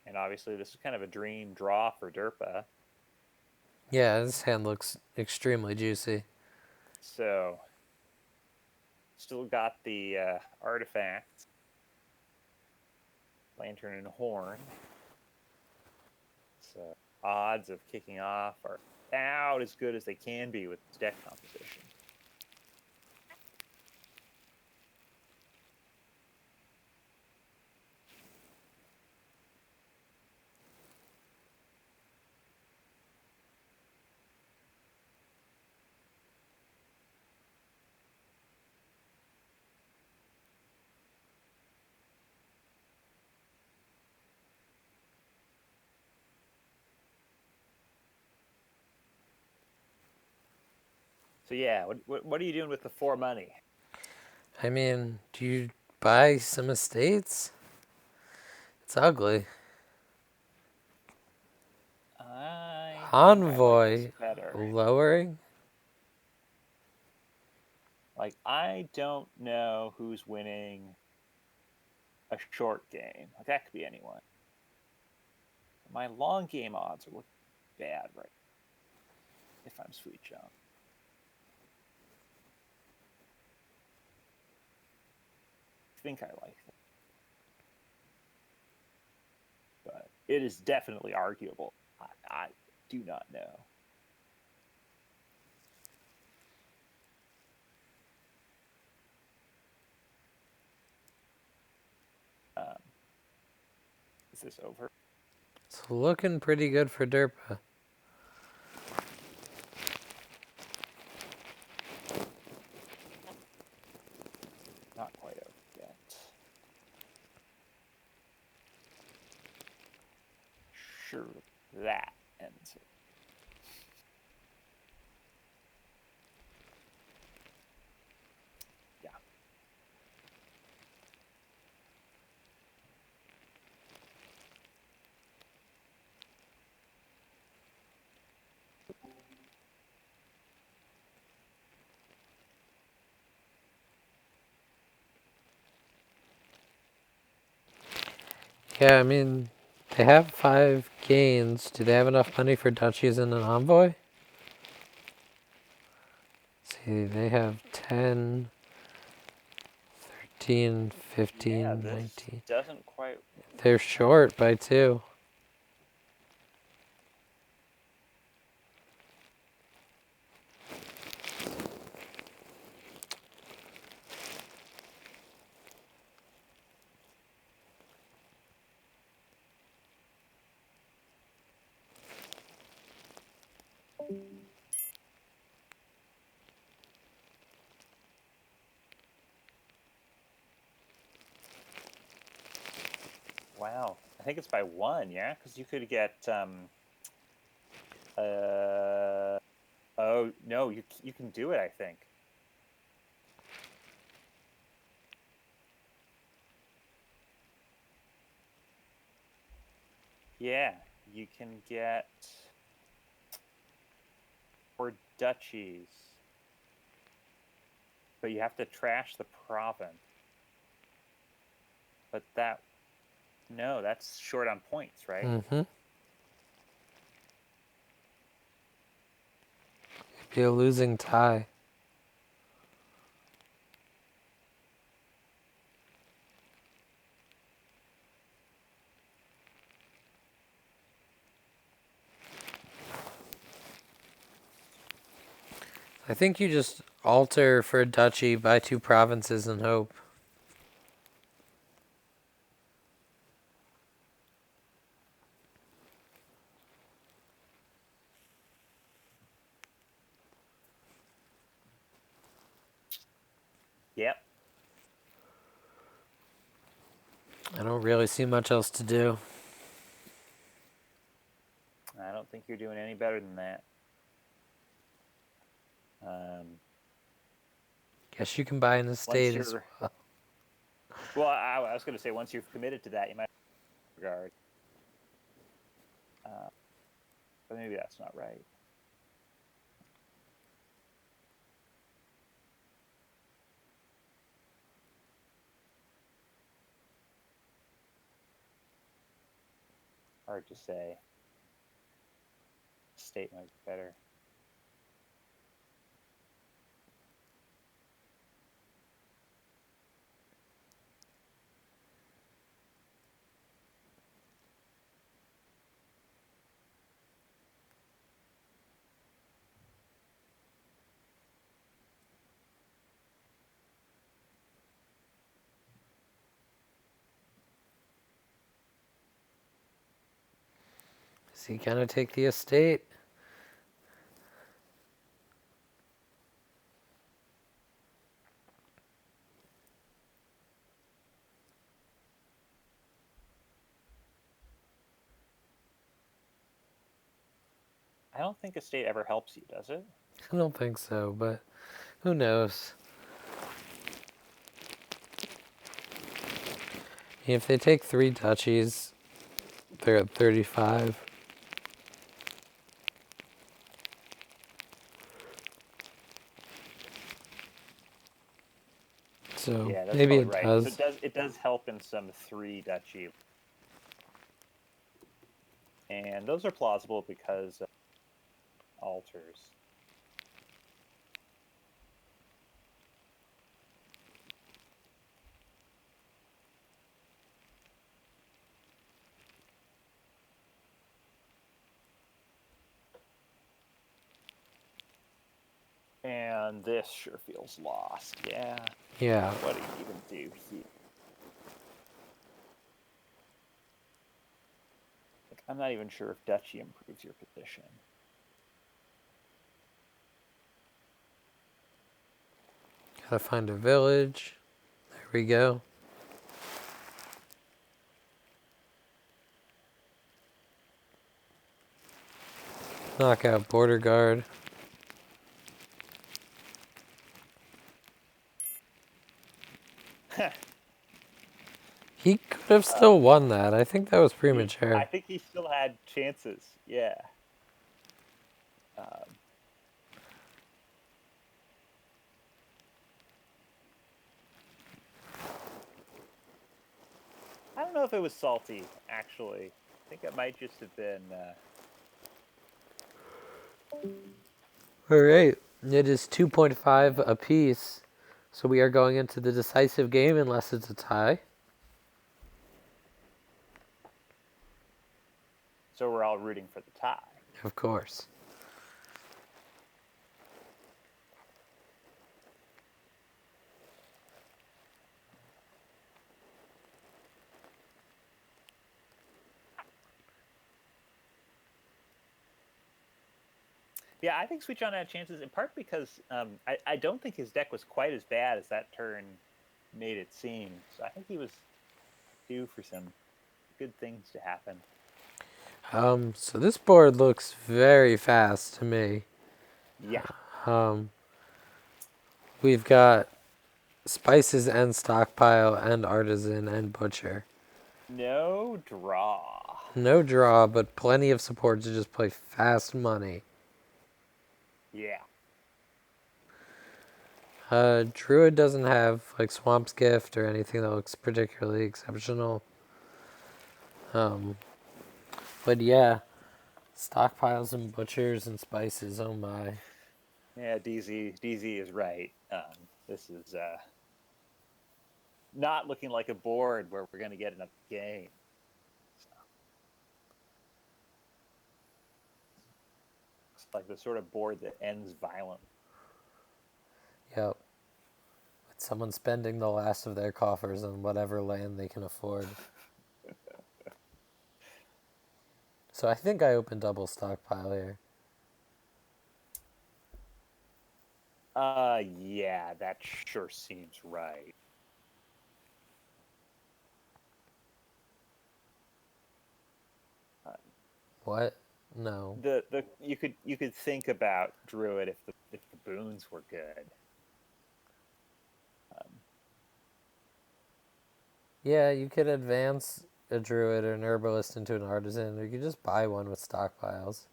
And obviously, this is kind of a dream draw for derpa. Yeah, this hand looks extremely juicy. So, still got the artifacts, lantern and horn. So, odds of kicking off are about as good as they can be with this deck composition. So yeah, what are you doing with the 4 money? I mean, do you buy some estates? It's ugly. I think I like this Envoy better. lowering? Like, I don't know who's winning a short game. Like, that could be anyone. My long game odds are looking bad right now, if I'm Sweet John. I think I like them. But it is definitely arguable. I do not know. Um, is this over? It's looking pretty good for derpa. Not quite over yet. Sure, that ends it. Yeah. Yeah, I mean, they have 5 gains. Do they have enough money for duchies and an envoy? See, they have 10, 13, Yeah, 15, this 19. doesn't quite. They're short by 2. Wow, I think it's by 1. Yeah, because you could get. Uh. Oh no, you can do it. I think. Yeah, you can get 4 duchies, but you have to trash the province. But that no, that's short on points, right? Mm-hmm. Be a losing tie. I think you just alter for a duchy, buy 2 provinces, and hope. Yep. I don't really see much else to do. I don't think you're doing any better than that. Um, Guess you can buy an once estate as you're well. well, I was going to say once you've committed to that, you might regard. Uh, but maybe that's not right. Hard to say. State might be better. So you kind of take the estate. I don't think a state ever helps you, does it? I don't think so, but who knows? If they take 3 duchies, they're at 35. So Yeah, that's maybe probably it right. So does. it does help in some 3 duchy, and those are plausible because of altars. And this sure feels lost. Yeah. Yeah. What do you even do here? Like, I'm not even sure if duchy improves your position. Gotta find a village. There we go. Knock out border guard. He could have still won that. I think that was I premature. think he still had chances. Yeah. Um, I don't know if it was salty, actually. I think it might just have been. All right. It is 2.5 apiece. So we are going into the decisive game unless it's a tie. So we're all rooting for the tie. Of course. Yeah, I think Sweet John had chances in part because I don't think his deck was quite as bad as that turn made it seem. So I think he was due for some good things to happen. So this board looks very fast to me. Yeah. Um, we've got spices and stockpile and artisan and butcher. No draw. No draw, but plenty of support to just play fast money. Yeah. Druid doesn't have like Swamp's Gift or anything that looks particularly exceptional. Um, but yeah, stockpiles and butchers and spices. Oh my. Yeah, DZ is right. This is not looking like a board where we're going to get enough game. So, it's like the sort of board that ends violently. Yep. With someone spending the last of their coffers on whatever land they can afford. So I think I opened double stockpile here. Yeah, that sure seems right. Uh, What? No. the you could think about Druid if the boons were good. Um, Yeah, you could advance a druid or an herbalist into an artisan, or you could just buy one with stockpiles.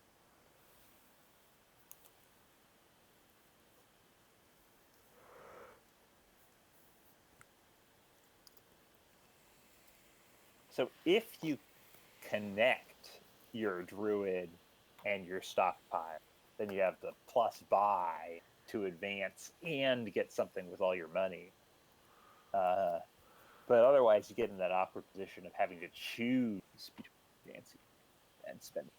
so if you connect your Druid and your stockpile, then you have the plus buy to advance and get something with all your money. Uh, but otherwise, you get in that awkward position of having to choose between advancing and spending.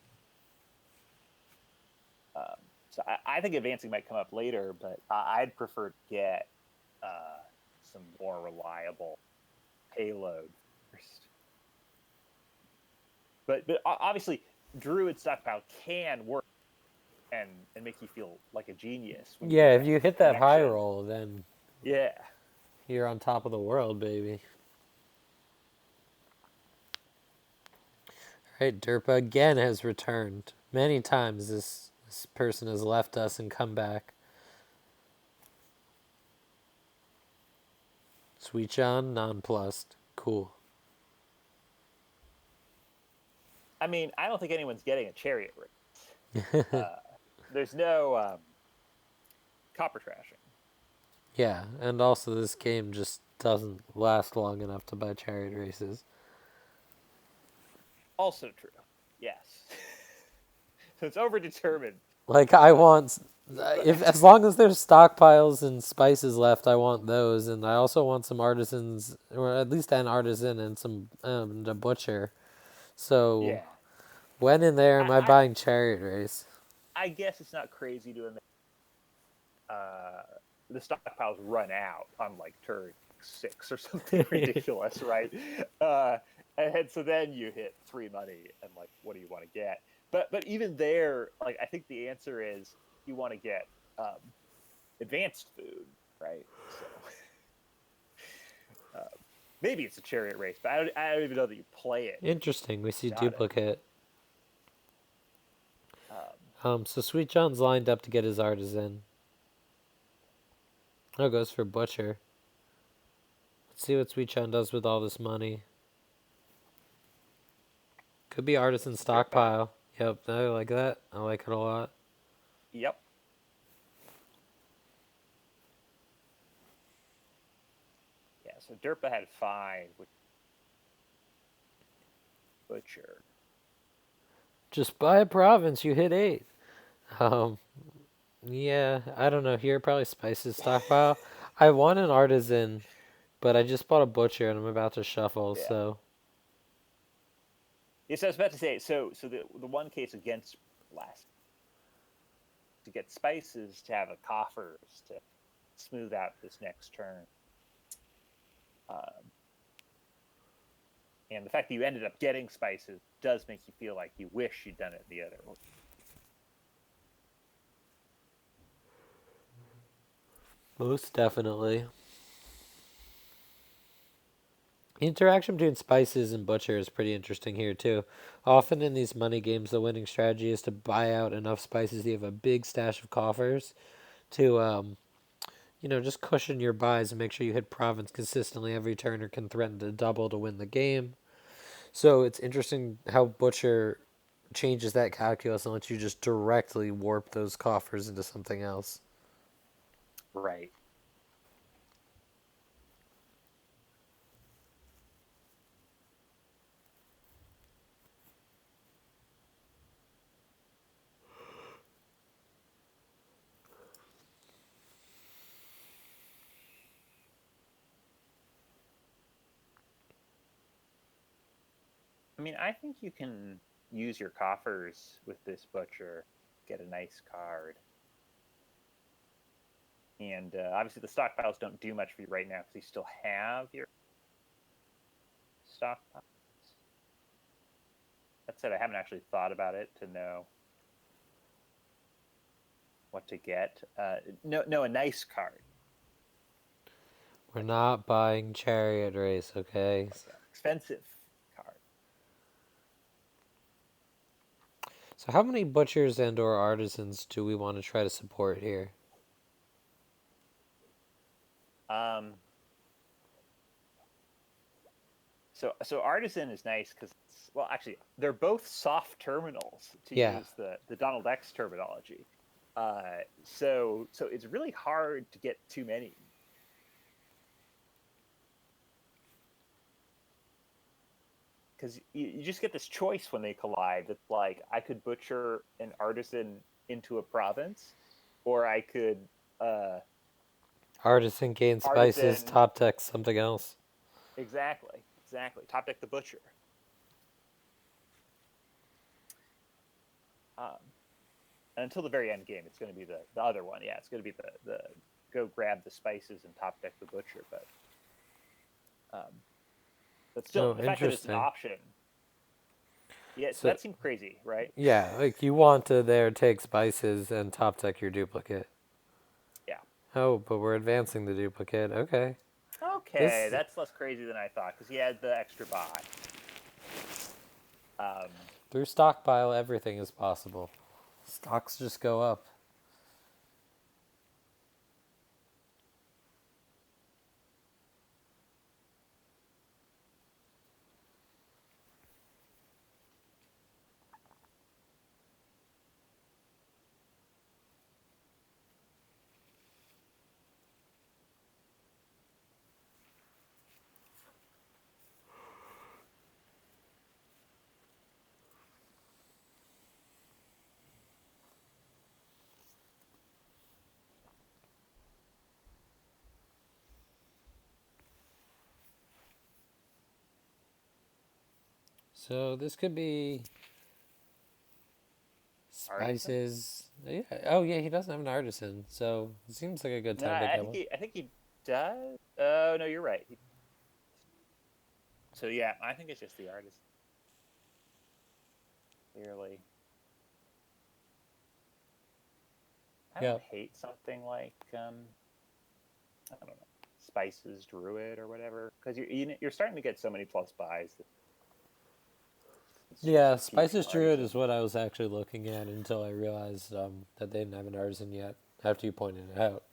So I think advancing might come up later, but I'd prefer to get some more reliable payload first. But obviously, Druid stockpile can work and make you feel like a genius when you Yeah, get if that you hit that high connection. roll, then Yeah. you're on top of the world, baby. Right, Derpa again has returned. Many times this person has left us and come back. Sweet John, nonplussed. Cool. I mean, I don't think anyone's getting a chariot race. Uh, there's no copper trashing. Yeah, and also this game just doesn't last long enough to buy chariot races. Also true. Yes. So it's overdetermined. Like I Uh, want, if as long as there's stockpiles and spices left, I want those, and I also want some artisans, or at least an artisan and some a butcher. So yeah. when in there am I I, buying chariot race? I guess it's not crazy to uh, the stockpiles run out on like turn 6 or something ridiculous, right? Uh, and so then you hit 3 money and like, what do you want to get? But even there, like I think the answer is you want to get um, advanced food, right? So uh, maybe it's a chariot race, but I don't even know that you play it Interesting. We see without it. duplicate. Um, So Sweet John's lined up to get his artisan. Oh, goes for butcher. Let's see what Sweet John does with all this money. Could be artisan it's a derpa. stockpile. Yep, I like that. I like it a lot. Yep. Yeah. So derpa had 5 with butcher. Just buy a province. You hit 8. Um, yeah, I don't know. Here, probably spices stockpile. I want an artisan, but I just bought a butcher and I'm about to shuffle. Yeah. So Yes, I was about to say. So the one case against last to get spices to have a coffers to smooth out this next turn, um, and the fact that you ended up getting spices does make you feel like you wish you'd done it the other way. most definitely. Interaction between spices and butcher is pretty interesting here too. Often in these money games, the winning strategy is to buy out enough spices that you have a big stash of coffers to just cushion your buys and make sure you hit province consistently every turn or can threaten to double to win the game. So it's interesting how butcher changes that calculus and lets you just directly warp those coffers into something else. Right. I mean, I think you can use your coffers with this butcher, get a nice card, and obviously the stockpiles don't do much for you right now because you still have your stockpiles. That said, I haven't actually thought about it to know what to get. No, a nice card. We're not buying Chariot Race, okay? Like an expensive card. So how many butchers and or artisans do we want to try to support here? Um, so artisan is nice because well, actually, they're both soft terminals to Yeah. use the Donald X terminology. So it's really hard to get too many. Because you just get this choice when they collide. That's like I could butcher an artisan into a province, or I could Artisan gain spices, artisan top deck something else. exactly top deck the butcher. Um, and until the very end game, it's going to be the other one. Yeah, it's going to be the go grab the spices and top deck the butcher. Um, but still, Oh, the fact that it's an interesting. option. Yeah, So that seemed crazy, right? yeah, like you want to there take spices and top deck your duplicate. Yeah. Oh, but we're advancing the duplicate. Okay. Okay, This that's less crazy than I thought because he had the extra buy. Um, through stockpile everything is possible. Stocks just go up. So this could be artisan? spices. Yeah. Oh yeah, he doesn't have an artisan, so it seems like a good No, time to I get think one. he does. Oh no, you're right. So yeah, I think it's just the artist. Clearly, I don't Yeah. hate something like I don't know, spices druid or whatever because you're starting to get so many plus buys that it's just Yeah, keep Spices your Druid is artisan. what I was actually looking at until I realized that they didn't have an artisan yet. After you pointed it out.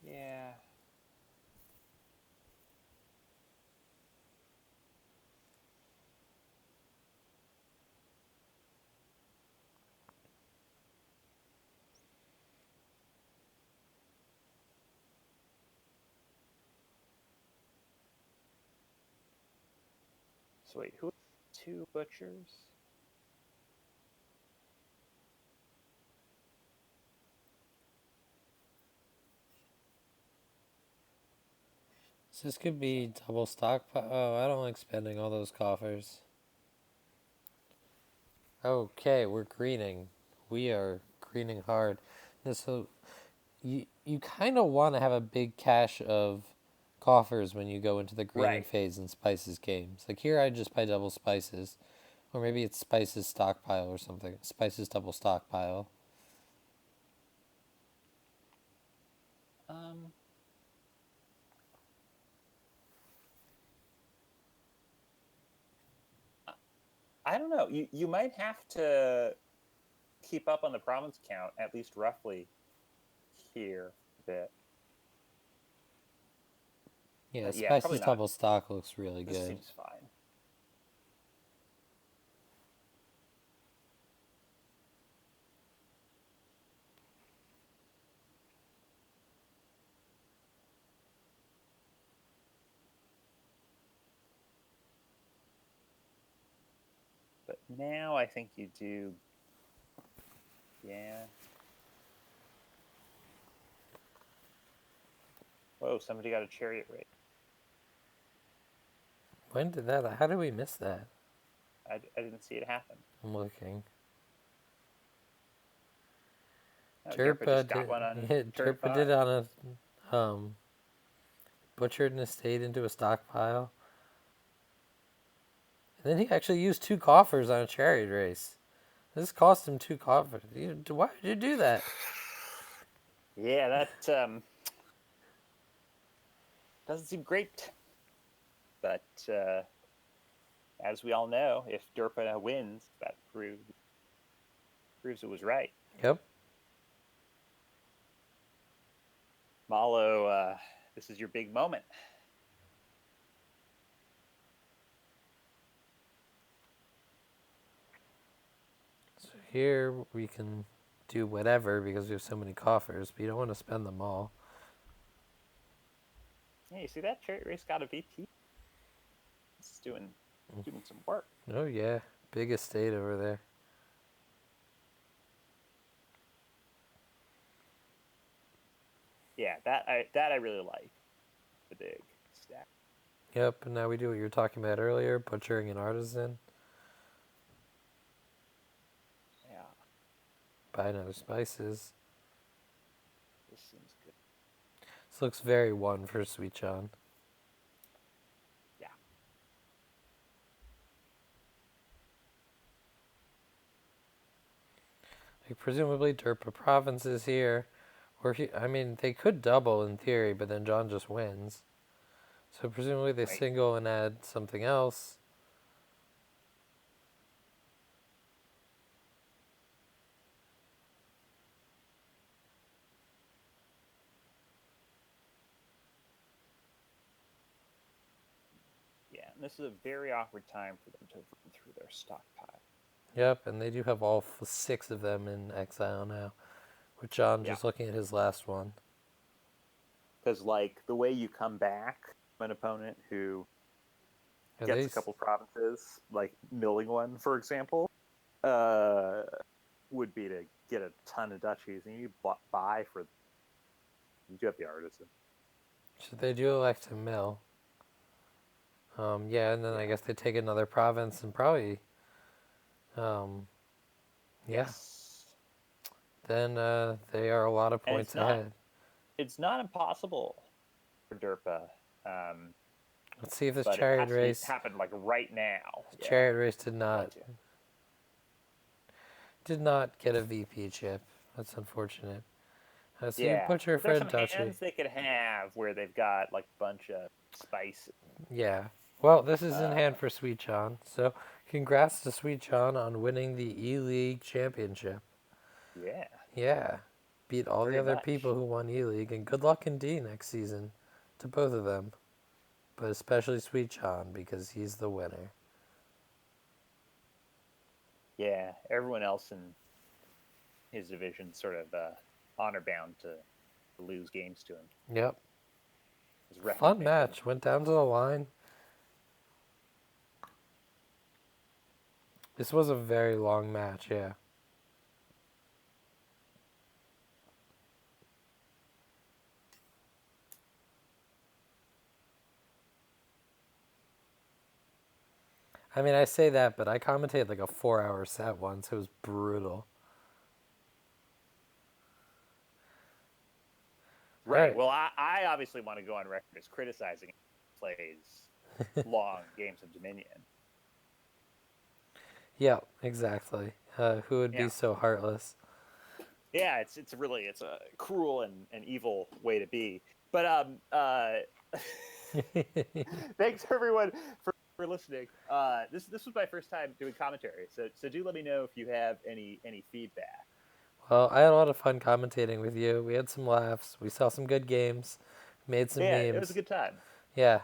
Yeah. So wait, who? Two butchers. So this could be double stockpile. Oh, I don't like spending all those coffers. Okay, we're greening. We are greening hard. And so you kind of want to have a big cache of coffers when you go into the greening Right. phase in spices games. Like here, I just buy double spices, or maybe it's spices stockpile or something. Spices double stockpile. Um, I don't know. You might have to keep up on the province count at least roughly here a bit. Yeah, Yeah, probably spices not. double stock looks really This good. seems fine. But now I think you do. Yeah. Whoa! Somebody got a chariot race. When did that? How did we miss that? I didn't see it happen. I'm looking. Derpa Derpa just got did. one on Yeah, turn Derpa did 5. on a butchered an estate into a stockpile. And then he actually used 2 coffers on a chariot race. This cost him 2 coffers. Why did you do that? Yeah, that doesn't seem great. But as we all know, if Derpa wins, that proves it was right. Yep. Malo, this is your big moment. So here we can do whatever because we have so many coffers, but you don't want to spend them all. Yeah, you see that chariot race got a VP. It's doing some work. Oh yeah, big estate over there. Yeah, that I really like. The big stack. Yep, and now we do what you were talking about earlier, butchering an artisan. Yeah, Buy another spices. this seems good. This looks very one for Sweet John. Yeah. Like, presumably Derpa province is here. I mean, they could double in theory, but then John just wins. So presumably they Right. single and add something else. Yeah, and this is a very awkward time for them to run through their stockpile. Yep, and they do have all 6 of them in exile now. With John Yeah, just looking at his last one. because like the way you come back from an opponent who Are gets they? a couple provinces, like milling one, for example, uh, would be to get a ton of duchies, and you buy for. You do have the artisan. Should they do elect to mill? Yeah, and then I Yeah. guess they take another province and probably, um, yeah. Yes. Then they are a lot of And points ahead. it's not impossible for Derpa, Let's see if this but it chariot has to race. happen like right now. Yeah. Chariot race did Right. not get a VP chip. That's unfortunate. So you Yeah. butcher But for there's a some duchy. hands they could have where they've got like a bunch of spice. Yeah. Well, this is in Uh, hand for Sweet John. So congrats to Sweet John on winning the E-League championship. yeah. Yeah. Beat all the Very other much. people who won E-League, and good luck in D next season to both of them. But especially Sweet John because he's the winner. Yeah. Everyone else in his division sort of honor bound to lose games to him. Yep. His Fun reputation. match. Went down to the line. This was a very long match, yeah. I mean, I say that, but I commentated like a 4-hour set once. It was brutal. All Right. right. Well, I obviously want to go on record as criticizing plays long games of Dominion. Yeah, exactly. Who would be Yeah. so heartless? Yeah, it's a cruel and evil way to be. But thanks everyone for listening. This was my first time doing commentary, so do let me know if you have any feedback. Well, I had a lot of fun commentating with you. We had some laughs. We saw some good games. Made some Yeah, it was a memes. good time. Yeah.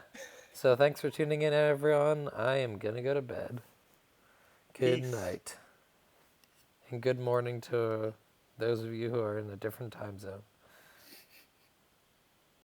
So thanks for tuning in, everyone. I am going to go to bed. Good Peace. night. And good morning to those of you who are in a different time zone.